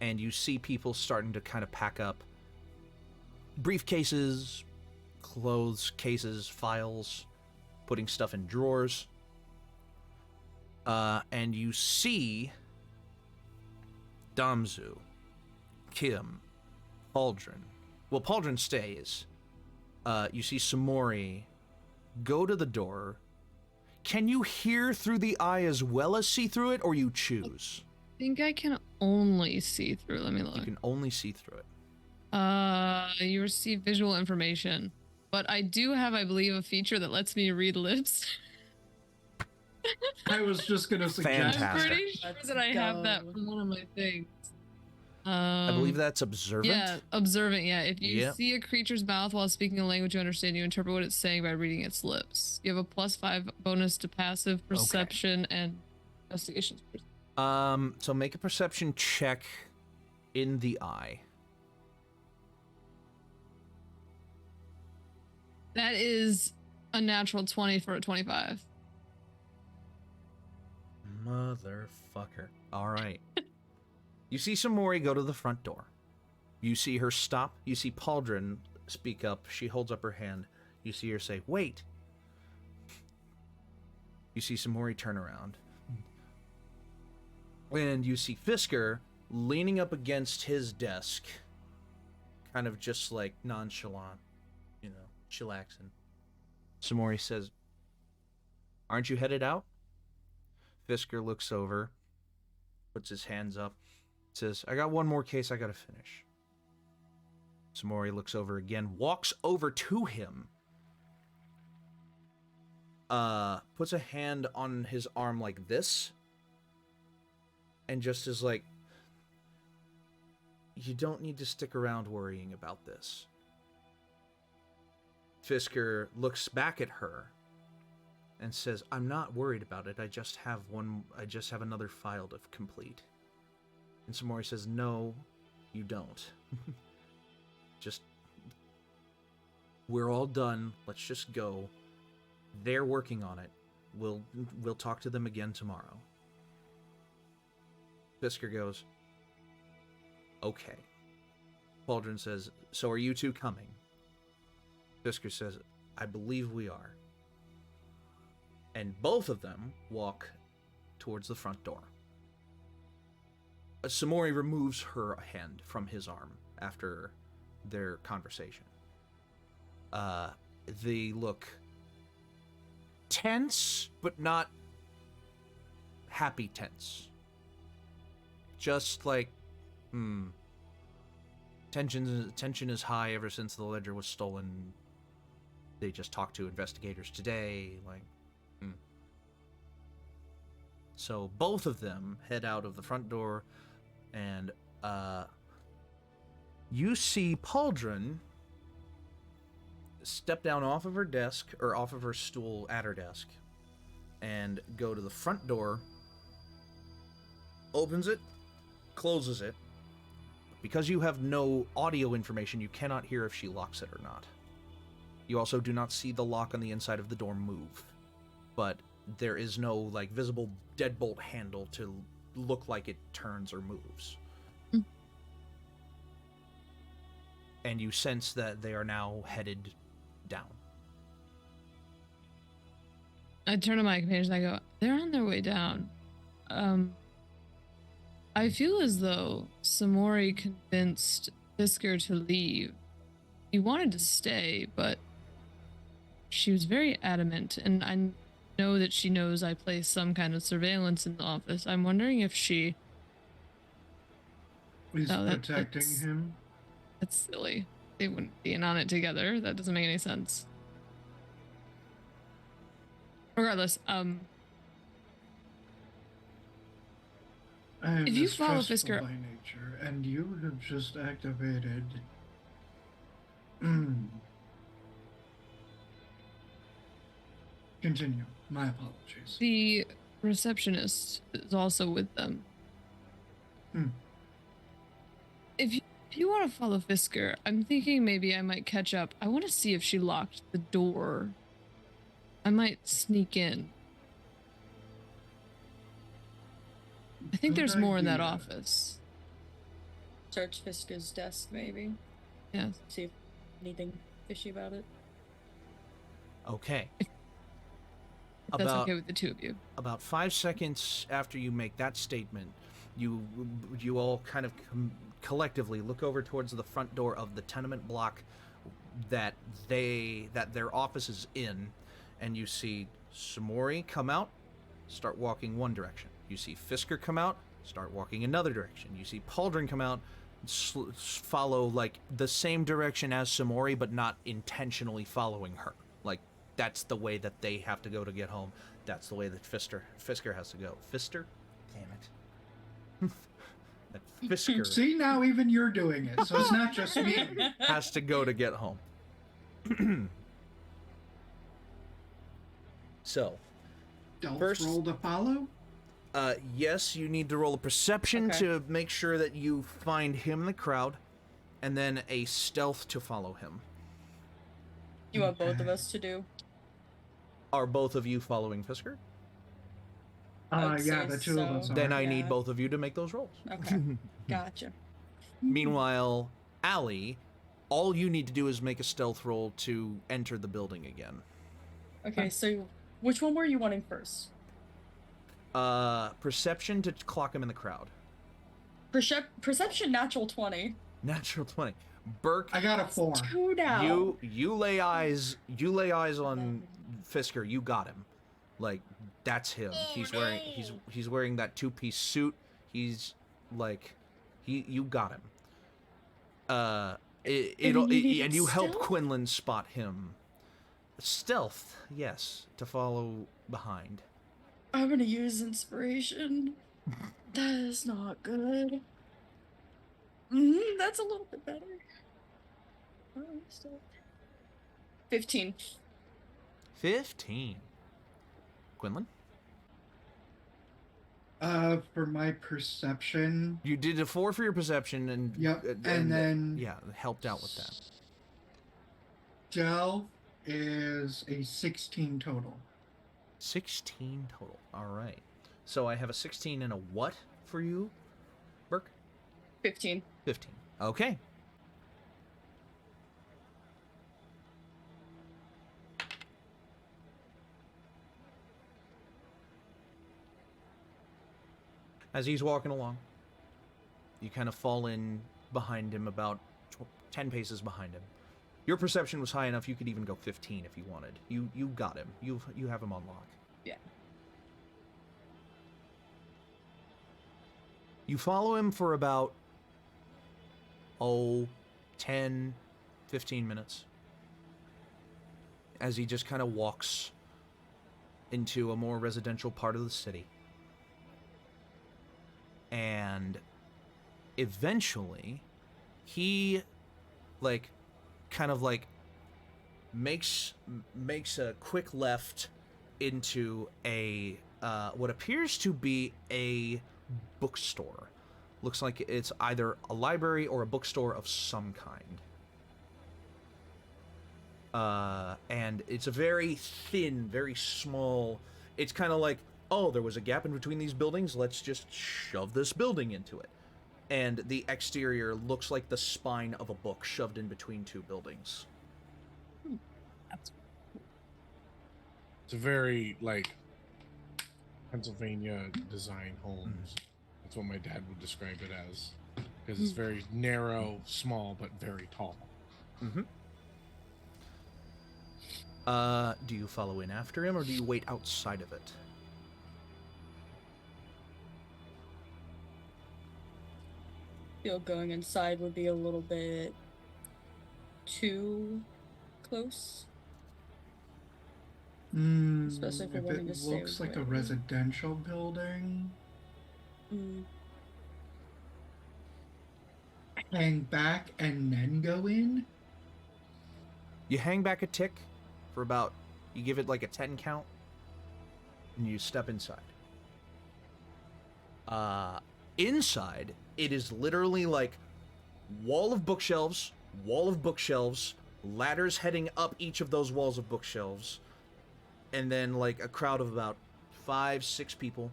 and you see people starting to kind of pack up briefcases, clothes cases, files, putting stuff in drawers. And you see Damzu, Kim, Pauldron. Well, Pauldron stays. You see Samori go to the door. Can you hear through the eye as well as see through it, or you choose? I think I can only see through. Let me look. You can only see through it. You receive visual information, but I do have, I believe, a feature that lets me read lips. I was just gonna suggest. Fantastic. I'm pretty sure that I have that from one of my things. I believe that's observant. Yeah, observant. Yeah, if you Yep. see a creature's mouth while speaking a language you understand, you interpret what it's saying by reading its lips. You have a +5 bonus to passive perception and investigation. So make a perception check in the eye. That is a natural 20 for a 25. Motherfucker. All right. You see Samori go to the front door. You see her stop. You see Pauldron speak up. She holds up her hand. You see her say, wait. You see Samori turn around. And you see Fisker leaning up against his desk, kind of just like nonchalant, chillaxing. Samori says, aren't you headed out? Fisker looks over, puts his hands up, says, I got one more case I gotta finish. Samori looks over again, walks over to him, puts a hand on his arm like this, and just is like, you don't need to stick around worrying about this. Fisker looks back at her and says, I'm not worried about it. I just have another file to complete. And Samori says, no, you don't. We're all done. Let's just go. They're working on it. We'll talk to them again tomorrow. Fisker goes, okay. Pauldron says, so are you two coming? Fisker says, I believe we are. And both of them walk towards the front door. Samori removes her hand from his arm after their conversation. They look tense, but not happy tense. Just like, tension is high ever since the ledger was stolen. They just talked to investigators today, So both of them head out of the front door, and you see Pauldron step down off of her desk, or off of her stool at her desk, and go to the front door, opens it, closes it. Because you have no audio information, you cannot hear if she locks it or not. You also do not see the lock on the inside of the door move, but there is no visible deadbolt handle to look like it turns or moves. and you sense that they are now headed down. I turn to my companions and I go, they're on their way down. I feel as though Samori convinced Fisker to leave. He wanted to stay, but she was very adamant, and I know that she knows I place some kind of surveillance in the office. I'm wondering if she... He's No, protecting that's- him. That's silly. They wouldn't be in on it together. That doesn't make any sense. Regardless, I am if you follow distrustful Fisker- by nature, and you have just activated. Continue. My apologies. the receptionist is also with them. Hmm. If you want to follow Fisker, I'm thinking maybe I might catch up. I want to see if she locked the door. I might sneak in. I think Good there's more in that idea. office. Search Fisker's desk, maybe. Yeah. See if anything fishy about it. Okay. If that's About okay with the two of you. about 5 seconds after you make that statement, you all kind of collectively look over towards the front door of the tenement block that their office is in, and you see Samori come out, start walking one direction. You see Fisker come out, start walking another direction. You see Pauldron come out, follow like the same direction as Samori, but not intentionally following her. Like, that's the way that they have to go to get home. That's the way that Fisker has to go. Fister? Damn it. That Fisker See, now even you're doing it, so it's not just me. has to go to get home. So, Stealth First- roll to follow. yes, you need to roll a perception Okay. to make sure that you find him in the crowd, and then a stealth to follow him. You want both of us to do? Are both of you following Fisker? I'd Yeah, say the two of us so. are. Then I need Yeah. both of you to make those rolls. Okay. Gotcha. Meanwhile, Allie, all you need to do is make a stealth roll to enter the building again. Okay, so which one were you wanting first? Perception to clock him in the crowd. Perception natural 20. Natural 20. Burk, I got a 4. 2 now. you lay eyes on Fisker. You got him. Like, that's him. He's wearing that two-piece suit. He's like, you got him. And you help stealth? Quinlan spot him. Stealth, yes, to follow behind. I'm gonna use inspiration. That is not good. That's a little bit better. Oh, still. 15. 15. Quinlan? For my perception, You did a 4 for your perception, and Yep, and then- yeah, helped out with that. stealth is a 16 total. 16 total. All right. So I have a 16 and a what for you, Burk? 15. 15. Okay. As he's walking along, you kind of fall in behind him, about 10 paces behind him. Your perception was high enough you could even go 15 if you wanted. You got him. You have him on lock. Yeah. You follow him for about 10, 15 minutes. As he just kind of walks into a more residential part of the city. And eventually, he makes a quick left into a what appears to be a bookstore. Looks like it's either a library or a bookstore of some kind. And it's a very thin, very small. It's kind of like, oh, there was a gap in between these buildings. Let's just shove this building into it. and the exterior looks like the spine of a book shoved in between two buildings. It's a very, like, Pennsylvania design homes. That's what my dad would describe it as. Because it's very narrow, small, but very tall. Mm-hmm. Do you follow in after him, or do you wait outside of it? Feel going inside would be a little bit too close. Especially if we're If wanting to it stay looks like a away. residential building, hang back and then go in. You hang back a tick for about, you give it like a 10 count, and you step inside. Inside, it is literally like wall of bookshelves, ladders heading up each of those walls of bookshelves, and then like a crowd of about 5-6 people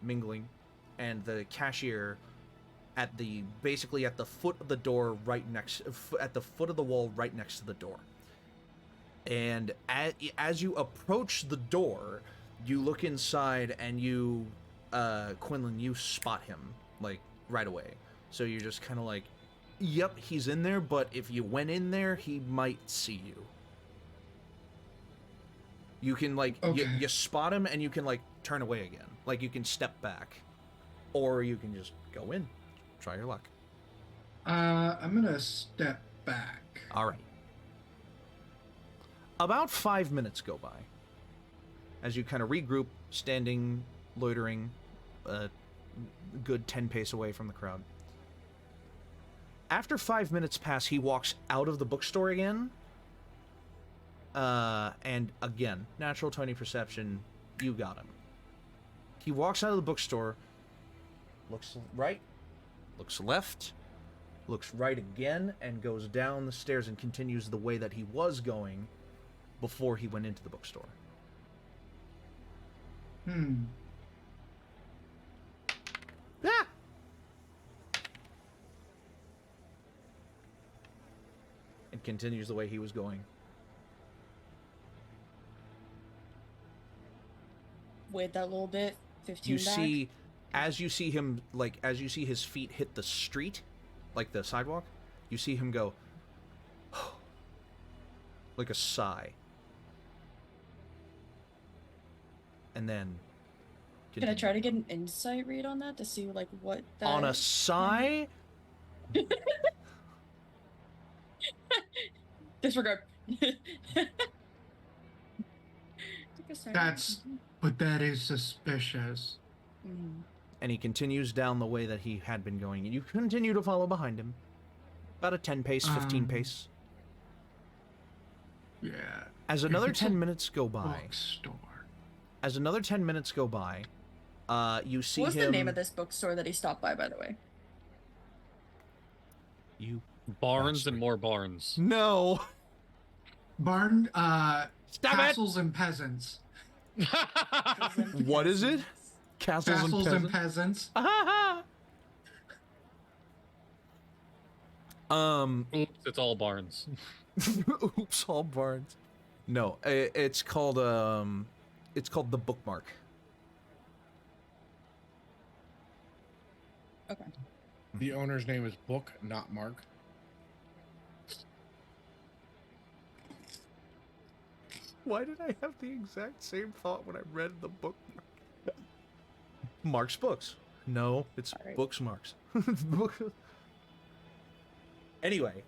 mingling, and the cashier at the basically at the foot of the door right next at the foot of the wall right next to the door. And as you approach the door, you look inside and you Quinlan, you spot him like right away. So you're just kind of like, yep, he's in there, but if you went in there, he might see you. You can like you spot him and you can like turn away again. Like you can step back, or you can just go in. Try your luck. I'm gonna step back. All right. About 5 minutes go by as you kind of regroup, standing, loitering, a good 10 pace away from the crowd. After 5 minutes pass, he walks out of the bookstore again. And again, natural 20 perception, you got him. He walks out of the bookstore, looks right, looks left, looks right again, and goes down the stairs and continues the way that he was going before he went into the bookstore. Ah! And continues the way he was going. Wait that little bit. 15 You back. see, as you see him, like, as you see his feet hit the street, like the sidewalk, you see him go, like a sigh. And then... Can I try to get an insight read on that to see, like, what that... On a sigh? Disregard. But that is suspicious. And he continues down the way that he had been going, and you continue to follow behind him. About a 10 pace, 15 pace. Yeah. As another 10 minutes go by... Bookstore. As another 10 minutes go by, you see What's him... the name of this bookstore that he stopped by the way? You... Barns and more barns. No! Barn, Stop Castles and Peasants. What is it? Castles and Peasants. Oops, it's all barns. Oops, all barns. No, it's called the Bookmark. Okay. The owner's name is Book, not Mark. Why did I have the exact same thought when I read the book? Mark's Books. No, it's Alright. Books Marks. Anyway,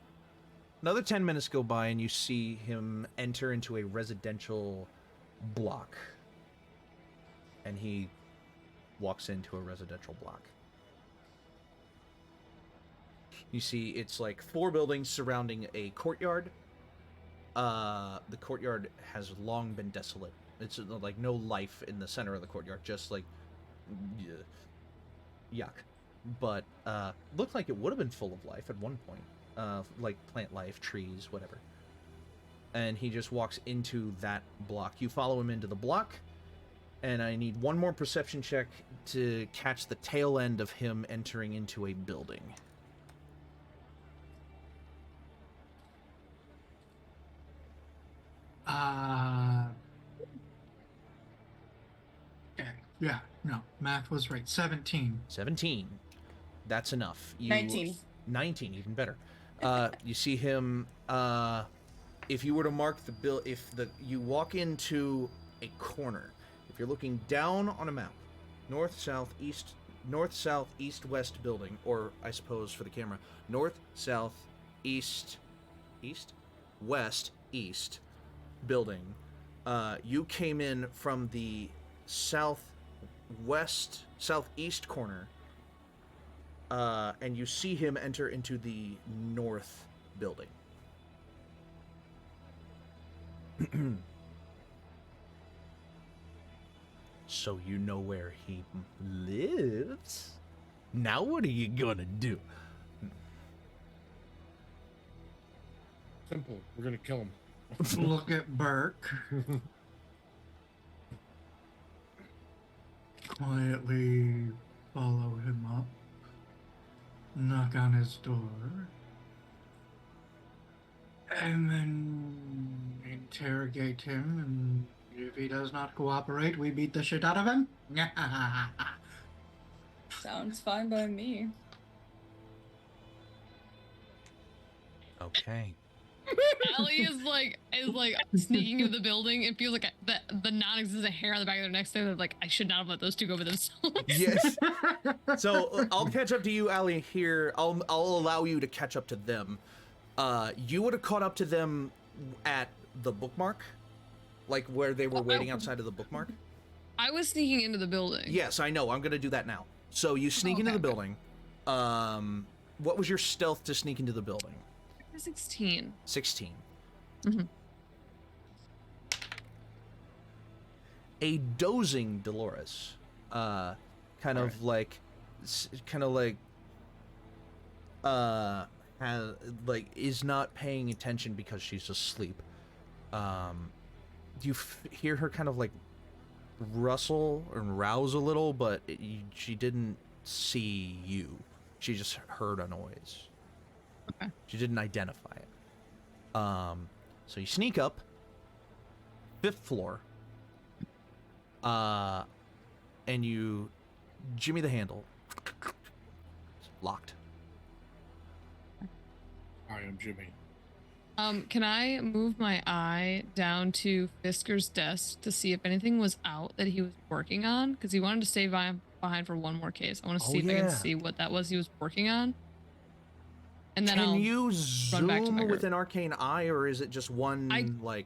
another 10 minutes go by and you see him enter into a residential block. And he walks into a residential block. You see it's like 4 buildings surrounding a courtyard. The courtyard has long been desolate. It's like no life in the center of the courtyard, just like yuck. But looked like it would have been full of life at one point, like plant life, trees, whatever. And he just walks into that block. You follow him into the block, And I need one more perception check to catch the tail end of him entering into a building. Okay. Yeah, no, math was right. 17. 17. That's enough. 19. 19, even better. You see him, if you were to mark you walk into a corner, if you're looking down on a map, north, south, east, west building, or I suppose for the camera, north, south, east, west, east building, you came in from the southeast corner, and you see him enter into the north building. So you know where he lives? Now what are you gonna do? Simple. We're gonna kill him. Look at Burke. Quietly follow him up. Knock on his door. And then interrogate him, and if he does not cooperate, we beat the shit out of him. Sounds fine by me. Okay. Allie is like sneaking into the building. It feels like the non-existent hair on the back of their neck. They're like, I should not have let those two go over themselves. Yes. So I'll catch up to you, Allie, here. I'll allow you to catch up to them. You would have caught up to them at the bookmark, like where they were waiting outside of the bookmark. I was sneaking into the building. Yes, I know. I'm gonna do that now. So you sneak into the building. What was your stealth to sneak into the building? 16. 16. Mm-hmm. A dozing Dolores, kind of like, is not paying attention because she's asleep. You hear her kind of like rustle and rouse a little, but she didn't see you. She just heard a noise. Okay. She didn't identify it. So you sneak up, 5th floor, and you jimmy the handle. It's locked. I am Jimmy. Can I move my eye down to Fisker's desk to see if anything was out that he was working on? Because he wanted to stay behind for one more case. I want to see if I can see what that was he was working on. And then Can I'll you run back to my zoom group. with an arcane eye, or is it just one, image?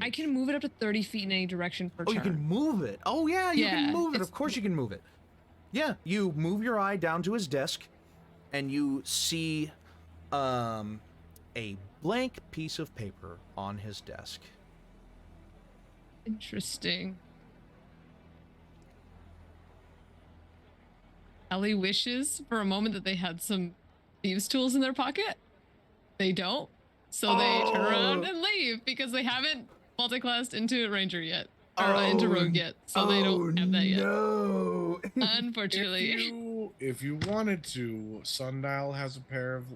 I can move it up to 30 feet in any direction per turn. You can move it. Oh, yeah, you can move it. it's- Of course you can move it. Yeah, you move your eye down to his desk, and you see a blank piece of paper on his desk. Interesting. Ellie wishes for a moment that they had some thieves' tools in their pocket. They don't. So they turn around and leave because they haven't multiclassed into Ranger yet. Or into Rogue yet. So they don't have that yet. No. Unfortunately. If you wanted to, Sundial has a pair of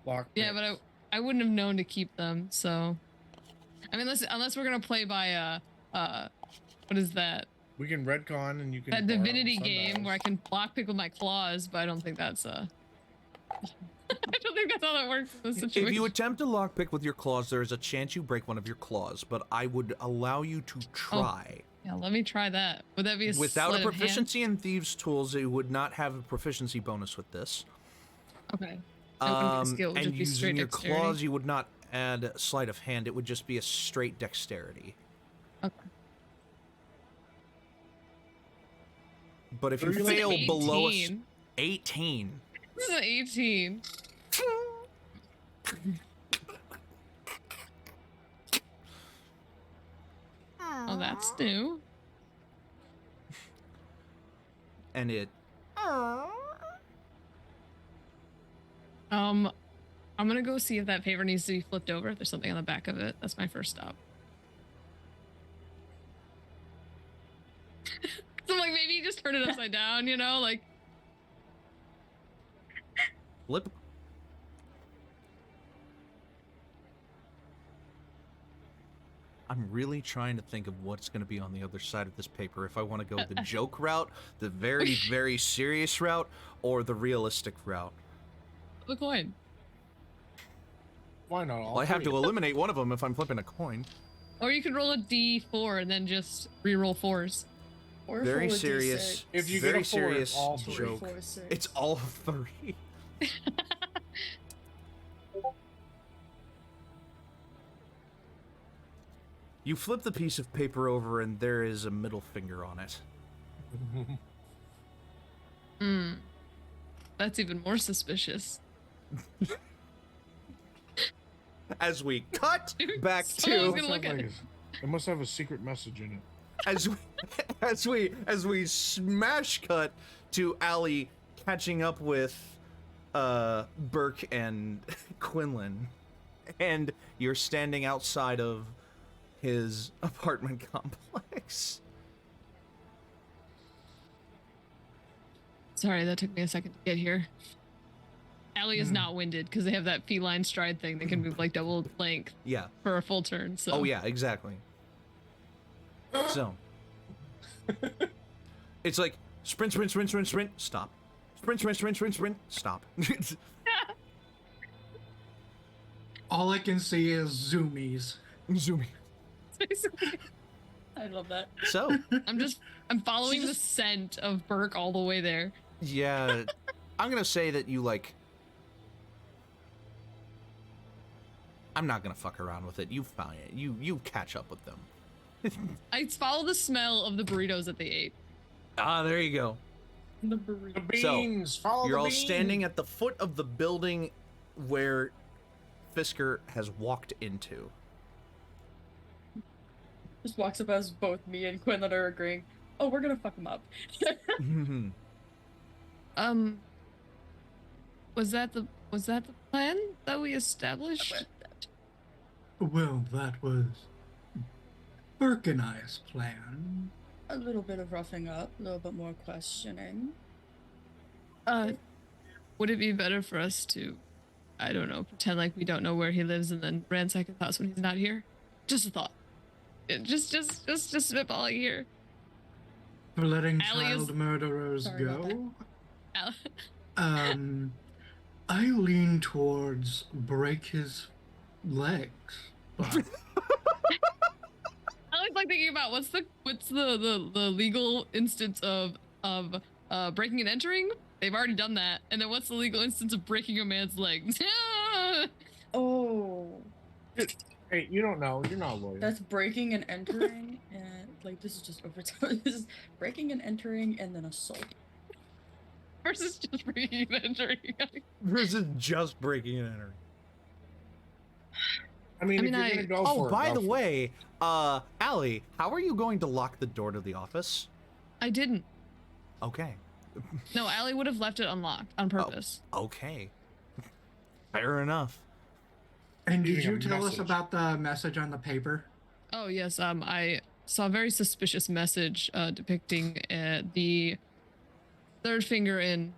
lock picks. Yeah, but I wouldn't have known to keep them, so I mean unless we're gonna play by what is that? We can retcon and you can That borrow divinity game Sundials. where I can lockpick with my claws, but I don't think that's I don't think that's how that works in this situation. If you attempt to lockpick with your claws, there is a chance you break one of your claws, but I would allow you to try. Yeah, let me try that. Would that be a Without a sleight of hand? proficiency in Thieves' Tools, it would not have a proficiency bonus with this. Okay. That wouldn't be a skill, it would And just be using straight your dexterity. claws, you would not add sleight of hand. It would just be a straight dexterity. Okay. But if you This is an fail below 18. 18, This is an 18. Oh, that's new. and it I'm gonna go see if that paper needs to be flipped over. If there's something on the back of it, that's my first stop. just turn it upside down, you know, like. Flip. I'm really trying to think of what's going to be on the other side of this paper. If I want to go the joke route, the very, very serious route, or the realistic route. The coin. Why not all Well, I have to three? eliminate one of them if I'm flipping a coin. Or you could roll a d4 and then just re-roll 4s. Or Very roll a serious. D6. If you very get a 4, serious it's all 3. joke. 4, 6. It's all 3. You flip the piece of paper over and there is a middle finger on it. That's even more suspicious. As we cut back Someone's to gonna look at it. It must have a secret message in it. as we smash cut to Allie catching up with Burk and Quinlan, and you're standing outside of his apartment complex. Sorry, that took me a second to get here. Allie is not winded because they have that feline stride thing. They can move like double length Yeah. for a full turn. So. Oh yeah, exactly. So it's like sprint, sprint, sprint, sprint, sprint, stop. Sprint, sprint, sprint, sprint, sprint, stop. All I can see is zoomies. Zooming. Basically, I love that. So I'm following the scent of Burk all the way there. yeah, I'm gonna say that you like. I'm not gonna fuck around with it. You find it. You catch up with them. I follow the smell of the burritos that they ate. Ah, there you go. The burrito. The So, beans! Follow You're the all beans. standing at the foot of the building where Fisker has walked into. Just walks up as both me and Quinlan are agreeing. Oh, we're gonna fuck him up. Was that the plan that we established? Well, that was Burke and I's plan. A little bit of roughing up, a little bit more questioning. Would it be better for us to, I don't know, pretend like we don't know where he lives and then ransack his house when he's not here? Just a thought. Just spitballing here. For letting Allie is- child murderers Sorry about go. Al- I lean towards break his legs. But I always like thinking about what's the legal instance of breaking and entering? They've already done that. And then what's the legal instance of breaking a man's legs? Oh, Hey, you don't know. You're not a lawyer. that's breaking and entering, and like this is just overtime. This is breaking and entering, and then assault. Versus just breaking and entering. Versus just breaking and entering. I mean, I if mean, you're gonna go Oh, for it, by go the for it. way, Allie, how are you going to lock the door to the office? I didn't. Okay. No, Allie would have left it unlocked on purpose. Okay. Fair enough. and did Leaving a you tell us message. about the message on the paper? Oh yes, I saw a very suspicious message depicting the third finger in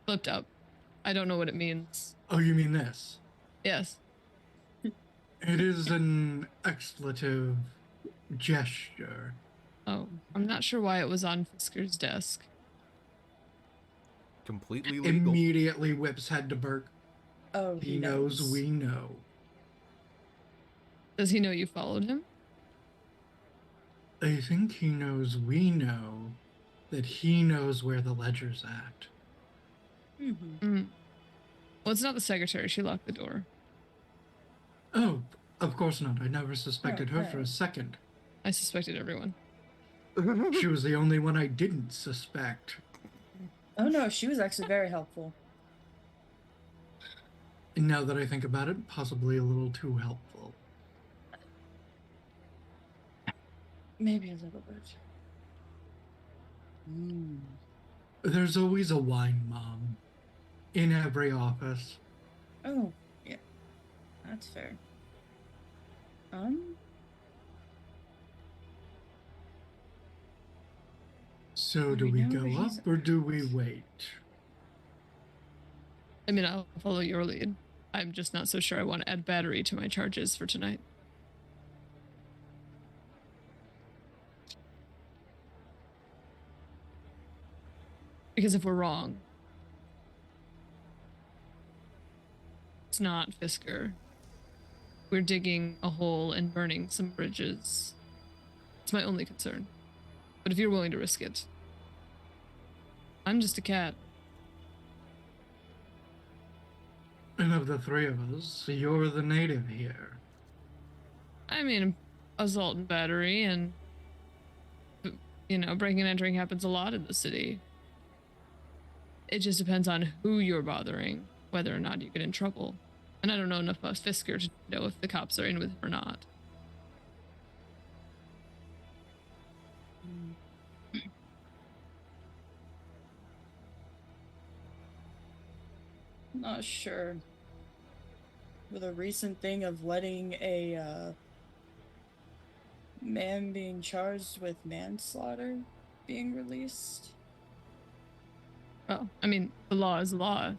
flipped up. I don't know what it means. Oh, you mean this? Yes. It is an expletive gesture. Oh, I'm not sure why it was on Fisker's desk. Completely legal. Immediately whips head to Burke. Oh, He knows we know. Does he know you followed him? I think he knows we know that he knows where the ledger's at. Mm-hmm. Well, it's not the secretary. She locked the door. Oh, of course not. I never suspected her for a Okay. second. I suspected everyone. She was the only one I didn't suspect. Oh no, she was actually very helpful. And now that I think about it, possibly a little too helpful. Maybe a little bit. Mm. There's always a wine mom in every office. Oh, yeah. That's fair. So, do We we know go where he's up or do we wait? I mean, I'll follow your lead. I'm just not so sure I want to add battery to my charges for tonight. Because if we're wrong, it's not Fisker. We're digging a hole and burning some bridges. It's my only concern. But if you're willing to risk it, I'm just a cat. And of the three of us, you're the native here. I mean, assault and battery and, breaking and entering happens a lot in the city. It just depends on who you're bothering, whether or not you get in trouble. And I don't know enough about Fisker to know if the cops are in with him or not. Not sure. With a recent thing of letting a man being charged with manslaughter being released. Well, I mean, the law is law.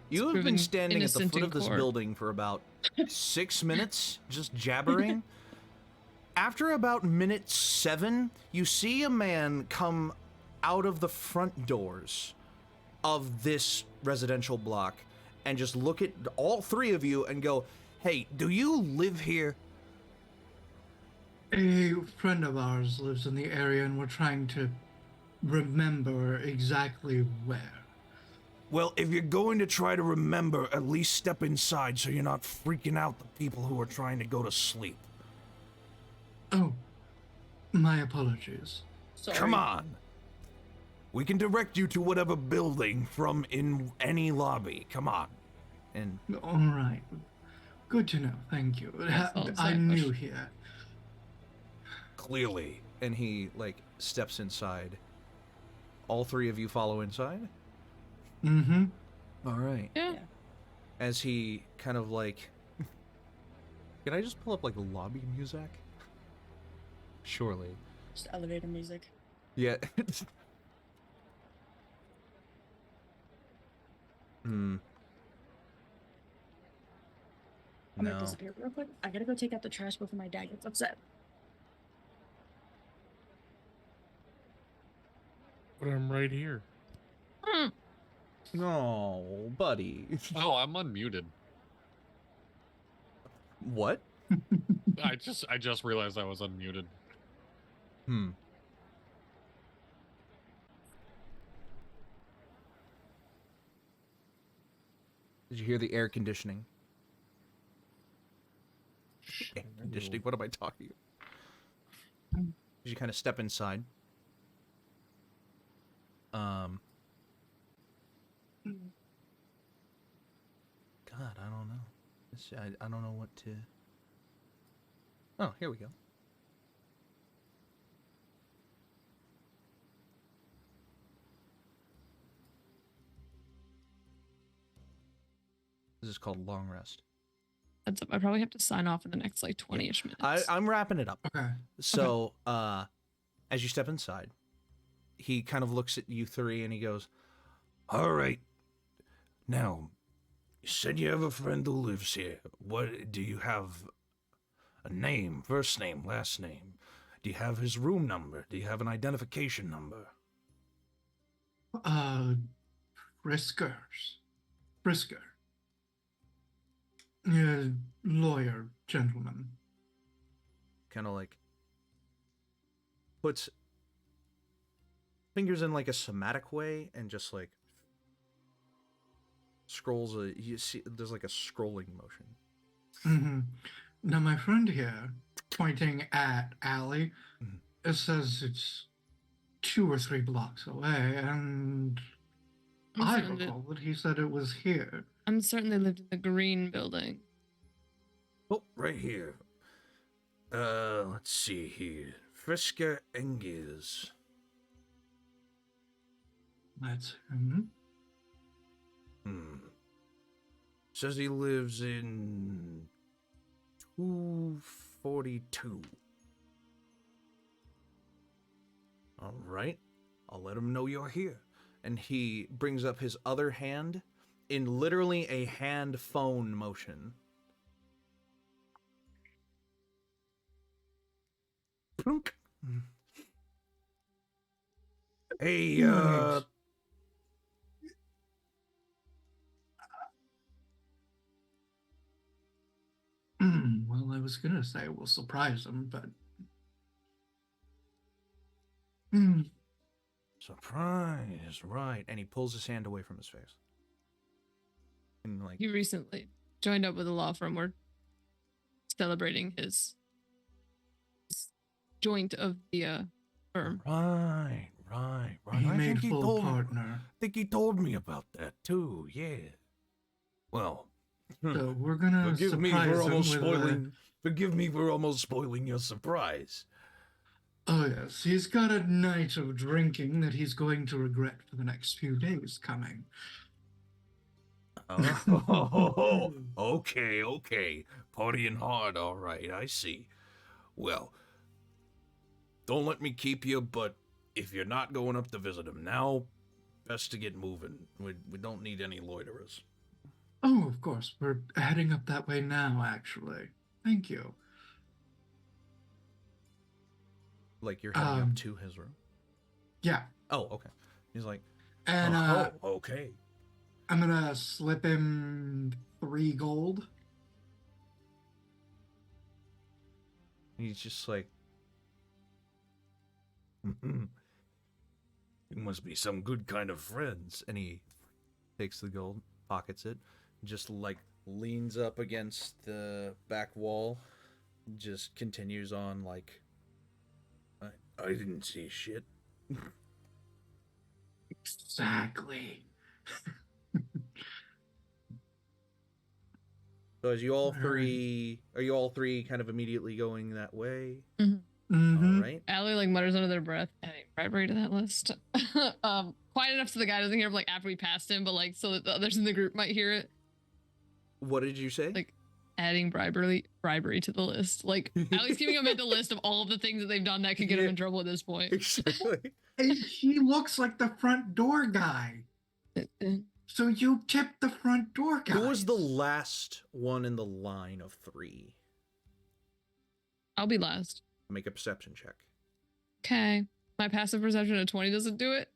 You have been proven standing at the innocent foot in of this court. building for about 6 minutes, just jabbering. After about minute 7, you see a man come out of the front doors of this residential block and just look at all three of you and go, "Hey, do you live here?" A friend of ours lives in the area and we're trying to remember exactly where. Well, if you're going to try to remember, at least step inside so you're not freaking out the people who are trying to go to sleep. Oh, my apologies. Sorry. Come on. We can direct you to whatever building from in any lobby. Come on. And All right. Good to know. Thank you. Yes, I'll I'm push. new here. Clearly. and he steps inside. All three of you follow inside? Mm-hmm. All right. Yeah. As he kind of can I just pull up lobby music? Surely. Just elevator music. Yeah. Hmm. I'm gonna No. disappear real quick. I gotta go take out the trash before my dad gets upset. But I'm right here. No, buddy. Oh, I'm unmuted. What? I just realized I was unmuted. Hmm. Did you hear the air conditioning? Air conditioning? What am I talking about? As you kind of step inside. God, I don't know. I don't know what to... Oh, here we go. This is called Long Rest. That's I probably have to sign off in the next 20-ish minutes. I'm wrapping it up. Okay. So, as you step inside, he kind of looks at you three and he goes, All right. Now, you said you have a friend who lives here. What do you have? A name, first name, last name? Do you have his room number? Do you have an identification number? Frisker. Yeah, lawyer, gentleman. kind of puts fingers in a somatic way and just scrolls you see there's a scrolling motion. Mm-hmm. Now, my friend here, pointing at Allie, Mhm. it says it's 2 or 3 blocks away, and I recall that he said it was here. I'm certain they lived in the green building. Oh, right here. Let's see here. Frisker Engels. That's him. Says he lives in 242. All right. I'll let him know you're here. And he brings up his other hand in literally a hand phone motion. Plunk. Hey, Nice. Well, I was gonna say we'll surprise him, but surprise, right. And he pulls his hand away from his face. And like, He recently joined up with a law firm. We're celebrating his joint of the firm. Right. he I made think he full told partner. I think he told me about that too. Yeah. Well, So we're gonna forgive me surprise for him almost with spoiling. Forgive me for almost spoiling your surprise. Oh yes, he's got a night of drinking that he's going to regret for the next few days coming. Oh, okay. Partying hard, all right. I see. Well, don't let me keep you, but if you're not going up to visit him now, best to get moving. We don't need any loiterers. Oh, of course, we're heading up that way now. Actually, thank you. like you're heading up to his room. Yeah, Oh, okay. He's like, and Okay. I'm gonna slip him 3 gold. he's just like, You must be some good kind of friends. and he takes the gold, pockets it, just like leans up against the back wall, just continues on like, I didn't see shit. Exactly. so as you all Alright. three, are you all three kind of immediately going that way? Mm-hmm. All right. Allie like mutters under their breath, adding bribery to that list. Quiet enough so the guy doesn't hear, like after we passed him, but like so that the others in the group might hear it. What did you say? Like adding bribery to the list. Like Allie's giving a mental list of all of the things that they've done that could get him in trouble at this point. Exactly. Hey, he looks like the front door guy. So you tipped the front door guy. Who was the last one in the line of 3? I'll be last. Make a perception check. Okay. My passive perception of 20 doesn't do it.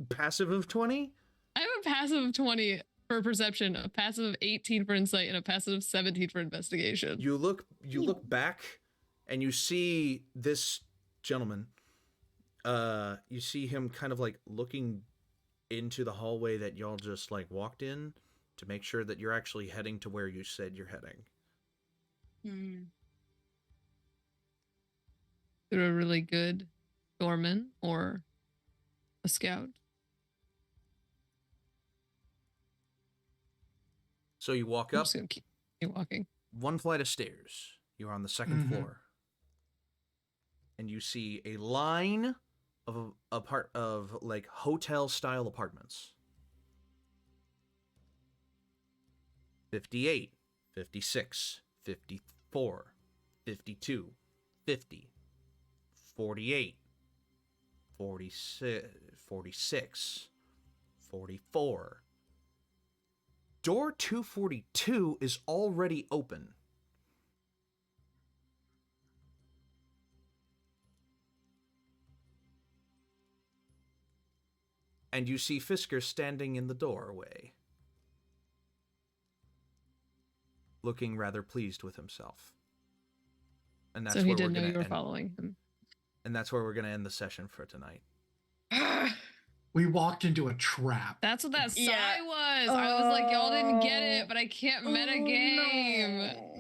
Passive of 20? I have a passive of 20 for perception, a passive of 18 for insight, and a passive of 17 for investigation. You look back and you see this gentleman. You see him kind of like looking into the hallway that y'all just like walked in to make sure that you're actually heading to where you said you're heading. Through a really good doorman or a scout. So you walk I'm up just gonna keep walking. 1 flight of stairs. You're on the 2nd floor. And you see a line of like hotel style apartments. 58, 56, 54, 52, 50, 48, 46, 46, 44. Door 242 is already open. And you see Fisker standing in the doorway, looking rather pleased with himself. And that's So he where didn't we're know gonna you were end. following him. And that's where we're gonna end the session for tonight. We walked into a trap. That's what that sigh Yeah. was. I was like, y'all didn't get it, but I can't meta game. No.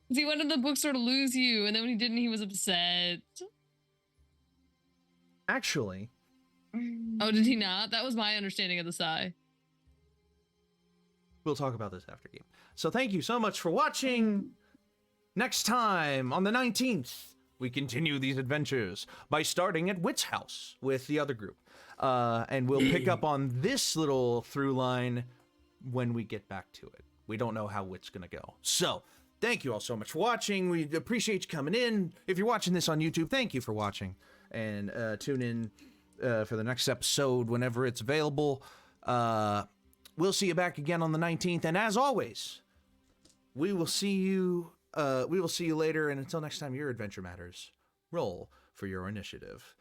'Cause he went to the bookstore to lose you, and then when he didn't, he was upset. Actually, Oh, did he not? That was my understanding of the sigh. we'll talk about this after game. So thank you so much for watching. Next time, on the 19th, we continue these adventures by starting at Wit's house with the other group. And we'll pick up on this little through line when we get back to it. We don't know how Wit's going to go. So, thank you all so much for watching. We appreciate you coming in. If you're watching this on YouTube, thank you for watching. And tune in for the next episode whenever it's available. We'll see you back again on the 19th. And as always, we will see you later. And until next time, your adventure matters. Roll for your initiative.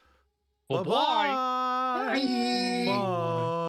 Well, Bye-bye. Bye. Bye.